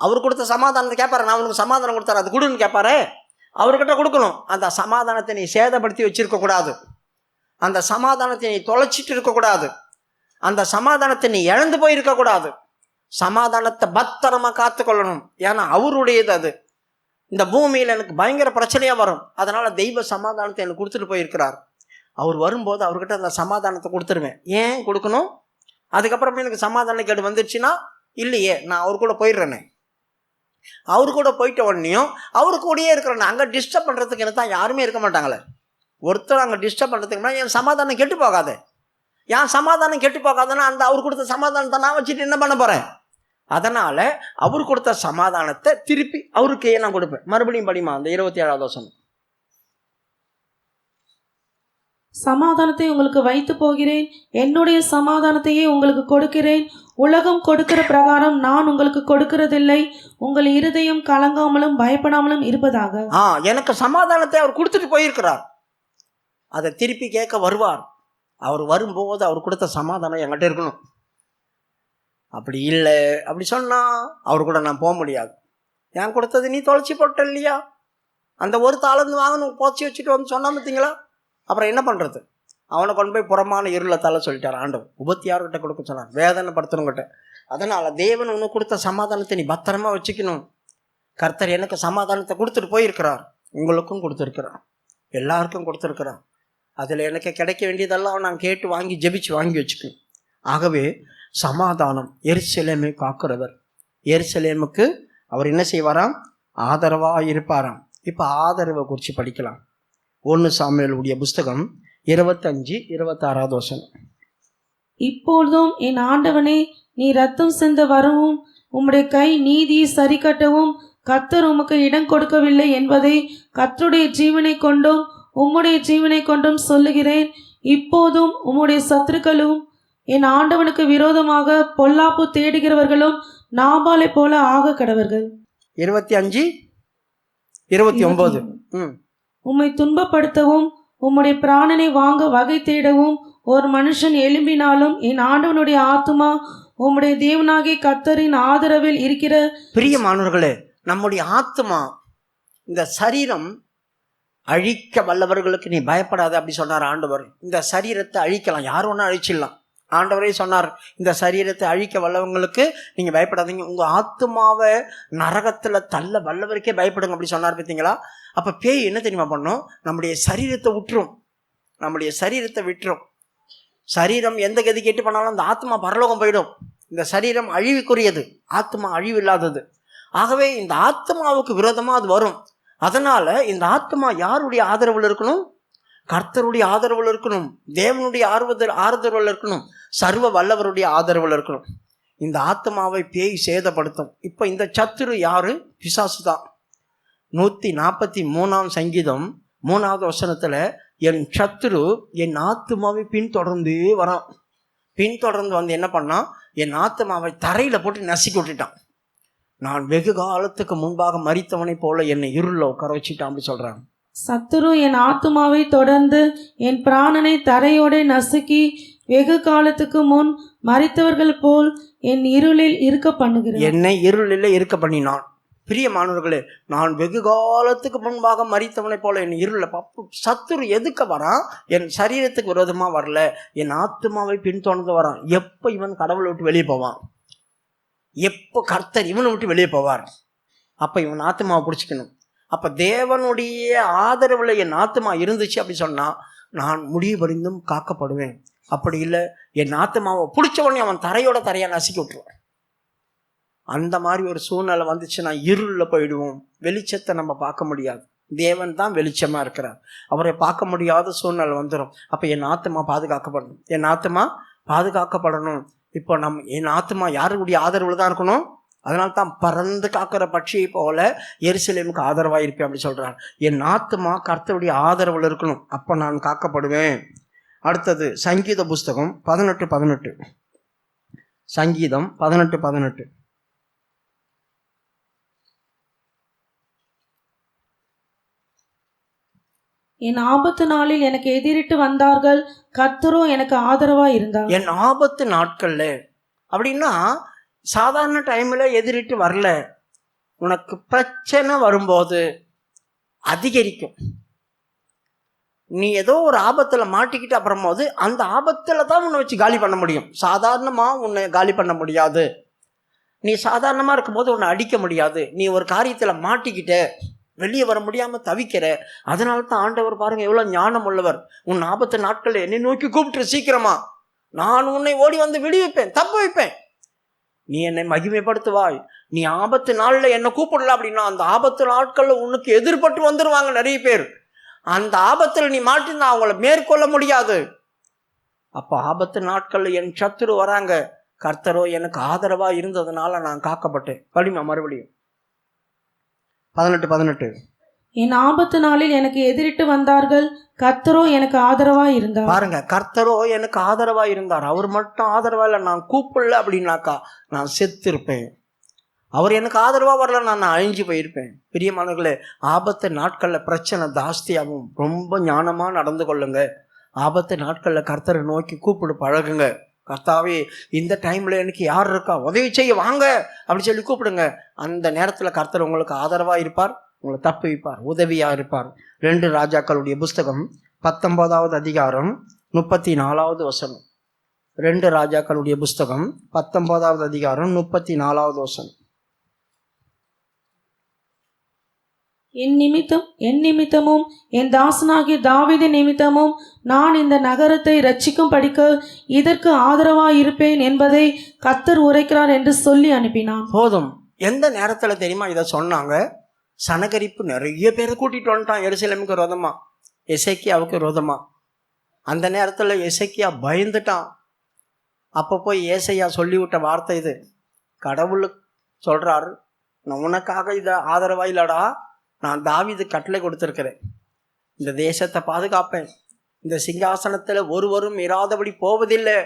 அவர் கொடுத்த சமாதானத்தை கேட்பாரு, நான் உனக்கு சமாதானம் கொடுத்தாரு, அது கொடுன்னு கேட்பாரு. அவர்கிட்ட கொடுக்கணும். அந்த சமாதானத்தை நீ சேதப்படுத்தி வச்சிருக்கக்கூடாது. அந்த சமாதானத்தை நீ தொலைச்சிட்டு இருக்கக்கூடாது. அந்த சமாதானத்தை நீ இழந்து போயிருக்கக்கூடாது. சமாதானத்தை பத்திரமா காத்துக்கொள்ளணும். ஏன்னா அவருடையது அது. இந்த பூமியில் எனக்கு பயங்கர பிரச்சனையாக வரும். அதனால் தெய்வ சமாதானத்தை எனக்கு கொடுத்துட்டு போயிருக்கிறார். அவர் வரும்போது அவர்கிட்ட அந்த சமாதானத்தை கொடுத்துருவேன். ஏன் கொடுக்கணும்? அதுக்கப்புறம் எனக்கு சமாதான கேடு வந்துடுச்சுன்னா இல்லையே, நான் அவர் கூட போயிடுறேனே. அவரு கூட போயிட்ட உடனேயும் அவரு கூடயே இருக்கிறேன். அங்கே டிஸ்டர்ப் பண்ணுறதுக்கு என்ன தான் யாருமே இருக்க மாட்டாங்களே. ஒருத்தர் அங்கே டிஸ்டர்ப் பண்ணுறதுக்குன்னா என் சமாதானம் கெட்டு போகாது. என் சமாதானம் கெட்டு போகாதுன்னா அந்த அவர் கொடுத்த சமாதானத்தை நான் வச்சுட்டு என்ன பண்ண போகிறேன்? அதனால் அவர் கொடுத்த சமாதானத்தை திருப்பி அவருக்கு நான் கொடுப்பேன். மறுபடியும் படிமா அந்த 27வது வசனம். சமாதானத்தை உங்களுக்கு வைத்து போகிறேன், என்னுடைய சமாதானத்தையே உங்களுக்கு கொடுக்கிறேன். உலகம் கொடுக்கிற பிரகாரம் நான் உங்களுக்கு கொடுக்கிறதில்லை. உங்கள் இருதயம் கலங்காமலும் பயப்படாமலும் இருப்பதாக. எனக்கு சமாதானத்தை அவர் கொடுத்துட்டு போயிருக்கிறார். அதை திருப்பி கேட்க வருவார். அவர் வரும்போது அவர் கொடுத்த சமாதானம் என்கிட்ட இருக்கணும். அப்படி இல்லை, அப்படி சொன்னால் அவர் கூட நான் போக முடியாது. ஏன் கொடுத்தது நீ தொலைச்சி போட்ட இல்லையா? அந்த ஒரு தாளந்து வாங்கணும் போச்சு வச்சுட்டு வந்து சொன்னா பார்த்தீங்களா? அப்புறம் என்ன பண்ணுறது? அவனை கொண்டு போய் புறமான இருளை தலை சொல்லிட்டார் ஆண்டவர். 36 கொடுக்க சொன்னார், வேதனைப்படுத்தணுங்கிட்ட. அதனால் தேவன் உனக்கு கொடுத்த சமாதானத்தை நீ பத்திரமா வச்சுக்கணும். கர்த்தர் எனக்கு சமாதானத்தை கொடுத்துட்டு போயிருக்கிறார். உங்களுக்கும் கொடுத்துருக்கிறார், எல்லாருக்கும் கொடுத்துருக்கிறார். அதில் எனக்கு கிடைக்க வேண்டியதெல்லாம் நான் கேட்டு வாங்கி ஜெபிச்சு வாங்கி வச்சுக்கணும். ஆகவே சமாதானம் எருசலேமை காக்கிறவர். எருசலேமுக்கு அவர் என்ன செய்வாராம்? ஆதரவாக இருப்பாராம். இப்போ ஆதரவை குறித்து படிக்கலாம். 1 சாமுவேலுடைய புஸ்தகம் 25-26 வசனம். இப்பொழுதும் என் ஆண்டவனே, நீ ரத்தம் சிந்த வரவும் உம்முடைய கை நீதியை சரி கட்டவும் கர்த்தர் உமக்கு இடம் கொடுக்கவில்லை என்பதை கர்த்தருடைய ஜீவனை கொண்டும் உம்முடைய ஜீவனை கொண்டும் சொல்லுகிறேன். இப்போதும் உம்முடைய சத்துருக்களும் என் ஆண்டவனுக்கு விரோதமாக பொல்லாப்பு தேடுகிறவர்களும் நாபாலை போல ஆக கடவர்கள். 25-29. உம்மை துன்பப்படுத்தவும் உம்முடைய பிராணனை வாங்க வகை தேடவும் ஒரு மனுஷன் எழும்பினாலும் என் ஆண்டவனுடைய ஆத்துமா உம்முடைய தேவனாகிய கர்த்தரின் ஆதரவில் இருக்கிற. பிரியமானவர்களே, நம்முடைய ஆத்துமா, இந்த சரீரம் அழிக்க வல்லவர்களுக்கு நீ பயப்படாத அப்படி சொன்னார் ஆண்டவர். இந்த சரீரத்தை அழிக்கலாம், யார் ஒன்றா அழிச்சிடலாம். ஆண்டவரே சொன்னார், இந்த சரீரத்தை அழிக்க வல்லவங்களுக்கு நீங்கள் பயப்படாதீங்க, உங்கள் ஆத்துமாவை நரகத்தில் தள்ள வல்லவருக்கே பயப்படுங்க அப்படி சொன்னார். பார்த்தீங்களா? அப்போ பேய் என்ன தெரியுமா பண்ணும்? நம்முடைய சரீரத்தை விட்டுரும். சரீரம் எந்த கதி கேட்டு பண்ணாலும் அந்த ஆத்மா பரலோகம் போயிடும். இந்த சரீரம் அழிவுக்குரியது, ஆத்மா அழிவு இல்லாதது. ஆகவே இந்த ஆத்மாவுக்கு விரோதமாக அது வரும். அதனால் இந்த ஆத்மா யாருடைய ஆதரவில் இருக்கணும்? கர்த்தருடைய ஆதரவில் இருக்கணும், தேவனுடைய ஆதரவில் இருக்கணும், சர்வ வல்லவருடைய ஆதரவில் இருக்கணும். இந்த ஆத்மாவை பேய் சேதப்படுத்தும். இப்போ இந்த சத்துரு யாரு? பிசாசு தான். 143 சங்கீதம் 3வது வசனத்தில் என் சத்துரு என் ஆத்மாவை பின்தொடர்ந்து வரான். பின்தொடர்ந்து வந்து என்ன பண்ணான்? என் ஆத்மாவை தரையில் போட்டு நசுக்கி விட்டுட்டான். நான் வெகு காலத்துக்கு முன்பாக மரித்தவனை போல என்னை இருளில் உட்கார வச்சுட்டான் அப்படி சொல்கிறாங்க. சத்துரு என் ஆத்துமாவை தொடர்ந்து என் பிராணனை தரையோட நசுக்கி வெகு காலத்துக்கு முன் மரித்தவர்கள் போல் என் இருளில் இருக்க பண்ணுகிறான். என்னை இருளில் இருக்க பண்ணினான். பிரியமானவர்களே, நான் வெகு காலத்துக்கு முன்பாக மரித்தவனை போல என் இருள சத்துரு எதுக்க வரான்? என் சரீரத்துக்கு விரோதமாக வரல, என் ஆத்மாவை பின்தொடர்ந்து வரான். எப்போ இவன் கடவுளை விட்டு வெளியே போவான்? எப்போ கர்த்தர் இவனை விட்டு வெளியே போவார்? அப்போ இவன் ஆத்மாவை பிடிச்சிக்கணும். அப்போ தேவனுடைய ஆதரவில் என் ஆத்மா இருந்துச்சு அப்படி சொன்னால் நான் முடிவு பறிந்தும் காக்கப்படுவேன். அப்படி இல்லை, என் ஆத்மாவை பிடிச்சவனே அவன் தரையோட தரையை நசுக்கி விட்டுருவேன். அந்த மாதிரி ஒரு சூழ்நிலை வந்துச்சுன்னா இருளில் போயிடுவோம். வெளிச்சத்தை நம்ம பார்க்க முடியாது. தேவன் தான் வெளிச்சமாக இருக்கிறார். அவரை பார்க்க முடியாத சூழ்நிலை வந்துடும். அப்போ என் ஆத்மா பாதுகாக்கப்படணும். என் ஆத்மா பாதுகாக்கப்படணும். இப்போ என் ஆத்மா யாருடைய ஆதரவில் தான் இருக்கணும்? அதனால தான் பறந்து காக்கிற பட்சியை போல எருசலேமுக்கு ஆதரவாக இருப்பேன் அப்படி சொல்கிறார். என் ஆத்மா கர்த்தருடைய ஆதரவில் இருக்கணும். அப்போ நான் காக்கப்படுவேன். அடுத்தது சங்கீத புஸ்தகம் 18:18. சங்கீதம் 18:18. என் ஆபத்து நாளில் எனக்கு எதிரிட்டு வந்தார்கள், கர்த்தரோ எனக்கு ஆதரவா இருந்தார். என் ஆபத்து நாட்கள்ல அப்படின்னா சாதாரண டைமில் எதிரிட்டு வரல. உனக்கு பிரச்சனை வரும்போது அதிகரிக்கும். நீ ஏதோ ஒரு ஆபத்தில் மாட்டிக்கிட்டு அப்புறம்போது அந்த ஆபத்தில் தான் உன்னை வச்சு காலி பண்ண முடியும். சாதாரணமாக உன்னை காலி பண்ண முடியாது. நீ சாதாரணமாக இருக்கும்போது உன்னை அடிக்க முடியாது. நீ ஒரு காரியத்தில் மாட்டிக்கிட்ட, வெளியே வர முடியாமல் தவிக்கிற. அதனால தான் ஆண்டவர் பாருங்கள் எவ்வளோ ஞானம் உள்ளவர். உன் ஆபத்து நாட்களில் என்னை நோக்கி கூப்பிட்டு சீக்கிரமா, நான் உன்னை ஓடி வந்து விடுவிப்பேன், தப்பு வைப்பேன், நீ என்னை மகிமைப்படுத்துவாய். நீ ஆபத்து நாளில் என்னை கூப்பிடல அப்படின்னா அந்த ஆபத்து நாட்களில் உனக்கு எதிர்பட்டு வந்துடுவாங்க நிறைய பேர். அந்த ஆபத்தில் நீ மாட்டினா அவங்கள மேற்கொள்ள முடியாது. அப்போ ஆபத்து நாட்களில் என் சத்துரு வராங்க, கர்த்தரோ எனக்கு ஆதரவாக இருந்ததுனால நான் காக்கப்பட்டேன். படிமா மறுபடியும் 18:18. என் ஆபத்து நாளில் எனக்கு எதிரிட்டு வந்தார்கள், கர்த்தரோ எனக்கு ஆதரவா இருந்தார். பாருங்க, கர்த்தரோ எனக்கு ஆதரவா இருந்தார். அவர் மட்டும் ஆதரவா இல்லை, நான் கூப்பிடல அப்படின்னாக்கா நான் செத்து இருப்பேன். அவர் எனக்கு ஆதரவா வரல, நான் அழிஞ்சு போயிருப்பேன். பிரியமானவர்களே, ஆபத்து நாட்களில் பிரச்சனை ஜாஸ்தியாகும். ரொம்ப ஞானமா நடந்து கொள்ளுங்க. ஆபத்து நாட்களில் கர்த்தரை நோக்கி கூப்பிடு பழகுங்க. கர்த்தாவே, இந்த டைமில் எனக்கு யார் இருக்கா, உதவி செய்ய வாங்க அப்படி சொல்லி கூப்பிடுங்க. அந்த நேரத்தில் கர்த்தர் உங்களுக்கு ஆதரவாக இருப்பார், உங்களை தப்பு வைப்பார், உதவியாக இருப்பார். 2 ராஜாக்களுடைய புஸ்தகம் 19வது அதிகாரம் 34வது வசனம். 2 ராஜாக்களுடைய புஸ்தகம் 19வது அதிகாரம் 34வது வசனம். என் நிமித்தமும் என் தாசனாகிய தாவீதின் நிமித்தமும் நான் இந்த நகரத்தை ரட்சிக்கும் படிக்க இதற்கு ஆதரவாக இருப்பேன் என்பதை கர்த்தர் உரைக்கிறார் என்று சொல்லி அனுப்பினான். போதும். எந்த நேரத்தில் தெரியுமா இதை சொன்னாங்க? சனகரிப்பு நிறைய பேரை கூட்டிகிட்டு வந்துட்டான் எருசலேமுக்கு விரோதமா, எசேக்கியாவுக்கு விரோதமா. அந்த நேரத்தில் எசேக்கியா பயந்துட்டான். அப்போ போய் ஏசையா சொல்லிவிட்ட வார்த்தை இது. கடவுளுக்கு சொல்கிறாரு, நான் உனக்காக இதை ஆதரவா இல்லடா, நான் தாவீது கட்டளை கொடுத்துருக்கிறேன், இந்த தேசத்தை பாதுகாப்பேன், இந்த சிங்காசனத்தில் ஒருவரும் இராதபடி போவதில்லை,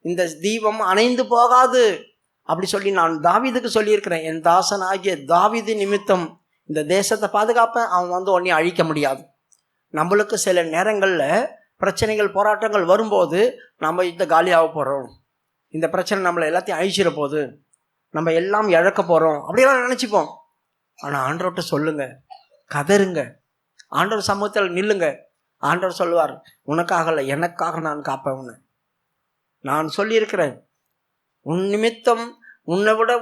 இந்த தீபம் அணைந்து போகாது அப்படி சொல்லி நான் தாவீதுக்கு சொல்லியிருக்கிறேன். என் தாசனாகிய தாவீது நிமித்தம் இந்த தேசத்தை பாதுகாப்பேன், அவன் வந்து ஒன்றையும் அழிக்க முடியாது. நம்மளுக்கு சில நேரங்களில் பிரச்சனைகள் போராட்டங்கள் வரும்போது நம்ம இந்த காலியாக போகிறோம், இந்த பிரச்சனை நம்மளை எல்லாத்தையும் அழிச்சிட போகுது, நம்ம எல்லாம் இழக்க போகிறோம் அப்படியெல்லாம் நினச்சிப்போம். ஆனால் ஆண்டவர்கிட்ட சொல்லுங்க, கதருங்க, ஆண்டவர் சமூகத்தில் நில்லுங்க. ஆண்டவர் சொல்லுவார், உனக்காகல எனக்காக நான் காப்பேன் உன்னை. நான் சொல்லியிருக்கிறேன், உன் நிமித்தம் உன்னை விட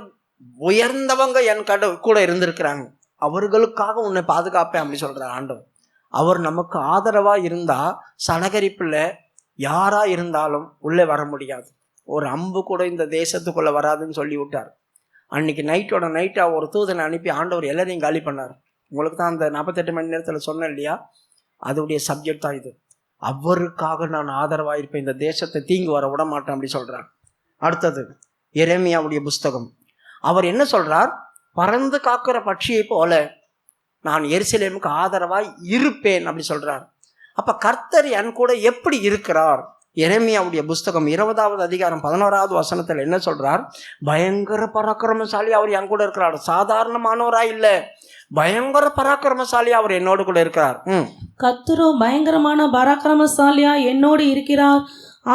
உயர்ந்தவங்க என் கூட இருந்திருக்கிறாங்க, அவர்களுக்காக உன்னை பாதுகாப்பேன் அப்படி சொல்கிறார் ஆண்டவர். அவர் நமக்கு ஆதரவாக இருந்தால் சனகரிப்பில் யாராக இருந்தாலும் உள்ளே வர முடியாது. ஒரு அம்பு கூட இந்த தேசத்துக்குள்ளே வராதுன்னு சொல்லி விட்டார். அன்றைக்கி நைட்டோட நைட்டாக ஒரு தூதனை அனுப்பி ஆண்டவர் எல்லாரையும் காலி பண்ணார். உங்களுக்கு தான் அந்த 48 மணி நேரத்தில் சொன்னேன் இல்லையா, அதோடைய சப்ஜெக்ட் தான் இது. அவருக்காக நான் ஆதரவாக இருப்பேன், இந்த தேசத்தை தீங்கு வர விட மாட்டேன் அப்படி சொல்கிறார். அடுத்தது எரேமியாவுடைய புஸ்தகம். அவர் என்ன சொல்கிறார்? பறந்து காக்கிற பட்சியை போல நான் எருசலேமுக்கு ஆதரவாக இருப்பேன் அப்படி சொல்கிறார். அப்போ கர்த்தர் என் கூட எப்படி இருக்கிறார்? எரேமியாவுடைய புஸ்தகம் 20வது அதிகாரம் 11வது வசனத்தில் என்ன சொல்றார்? பயங்கர பராக்கிரமசாலி அவர் என் கூட இருக்கிறார். சாதாரணமானவரா இல்லை, பயங்கர பராக்கிரமசாலி அவர் என்னோடு கூட இருக்கிறார். கர்த்தரோ பயங்கரமான பராக்கிரமசாலியா என்னோடு இருக்கிறார்.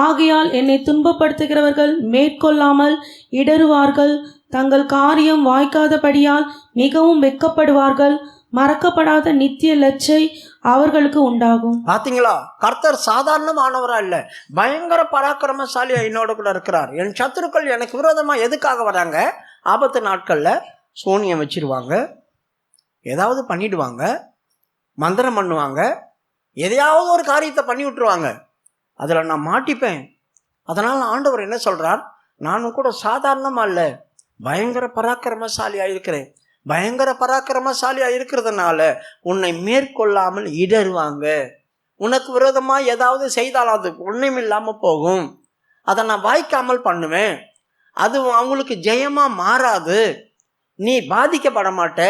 ஆகையால் என்னை துன்பப்படுத்துகிறவர்கள் மேற்கொள்ளாமல் இடறுவார்கள். தங்கள் காரியம் வாய்க்காதபடியால் மிகவும் வெட்கப்படுவார்கள். மறக்கப்படாத நித்திய லட்சை அவர்களுக்கு உண்டாகும். பாத்தீங்களா, கர்த்தர் சாதாரணமானவரா இல்ல, பயங்கர பராக்கிரமசாலியா என்னோட கூட இருக்கிறார். என் சத்துருக்கள் எனக்கு விரோதமா எதுக்காக வராங்க? ஆபத்து நாட்கள்ல சூனியம் வச்சிருவாங்க, ஏதாவது பண்ணிடுவாங்க, மந்திரம் பண்ணுவாங்க, எதையாவது ஒரு காரியத்தை பண்ணி விட்டுருவாங்க. அதில் நான் மாட்டிப்பேன். அதனால் ஆண்டவர் என்ன சொல்கிறார்? நானும் கூட சாதாரணமாக இல்லை, பயங்கர பராக்கிரமசாலியாக இருக்கிறேன். பயங்கர பராக்கிரமசாலியாக இருக்கிறதுனால உன்னை மேற்கொள்ளாமல் இடருவாங்க. உனக்கு விரோதமாக ஏதாவது செய்தால் அது ஒன்றும் இல்லாமல் போகும். அதை நான் வாய்க்காமல் பண்ணுவேன். அது அவங்களுக்கு ஜெயமாக மாறாது. நீ பாதிக்கப்பட மாட்ட,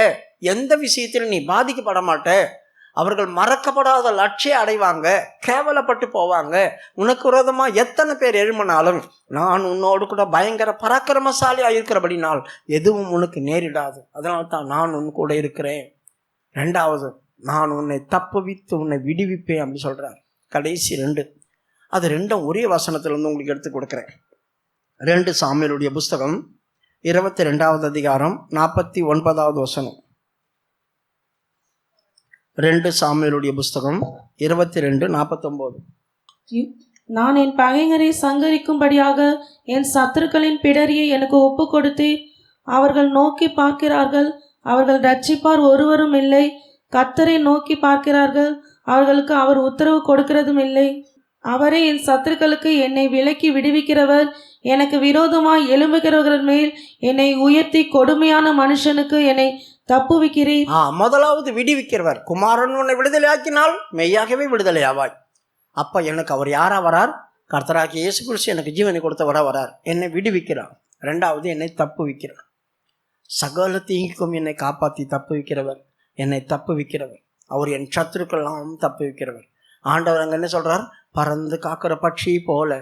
எந்த விஷயத்திலும் நீ பாதிக்கப்பட மாட்ட. அவர்கள் மறக்கப்படாத லட்சியம் அடைவாங்க, கேவலப்பட்டு போவாங்க. உனக்கு விரோதமாக எத்தனை பேர் எழும்பினாலும் நான் உன்னோடு கூட பயங்கர பராக்கிரமசாலியாக இருக்கிறபடினால் எதுவும் உனக்கு நேரிடாது. அதனால தான் நான் உன் கூட இருக்கிறேன். ரெண்டாவது, நான் உன்னை தப்புவித்து உன்னை விடுவிப்பேன் அப்படி சொல்கிறார். கடைசி 2, அது 2 ஒரே வசனத்திலிருந்து உங்களுக்கு எடுத்து கொடுக்குறேன். 2 சாமுவேலுடைய புஸ்தகம் 22வது அதிகாரம் 49வது வசனம். 2 சாமுவேலுடைய புஸ்தகம் 22:49. நான் என் பகைஞரை சங்கரிக்கும்படியாக என் சத்துருக்களின் பிடரியை எனக்கு ஒப்பு கொடுத்தேன். அவர்கள் நோக்கி பார்க்கிறார்கள், அவர்கள் ரட்சிப்பார் ஒருவரும் இல்லை. கர்த்தரை நோக்கி பார்க்கிறார்கள், அவர்களுக்கு அவர் உத்தரவு கொடுக்கிறதும் இல்லை. அவரே என் சத்துருக்களுக்கு என்னை விலக்கி விடுவிக்கிறவர். எனக்கு விரோதமாய் எழும்புகிறவர்கள் மேல் என்னை உயர்த்தி கொடுமையான மனுஷனுக்கு என்னை தப்புவிக்கிறேன். முதலாவது விடுவிக்கிறவர். குமாரன் உன்னை விடுதலையாக்கினால் மெய்யாகவே விடுதலையாவாய். அப்ப எனக்கு அவர் யாரா வரார்? கர்த்தராகிய இயேசு கிறிஸ்து எனக்கு ஜீவனை கொடுத்தவரா வரார். என்னை விடுவிக்கிறார். 2வது, என்னை தப்புவிக்கிறார். சகல தீங்குக்கும் என்னை காப்பாற்றி தப்புவிக்கிறவர், என்னை தப்புவிக்கிறவர். அவர் என் சத்துருக்கெல்லாம் தப்புவிக்கிறவர். ஆண்டவர் அங்கே என்ன சொல்றார்? பறந்து காக்கிற பட்சி போல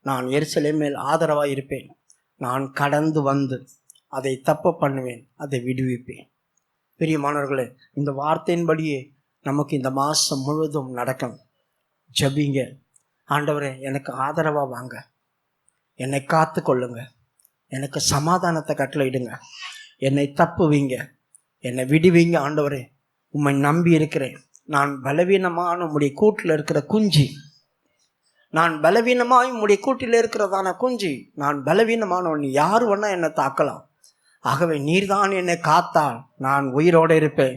நான் எருசலேம் மேல் ஆதரவாக இருப்பேன். நான் கடந்து வந்து அதை தப்பு பண்ணுவேன், அதை விடுவிப்பேன். பிரியமானவர்களே, இந்த வார்த்தையின்படியே நமக்கு இந்த மாதம் முழுவதும் நடக்கும். ஜெபிங்க. ஆண்டவரே, எனக்கு ஆதரவாக வாங்க, என்னை காத்து கொள்ளுங்க, எனக்கு சமாதானத்தை கட்டளையிடுங்க, என்னை தப்புவீங்க, என்னை விடுவீங்க. ஆண்டவரே, உம்மை நம்பி இருக்கிறேன். நான் பலவீனமான உம்முடைய கூட்டில் இருக்கிற குஞ்சு. நான் பலவீனமாக உம்முடைய கூட்டில் இருக்கிறதான குஞ்சு. நான் பலவீனமானவன், யார் வேணா என்னை தாக்கலாம். ஆகவே நீர்தான் என்னை காத்தால் நான் உயிரோடு இருப்பேன்.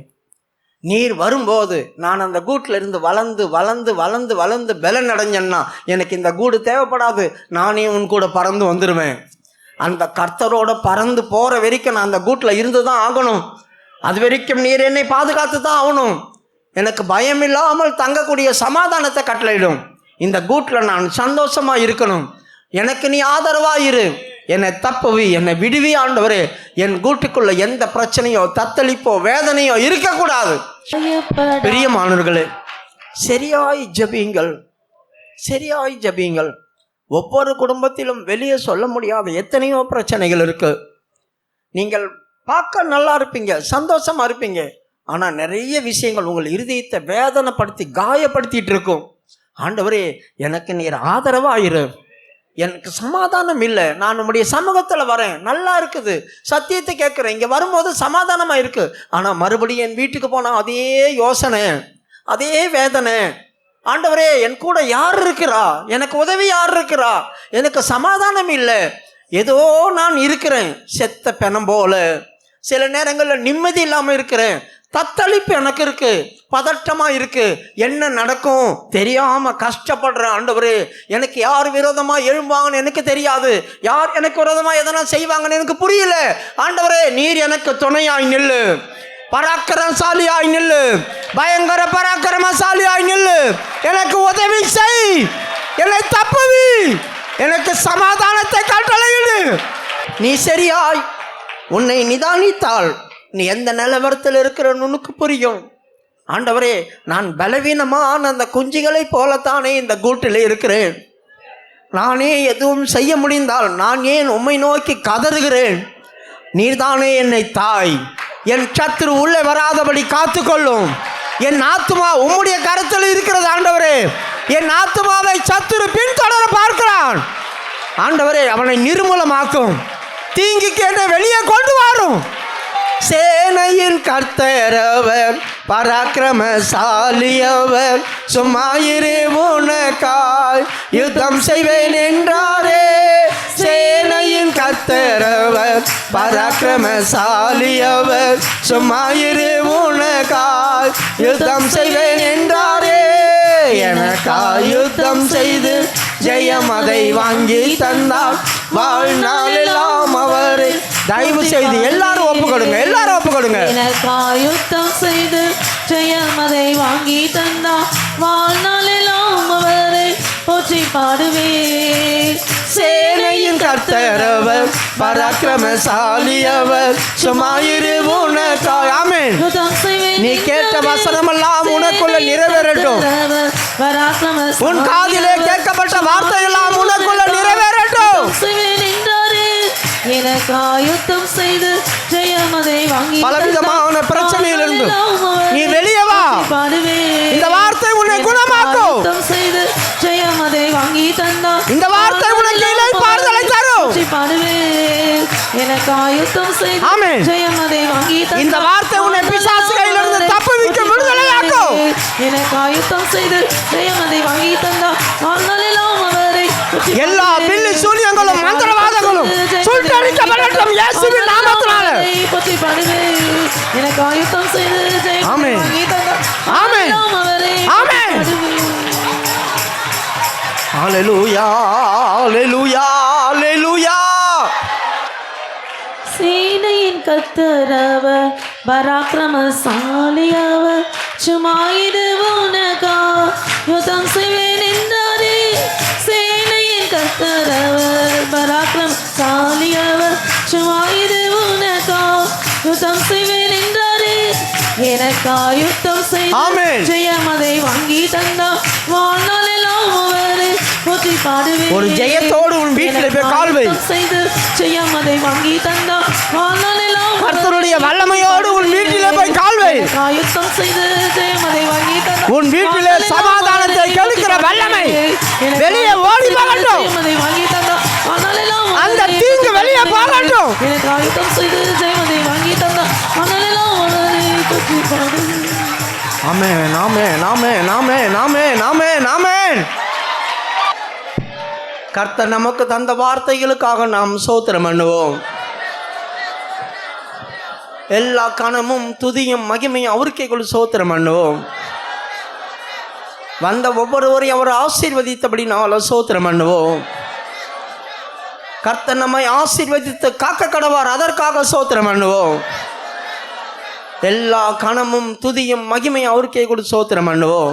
நீர் வரும்போது நான் அந்த கூட்டில் இருந்து வளர்ந்து வளர்ந்து வளர்ந்து வளர்ந்து பலன் அடைஞ்சேன்னா எனக்கு இந்த கூடு தேவைப்படாது. நானே உன் கூட பறந்து வந்துடுவேன். அந்த கர்த்தரோட பறந்து போகிற வரைக்கும் நான் அந்த கூட்டில் இருந்து தான் ஆகணும். அது வரைக்கும் நீர் என்னை பாதுகாத்து தான் ஆகணும். எனக்கு பயம் இல்லாமல் தங்கக்கூடிய சமாதானத்தை கட்டளையிடும். இந்த கூட்டில் நான் சந்தோஷமாக இருக்கணும். எனக்கு நீ ஆதரவாக இரு, என்னை தப்புவி, என்னை விடுவி. ஆண்டவரே, என் கூட்டுக்குள்ள எந்த பிரச்சனையோ தத்தளிப்போ வேதனையோ இருக்கக்கூடாது. பிரியமானவர்களே, சரியாய் ஜெபியுங்கள், சரியாய் ஜெபியுங்கள். ஒவ்வொரு குடும்பத்திலும் வெளியே சொல்ல முடியாத எத்தனையோ பிரச்சனைகள் இருக்கு. நீங்கள் பார்க்க நல்லா இருப்பீங்க, சந்தோஷமா இருப்பீங்க, ஆனால் நிறைய விஷயங்கள் உங்கள் இருதயத்தை வேதனைப்படுத்தி காயப்படுத்திட்டு இருக்கும். ஆண்டவரே, எனக்கு நீர் ஆதரவாயிரு, எனக்கு சமாதானம் இல்லை, நான் உம்முடைய சமூகத்தில் வரேன், நல்லா இருக்குது, சத்தியத்தை கேட்குறேன், இங்கே வரும்போது சமாதானமாக இருக்குது, ஆனால் மறுபடியும் என் வீட்டுக்கு போனால் அதே யோசனை, அதே வேதனை. ஆண்டவரே, என் கூட யார் இருக்கிறா? எனக்கு உதவி யார் இருக்கிறா? எனக்கு சமாதானம் இல்லை. ஏதோ நான் இருக்கிறேன் செத்த பெணம் போல. சில நேரங்களில் நிம்மதி இல்லாமல் இருக்கிறேன், தத்தளிப்பு எனக்கு இருக்கு, பதட்டமா இருக்கு, என்ன நடக்கும் தெரியாம கஷ்டப்படுறேன். ஆண்டவரே, எனக்கு யார் விரோதமா எழும்புவாங்கன்னு எனக்கு தெரியாது, யார் எனக்கு விரோதமா எதனா செய்வாங்கன்னு எனக்கு புரியல. ஆண்டவரே, நீர் எனக்கு துணையாய் நில்லு, பராக்கிரமசாலியாய் நில்லு, பயங்கர பராக்கிரமசாலியாய் நில்லு, எனக்கு உதவி செய், என்னை தப்புவி, எனக்கு சமாதானத்தை கட்டளையிடு. நீ சரியாய் உன்னை நிதானித்தால் நீ எந்த நிலவரத்தில் இருக்கிறன்னு உனக்கு புரியும். ஆண்டவரே, நான் பலவீனமான அந்த குஞ்சுகளை போலத்தானே இந்த கூட்டில் இருக்கிறேன். நானே எதுவும் செய்ய முடிந்தால் நான் ஏன் உம்மை நோக்கி கதறுகிறேன்? நீர்தானே என்னை தாய், என் சத்துரு உள்ளே வராதபடி காத்துக்கொள்ளும். என் ஆத்துமா உம்முடைய கருத்தில் இருக்கிறது. ஆண்டவரே, என் ஆத்துமாவை சத்துரு பின்தொடர பார்க்கிறான். ஆண்டவரே, அவனை நிர்மூலமாக்கும். தீங்குக்கு என்னை வெளியே கொண்டு வரும். சேனையின் கர்த்தரவர், பராக்கிரமசாலி அவர், சும்மாயிரு உனக்காய் யுத்தம் செய்வேன் என்றாரே. சேனையின் கர்த்தரவர், பராக்கிரமசாலி அவர், சும்மாயிரு உனக்காய் யுத்தம் செய்வேன் என்றாரே. எனக்காய் யுத்தம் செய்து ஜெயம் அதை வாங்கி தந்தார். வாழ்நாளெல்லாம் அவரை தயவு செய்து எல்லாரும் ஒப்பு கொடுங்க, எல்லாரும் ஒப்பு கொடுங்க. எனக்காய் யுத்தம் செய்து ஜெயம் அதை வாங்கி தந்தார். வாழ்நாளெல்லாம் அவரை போற்றி பாடுவேன். சேனையின் கர்த்தரவர், பராக்கிரமசாலி அவர், சும்மாயிரு உனக்காய். ஆமென். நீ கேட்ட வசனமெல்லாம் உனக்குள்ள நிறைவேறட்டும். உன் காதிலே கேட்கப்பட்ட வார்த்தையெல்லாம் உனக்குள்ள நிறைவேறட்டும். எனக்காய் யுத்தம் செய்து ஜெயம் அதை வாங்கி பலவிதமான பிரச்சனையிலிருந்து நீ வெளியே வா. இந்த வார்த்தை உன்னை குணமாக்கும். யுத்தம் செய்து ஜெயம் அதை வாங்கி தந்தார். இந்த வார்த்தை உனக்கு இளைப்பாறுதலை தரும். பாடுவேன். எனக்காய் யுத்தம் செய்து ஆமென். ஜெயம் அதை வாங்கி தந்தார். இந்த வார்த்தை உன்னை பிசாசு கையிலிருந்து தப்புவிக்க விடுதலையாக்கும். எனக்காய் யுத்தம் செய்து ஜெயம் அதை வாங்கி தந்தார். வாழ்நாளெல்லாம் அவரை எல்லா பில்லி சூனியங்களும் மந்திரவாதங்களும் சுட்டரிக்கப்படட்டும் இயேசுவின் நாமத்தினாலே. போற்றி பாடுவேன். எனக்காய் யுத்தம் செய்து ஜெயம் அதை ஆமென். வாங்கி தந்தார். ஆமென். அவரை ஆமென். ஹல்லேலூயா, ஹல்லேலூயா, ஹல்லேலூயா. சேனையின் கர்த்தரவர், பராக்கிரமசாலி அவர், சும்மாயிரு உனக்காய் யுத்தம் செய்வேன் என்றாரே. சேனையின் கர்த்தரவர், பராக்கிரமசாலி அவர், சும்மாயிரு உனக்காய் யுத்தம் செய்வேன் என்றாரே. எனக்காய் யுத்தம் செய்து ஆமென். ஜெயம் அதை வாங்கி தந்தார். வாழ்நாளெல்லாம் அவரை போற்றி பாடுவேன். ஒரு ஜெயத்தோடு உன் வீட்டில் போய் கால் வை. செய்து ஜெயம் அதை வாங்கி தந்தார். வாழ்நாளெல்லாம் கர்த்தருடைய வல்லமையோடு உன் வீட்டிலே போய் கால் வை. யுத்தம் செய்து ஜெயம் அதை வாங்கி தந்தார். உன் வீட்டிலே சமாதானத்தை கெடுக்கிற வல்லமை வெளியே ஓடி போகட்டும். அதை வாங்கி தந்தார். வாழ்நாளெல்லாம் அந்த தீங்கு வெளியே போகட்டும். எனக்கு ஆயுதம் செய்து ஜெயம் அதை வாங்கி தந்தார். வாழ்நாளெல்லாம் அவரை போற்றி பாடுவேன். ஆமென், ஆமென், ஆமென், ஆமென், ஆமென், ஆமென், ஆமென். கர்த்தர் நமக்கு தந்த வார்த்தைகளுக்காக நாம் ஸ்தோத்திரம் பண்ணுவோம். எல்லா கணமும் துதியும் மகிமையும் அவருக்கே கொண்டு ஸ்தோத்திரம் பண்ணுவோம். வந்த ஒவ்வொருவரையும் அவர் ஆசீர்வதித்தபடி நாங்கள் ஸ்தோத்திரம் பண்ணுவோம். கர்த்தர் நம்மை ஆசீர்வதித்து காக்க கடவார், அதற்காக ஸ்தோத்திரம் பண்ணுவோம். எல்லா கணமும் துதியும் மகிமையும் அவருக்கே கொண்டு ஸ்தோத்திரம் பண்ணுவோம்.